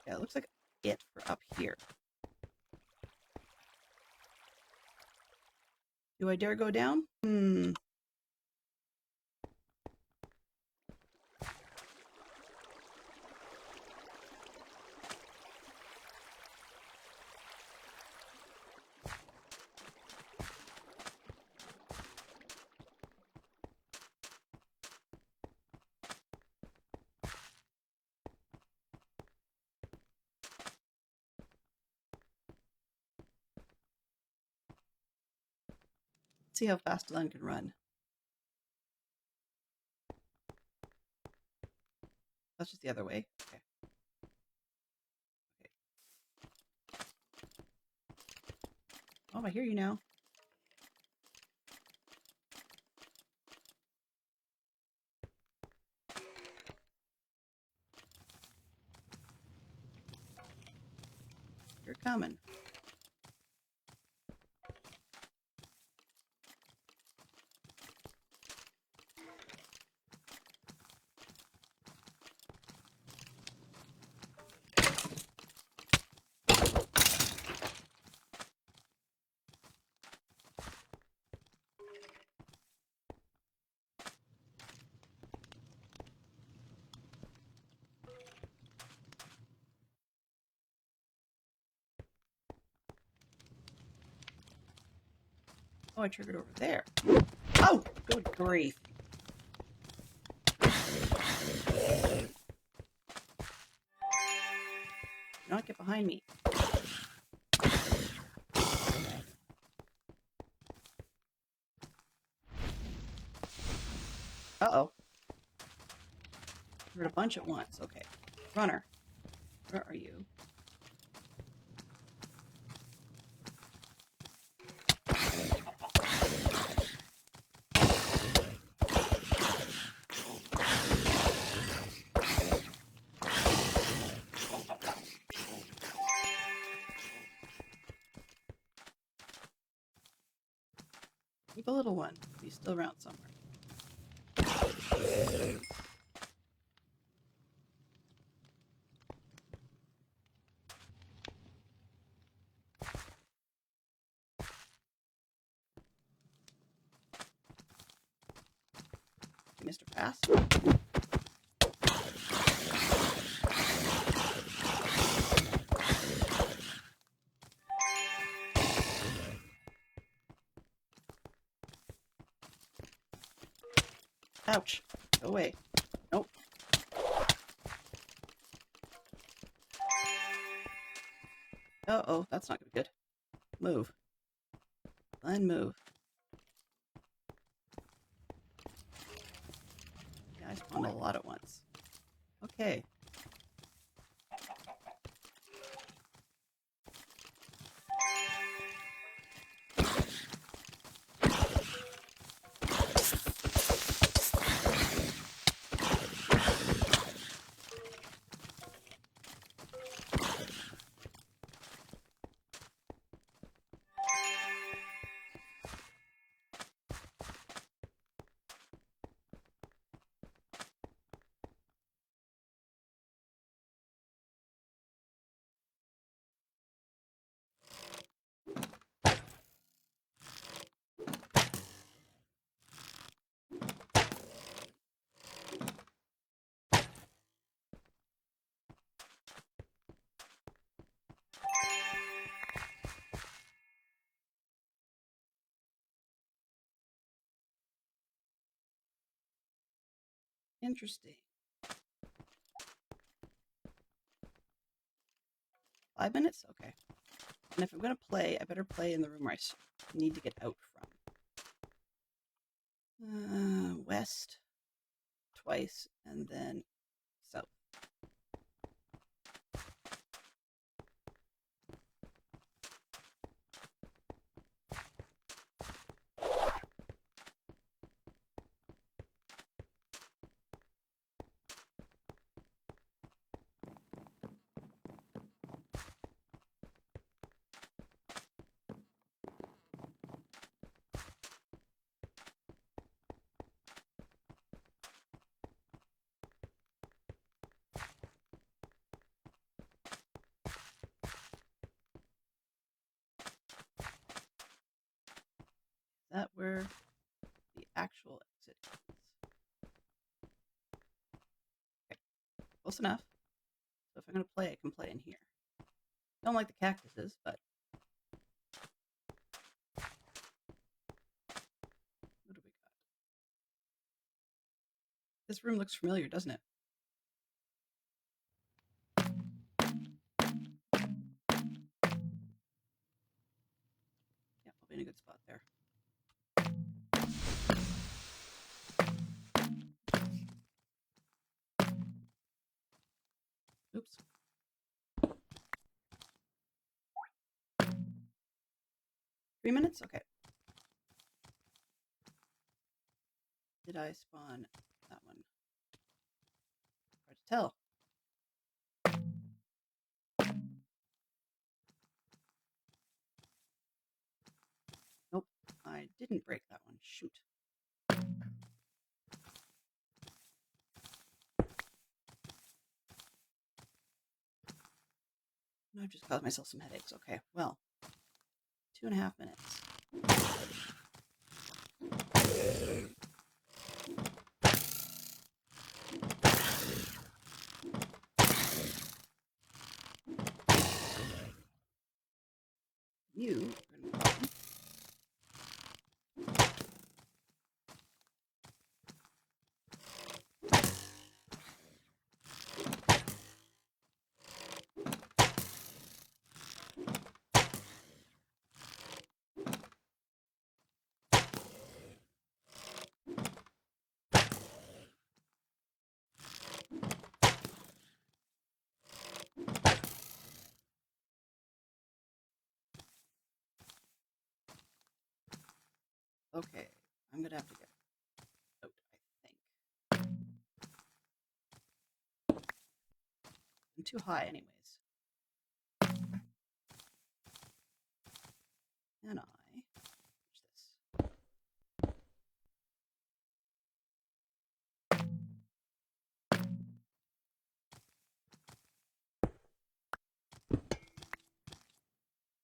Yeah, it looks like it for up here. Do I dare go down? Let's see how fast Len can run. That's just the other way. Okay. Oh, I hear you now. You're coming. Oh, I triggered over there. Oh, good grief. Do not get behind me. Uh-oh. Heard a bunch at once. Okay. Runner. Where are you? The little one. He's still around somewhere. Mr. Fast. Ouch. Go away. Nope. Uh-oh, that's not gonna be good. Move. Glenn, move. Yeah, I spawned a lot at once. Okay. Interesting. 5 minutes? Okay. And if I'm going to play, I better play in the room where I need to get out from. West twice, and then south. Is that where the actual exit is? Okay, close enough. So if I'm going to play, I can play in here. Don't like the cactuses, but what do we got? This room looks familiar, doesn't it? Yeah, I'll be in a good spot there. Oops. Three minutes? Okay. Did I spawn that one? Hard to tell. Nope, I didn't break that one. Shoot. I've just caused myself some headaches. Okay, well, 2.5 minutes. You are going to come. Okay, I'm gonna have to get out, I think. I'm too high, anyways. And watch this.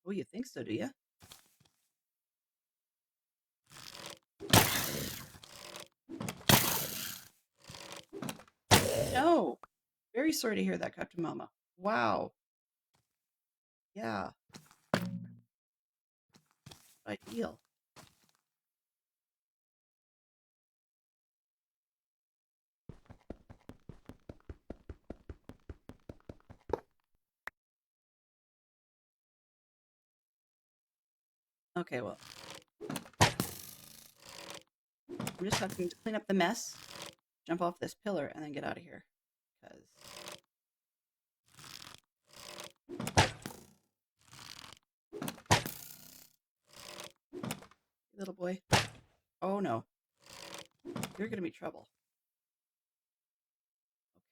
Oh, you think so, do you? No! Very sorry to hear that, Captain Mama. Wow. Yeah. Ideal. Okay, well. I'm just having to clean up the mess, jump off this pillar, and then get out of here. Because little boy. Oh no. You're gonna be trouble.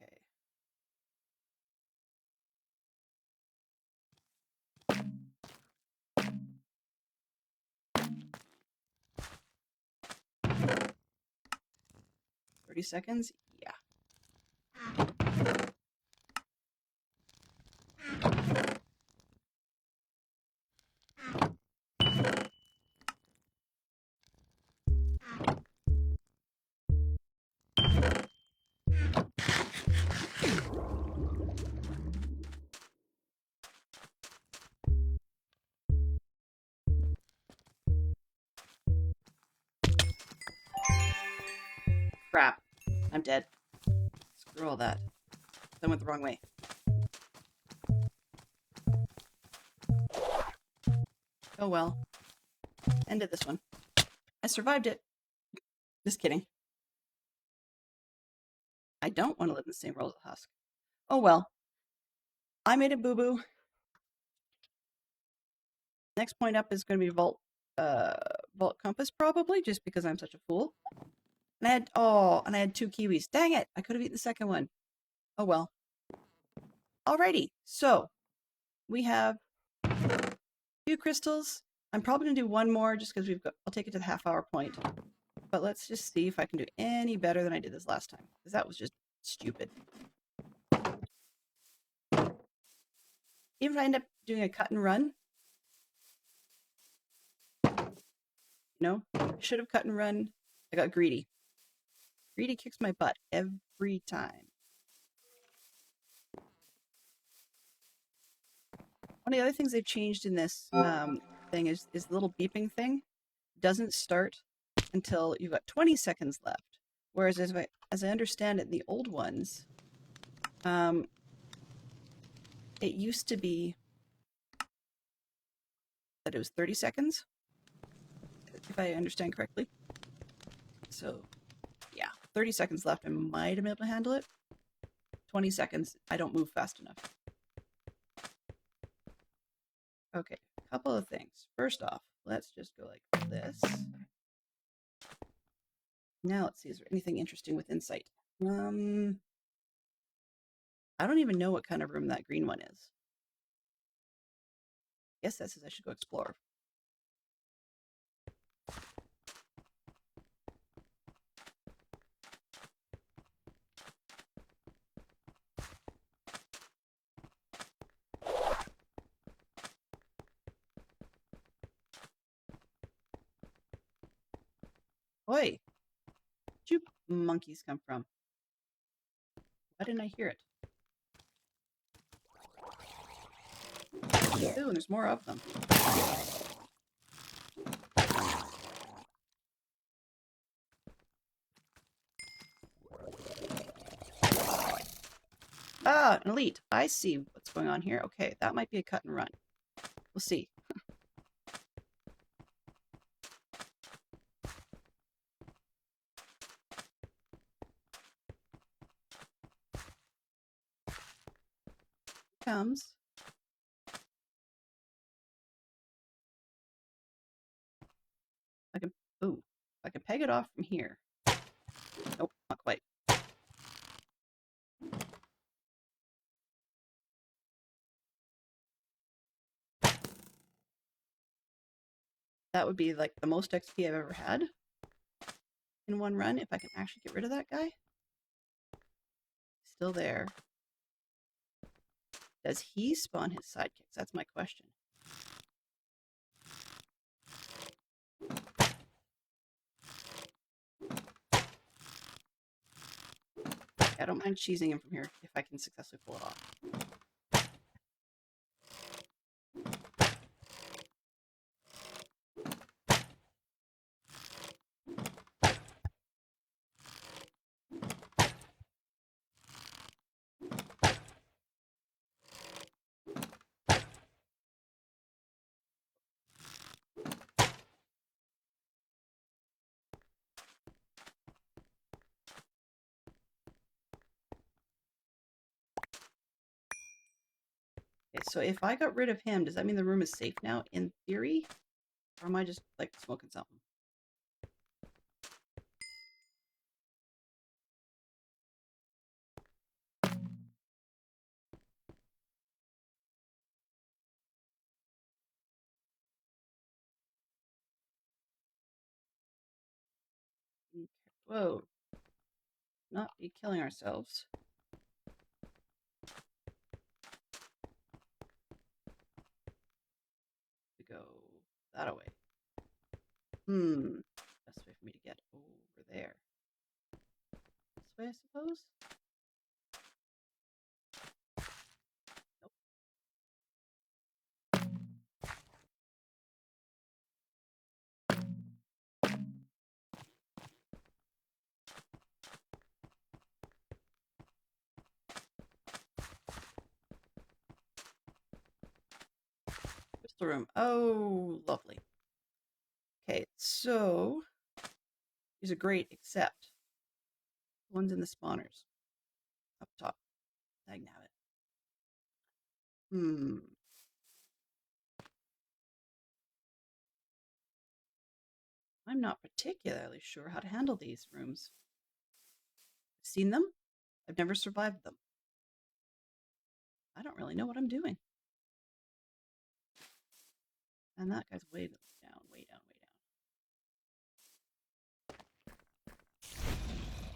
Okay. $30? Yeah. Crap. I'm dead. Screw all that. I went the wrong way. Oh well. Ended this one. I survived it. Just kidding. I don't want to live in the same world as Husk. Oh well. I made a boo-boo. Next point up is going to be Vault Compass, probably, just because I'm such a fool. And I had 2 kiwis. Dang it! I could have eaten the second one. Oh well. Alrighty, so we have a few crystals. I'm probably gonna do one more just because I'll take it to the half-hour point. But let's just see if I can do any better than I did this last time, because that was just stupid. Even if I end up doing a cut and run, I should have cut and run. I got greedy. Greedy kicks my butt every time. One of the other things they've changed in this thing is the little beeping thing doesn't start until you've got 20 seconds left. Whereas as I understand it, in the old ones, it used to be that it was 30 seconds, if I understand correctly. So, yeah, 30 seconds left. I might have been able to handle it. 20 seconds, I don't move fast enough. Okay, a couple of things. First off, let's just go like this. Now let's see, is there anything interesting with insight? I don't even know what kind of room that green one is. I guess that says I should go explore. Oi! Where'd you monkeys come from? Why didn't I hear it? Ooh, and there's more of them. Ah, an elite. I see what's going on here. Okay, that might be a cut and run. We'll see. Comes. I can. Ooh, could peg it off from here. Nope, not quite. That would be like the most XP I've ever had in one run if I can actually get rid of that guy. Still there. Does he spawn his sidekicks? That's my question. I don't mind cheesing him from here if I can successfully pull it off. Okay, so if I got rid of him, does that mean the room is safe now, in theory? Or am I just, like, smoking something? Whoa. Not be killing ourselves. To go that away. Best way for me to get over there. This way, I suppose? Nope. Crystal room. Oh, lovely. Okay, so these are great, except the ones in the spawners. Up top. Dagnabbit. I'm not particularly sure how to handle these rooms. I've seen them. I've never survived them. I don't really know what I'm doing. And that guy's way down, way down, way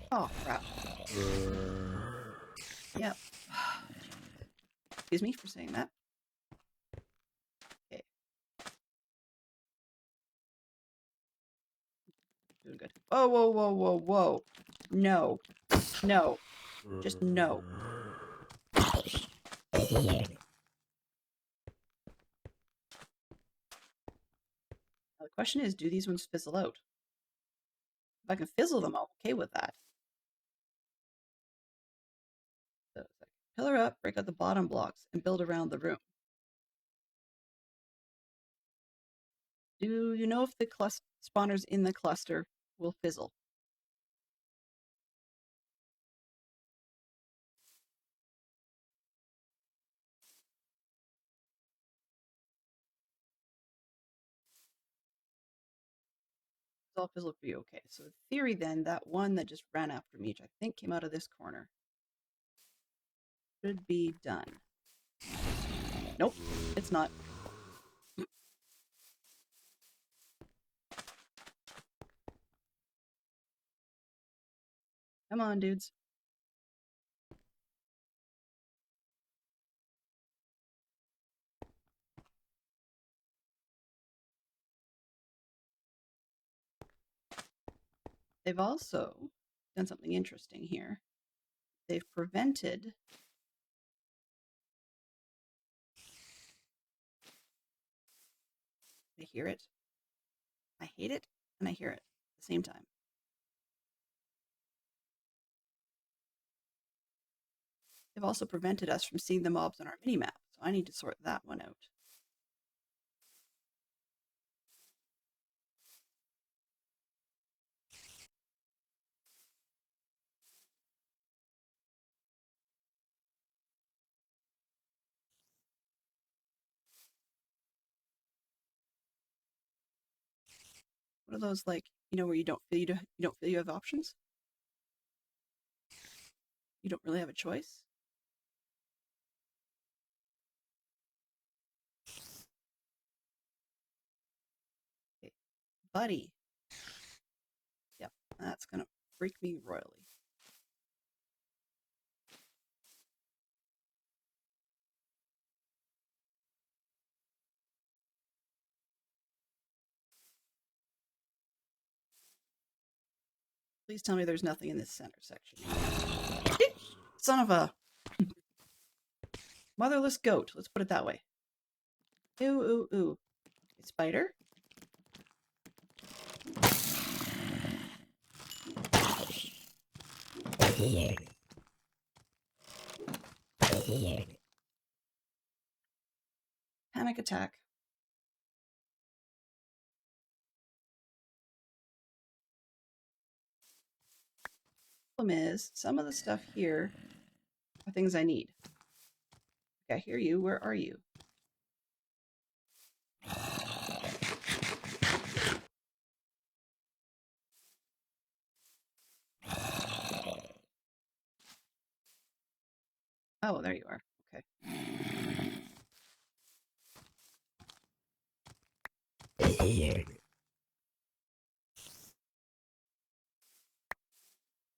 down. Oh, crap. Yep. Excuse me for saying that. Okay. Doing good. Whoa, whoa, whoa, whoa, whoa. No. No. Just no. Now the question is, do these ones fizzle out? If I can fizzle them, I'm okay with that. So, pillar up, break out the bottom blocks, and build around the room. Do you know if the spawners in the cluster will fizzle? It's all fizzled for you. Okay, so in theory then, that one that just ran after me, which I think came out of this corner, should be done. Nope, it's not. Come on, dudes. They've also done something interesting here. They've prevented I hear it. I hate it, and I hear it at the same time. They've also prevented us from seeing the mobs on our minimap, so I need to sort that one out. What are those like? You know, where you don't feel you have options. You don't really have a choice. Okay. Buddy. Yep, that's gonna freak me royally. Please tell me there's nothing in this center section. Son of a motherless goat. Let's put it that way. Ooh, ooh, ooh. Spider. Panic attack. Problem is, some of the stuff here are things I need. Okay, I hear you. Where are you? Oh, there you are. Okay.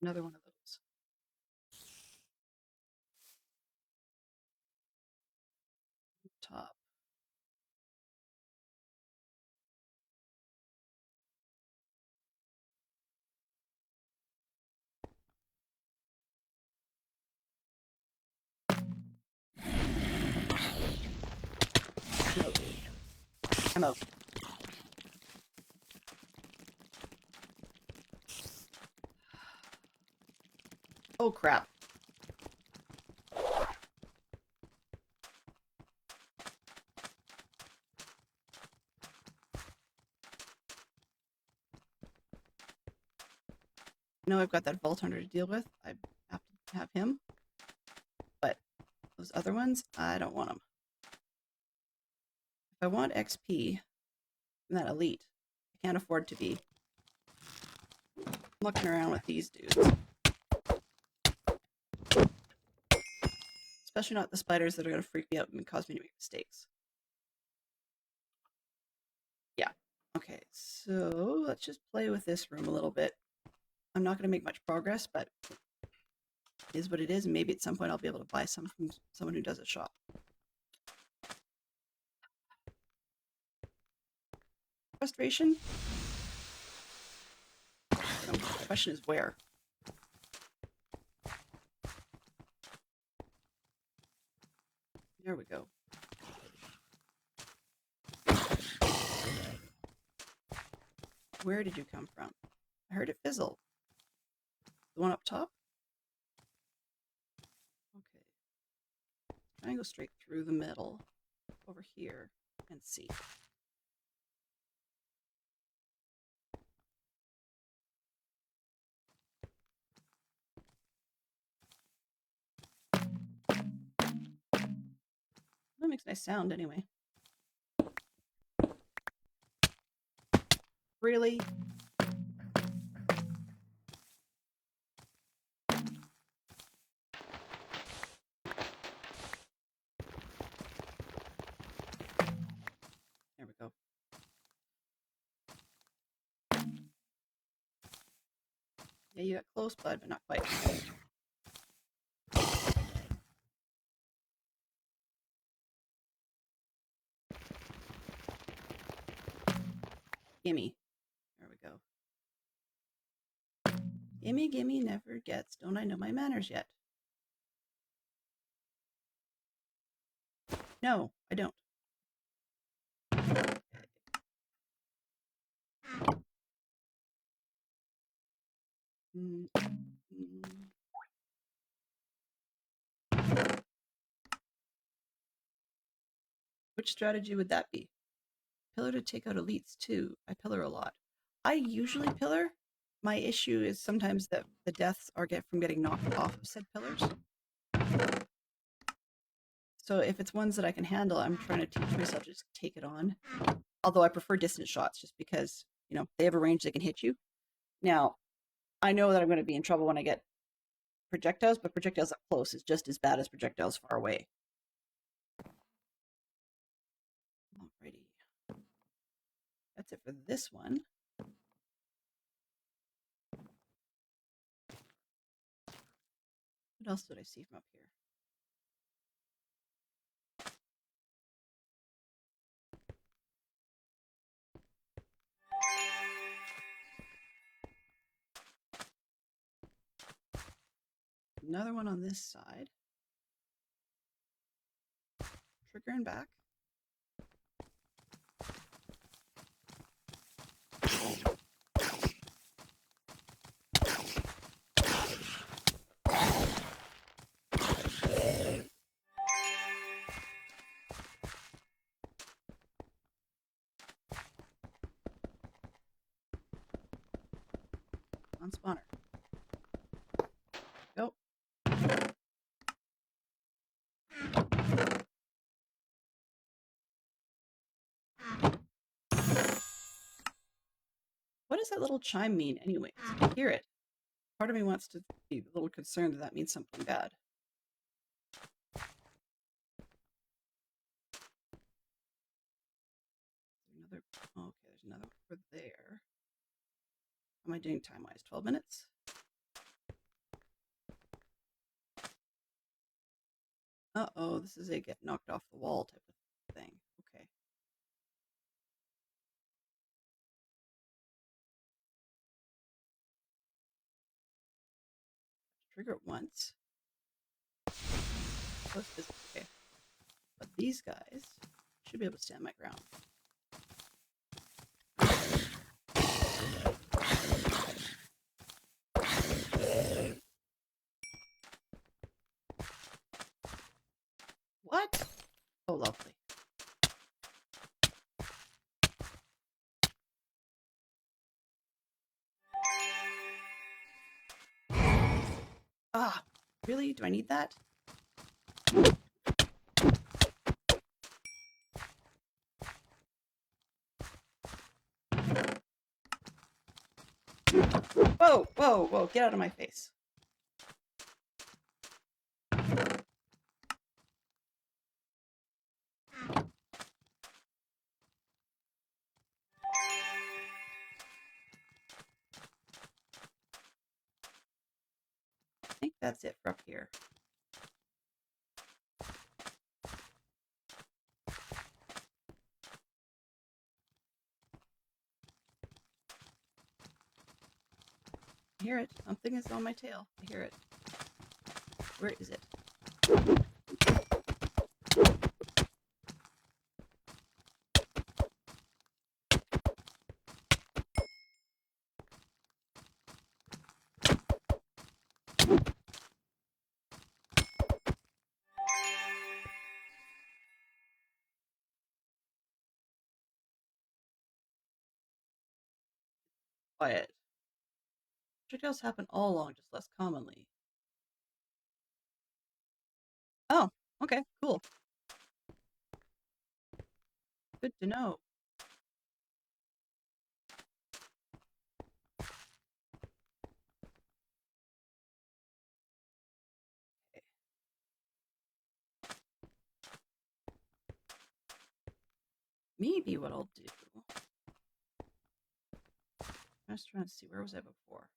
Another one of those. Top. I'm out. Oh crap. I know I've got that Vault Hunter to deal with. I have to have him. But those other ones, I don't want them. If I want XP from that elite, I can't afford to be looking around with these dudes. Especially not the spiders that are going to freak me out and cause me to make mistakes. Yeah. Okay, so let's just play with this room a little bit. I'm not going to make much progress, but it is what it is. And maybe at some point I'll be able to buy some from someone who does a shop. Frustration? The question is where? There we go. Where did you come from? I heard it fizzle. The one up top? Okay. Try and go straight through the middle over here and see. That makes nice sound anyway. Really? There we go. Yeah, you got close, bud, but not quite. Gimme. There we go. Gimme, gimme never gets. Don't I know my manners yet? No, I don't. Which strategy would that be? Pillar to take out elites too. I pillar a lot. I usually pillar. My issue is sometimes that the deaths are from getting knocked off of said pillars. So if it's ones that I can handle, I'm trying to teach myself to just take it on. Although I prefer distant shots just because You know, they have a range that can hit you. Now, I know that I'm going to be in trouble when I get projectiles, but projectiles up close is just as bad as projectiles far away. Alrighty. That's it for this one. What else did I see from up here? Another one on this side. Trigger and back. On spawner. Go. What does that little chime mean anyways? I hear it. Part of me wants to be a little concerned that that means something bad. Another, okay, there's another one over there. How am I doing time-wise? 12 minutes? Uh-oh, this is a get knocked off the wall type of thing. Okay. Trigger it once. Okay. But these guys should be able to stand my ground. What? Oh, lovely. Ah, really? Do I need that? Whoa, whoa, whoa, get out of my face. I think that's it for up here. I hear it. Something is on my tail. I hear it. Where is it? Quiet. Projectiles happen all along, just less commonly. Oh, okay, cool. Good to know. Okay. Maybe what I'll do. I'm just trying to see, where was I before?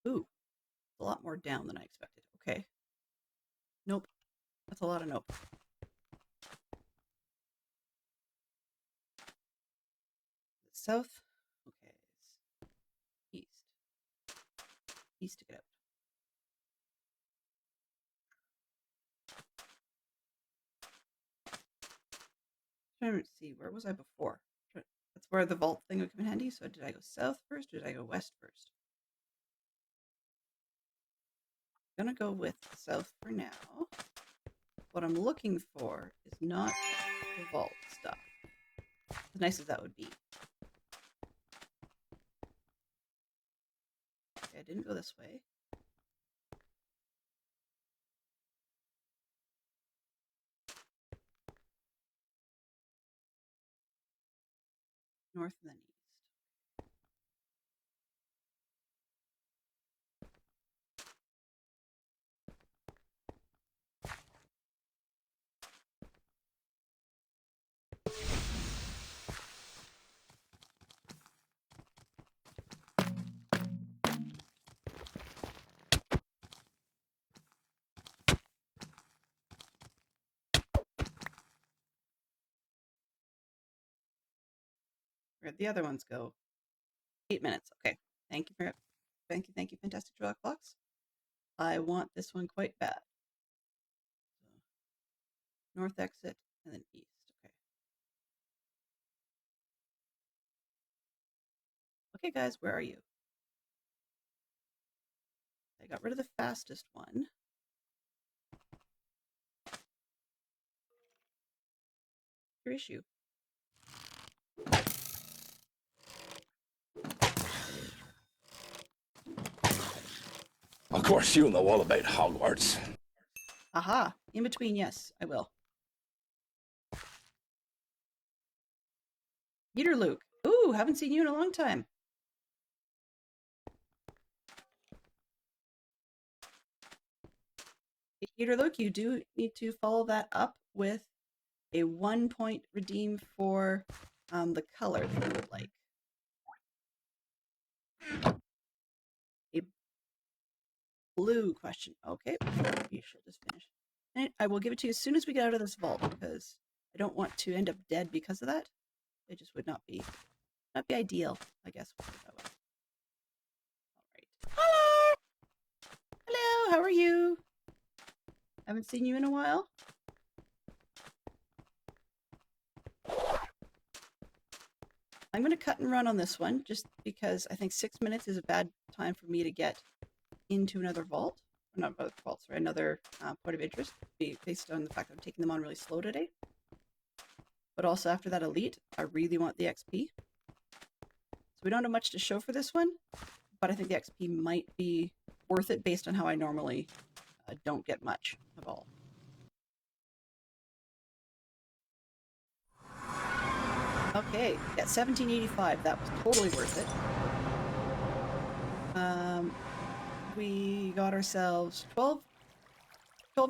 Ooh, a lot more down than I expected. Okay. Nope. That's a lot of nope. South. Okay. East. East to get out. Trying to see, where was I before? That's where the vault thing would come in handy. So did I go south first or did I go west first? I'm gonna go with south for now. What I'm looking for is not the vault stuff. As nice as that would be. Okay, I didn't go this way. North and then east. Where'd the other ones go? 8 minutes. Okay. Thank you, fantastic Sherlock Fox. I want this one quite bad. So, north exit and then east. Okay. Okay, guys, where are you? I got rid of the fastest one. Your issue. Of course, you know all about Hogwarts. Aha. In between, yes, I will. Peter Luke. Ooh, haven't seen you in a long time. Peter Luke, you do need to follow that up with a 1 point redeem for the color that you would like. A blue question. Okay, you should just finish. And I will give it to you as soon as we get out of this vault because I don't want to end up dead because of that. It just would not be ideal, I guess. We'll put it that way. All right. Hello. Hello. How are you? Haven't seen you in a while. I'm going to cut and run on this one just because I think 6 minutes is a bad time for me to get into another vault. Or not another vault, sorry, another point of interest based on the fact that I'm taking them on really slow today. But also after that elite, I really want the XP. So we don't have much to show for this one, but I think the XP might be worth it based on how I normally don't get much at all. Okay, yeah, 1785, that was totally worth it. We got ourselves 12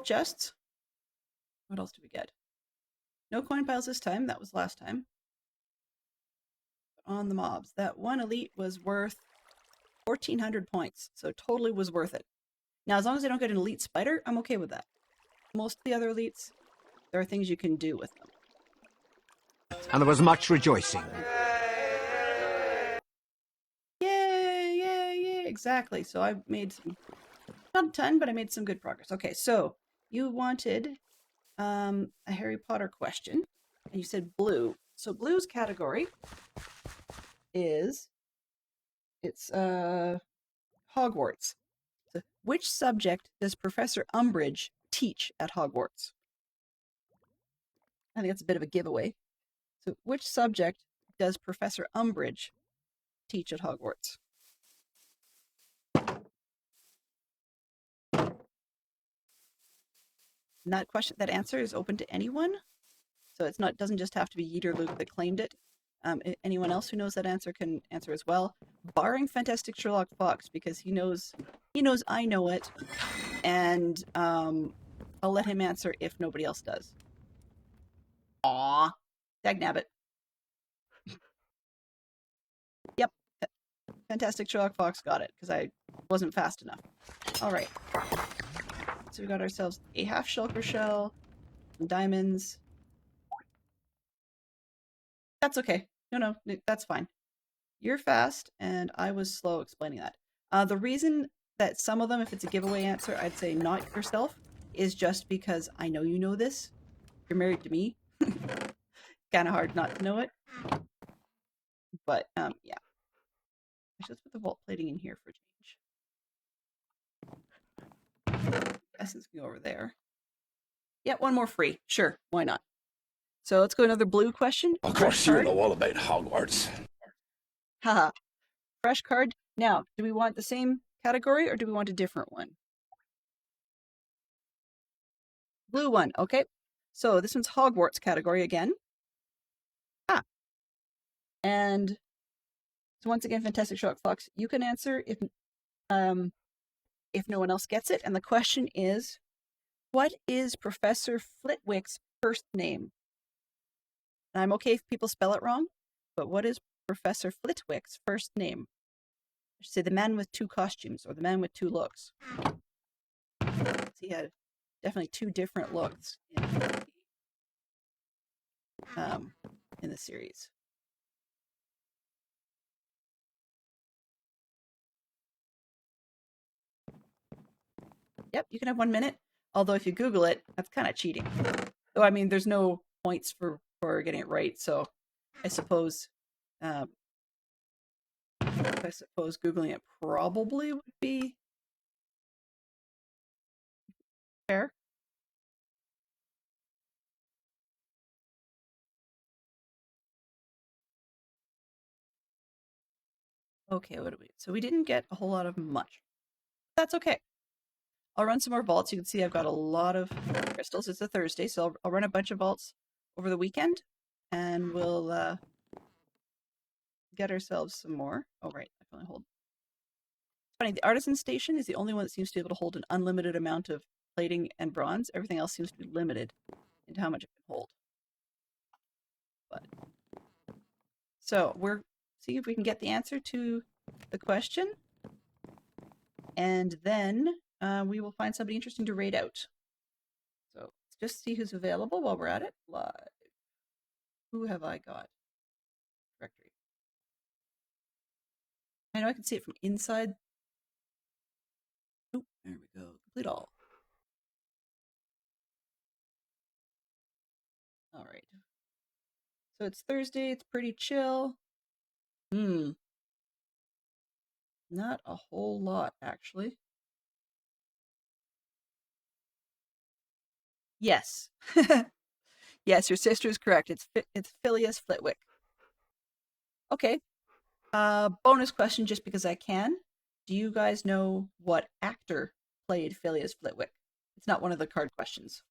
chests. What else did we get? No coin piles this time, that was last time. But on the mobs, that one elite was worth 1,400 points, so totally was worth it. Now, as long as I don't get an elite spider, I'm okay with that. Most of the other elites, there are things you can do with them. And there was much rejoicing. Yay, yay, yay, exactly. So I made some, not a ton, but I made some good progress. Okay, so you wanted a Harry Potter question, and you said blue. So blue's category is, it's Hogwarts. So which subject does Professor Umbridge teach at Hogwarts? I think that's a bit of a giveaway. So which subject does Professor Umbridge teach at Hogwarts? And that question, that answer is open to anyone. So it's not, doesn't just have to be Yeet or Luke that claimed it. Anyone else who knows that answer can answer as well, barring Fantastic Sherlock Fox, because he knows I know it, and I'll let him answer if nobody else does. Aw, dagnabbit. Yep, Fantastic Sherlock Fox got it because I wasn't fast enough. All right. So we got ourselves a half shulker shell, some diamonds. That's okay. No, that's fine. You're fast, and I was slow explaining that. The reason that some of them, if it's a giveaway answer, I'd say not yourself, is just because I know you know this. You're married to me. Kind of hard not to know it. But, yeah. I should put the vault plating in here for a change. Essence can go over there. Yeah, one more free. Sure, why not? So let's go another blue question. Of Fresh course, you card. know all about Hogwarts. Haha. Fresh card. Now, do we want the same category or do we want a different one? Blue one, okay. So this one's Hogwarts category again. And so once again, Fantastic Shock Fox, you can answer if no one else gets it. And the question is, what is Professor Flitwick's first name? And I'm okay if people spell it wrong, but what is Professor Flitwick's first name? I should say the man with two costumes, or the man with two looks. He had definitely two different looks in the series. Yep, you can have 1 minute. Although if you Google it, that's kind of cheating. So I mean, there's no points for getting it right. So I suppose Googling it probably would be fair. Okay, what do we? So we didn't get a whole lot of much. That's okay. I'll run some more vaults. You can see I've got a lot of crystals. It's a Thursday, so I'll run a bunch of vaults over the weekend, and we'll get ourselves some more. Oh, right. I can only hold. It's funny, the Artisan Station is the only one that seems to be able to hold an unlimited amount of plating and bronze. Everything else seems to be limited into how much it can hold. But so we're see if we can get the answer to the question, and then we will find somebody interesting to raid out. So let's just see who's available while we're at it. Live. Who have I got? Directory. I know I can see it from inside. Oh, there we go. Complete all. All right. So it's Thursday. It's pretty chill. Not a whole lot, actually. Yes. Yes, your sister is correct. It's Phileas Flitwick. Okay. Bonus question, just because I can. Do you guys know what actor played Phileas Flitwick? It's not one of the card questions.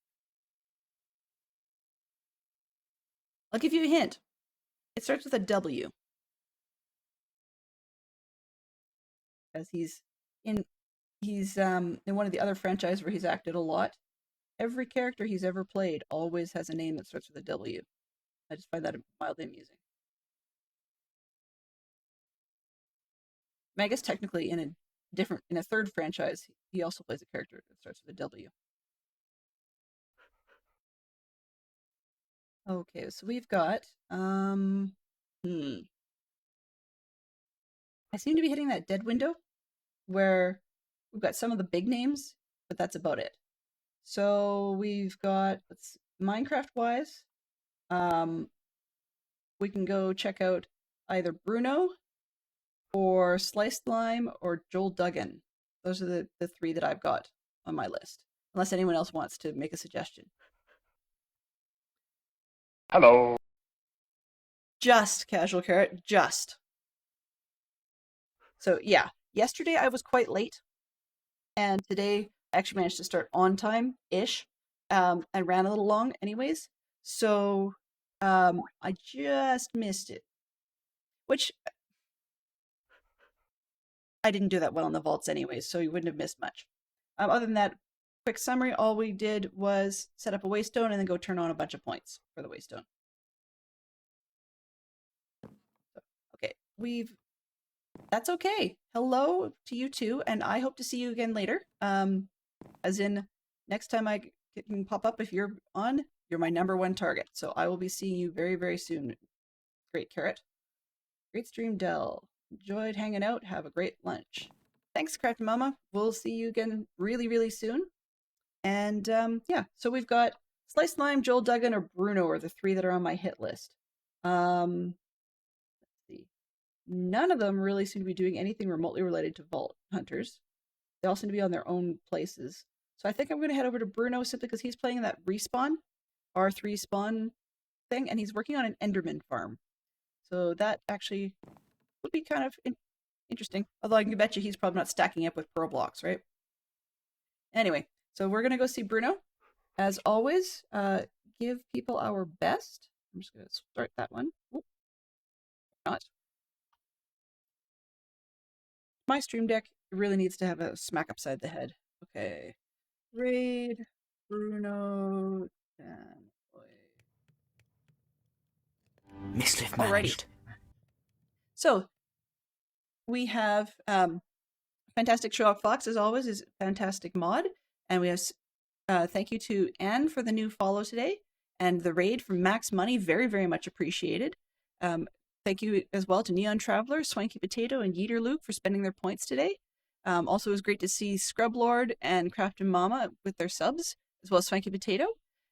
I'll give you a hint. It starts with a W. As he's in one of the other franchises where he's acted a lot. Every character he's ever played always has a name that starts with a W. I just find that mildly amusing. I guess technically in a third franchise, he also plays a character that starts with a W. Okay, so we've got I seem to be hitting that dead window where we've got some of the big names, but that's about it. So we've got, Minecraft wise, we can go check out either Bruno or Sliced Lime or Joel Duggan. Those are the three that I've got on my list, unless anyone else wants to make a suggestion. Hello. Just Casual Carrot, just. So yeah, yesterday I was quite late, and today I actually managed to start on time-ish. I ran a little long anyways, so I just missed it, which I didn't do that well in the vaults anyways, so you wouldn't have missed much. Other than that, quick summary, all we did was set up a waystone and then go turn on a bunch of points for the waystone. Okay, that's okay. Hello to you too, and I hope to see you again later. As in, next time I can pop up, if you're on, you're my #1 target. So I will be seeing you very, very soon. Great Carrot. Great stream, Dell. Enjoyed hanging out. Have a great lunch. Thanks, Craft Mama. We'll see you again really, really soon. And yeah, so we've got Sliced Lime, Joel Duggan, or Bruno are the three that are on my hit list. Let's see. None of them really seem to be doing anything remotely related to Vault Hunters. They all seem to be on their own places. So I think I'm going to head over to Bruno simply because he's playing that respawn, R3 spawn thing, and he's working on an Enderman farm. So that actually would be kind of interesting. Although I can bet you he's probably not stacking up with pearl blocks, right? Anyway, so we're going to go see Bruno. As always, give people our best. I'm just going to start that one. Oop. Not. My stream deck really needs to have a smack upside the head. Okay. Raid, Bruno, and Mischief Alrighty. managed. So we have Fantastic Sherlock Fox, as always, is a fantastic mod. And we have thank you to Anne for the new follow today. And the raid from Max Money, very, very much appreciated. Thank you as well to Neon Traveler, Swanky Potato, and Yeeter Luke for spending their points today. Also, it was great to see Scrub Lord and Craftin' Mama with their subs, as well as Swanky Potato.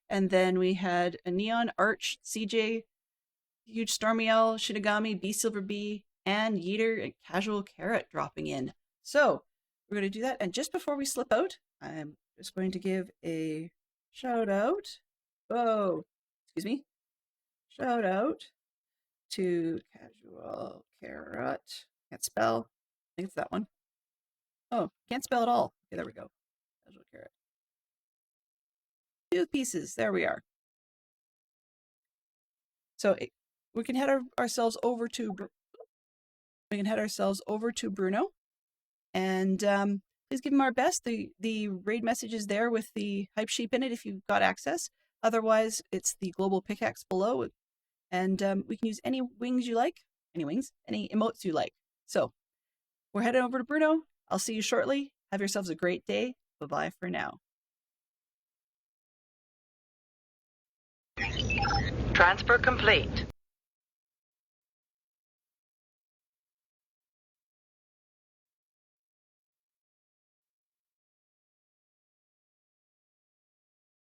And then we had a Neon, Arch, CJ, Huge Stormy L, Shinigami, B Silver B, and Yeeter and Casual Carrot dropping in. So we're going to do that. And just before we slip out, I'm just going to give a shout out. Oh, excuse me. Shout out to Casual Carrot. Can't spell. I think it's that one. Oh, can't spell at all. Okay, there we go. Casual Carrot. 2 pieces. There we are. So we can head ourselves over to Bruno, and please give him our best. The raid message is there with the hype sheep in it if you've got access. Otherwise, it's the global pickaxe below, and we can use any wings you like, any emotes you like. So we're heading over to Bruno. I'll see you shortly. Have yourselves a great day. Bye-bye for now. Transfer complete.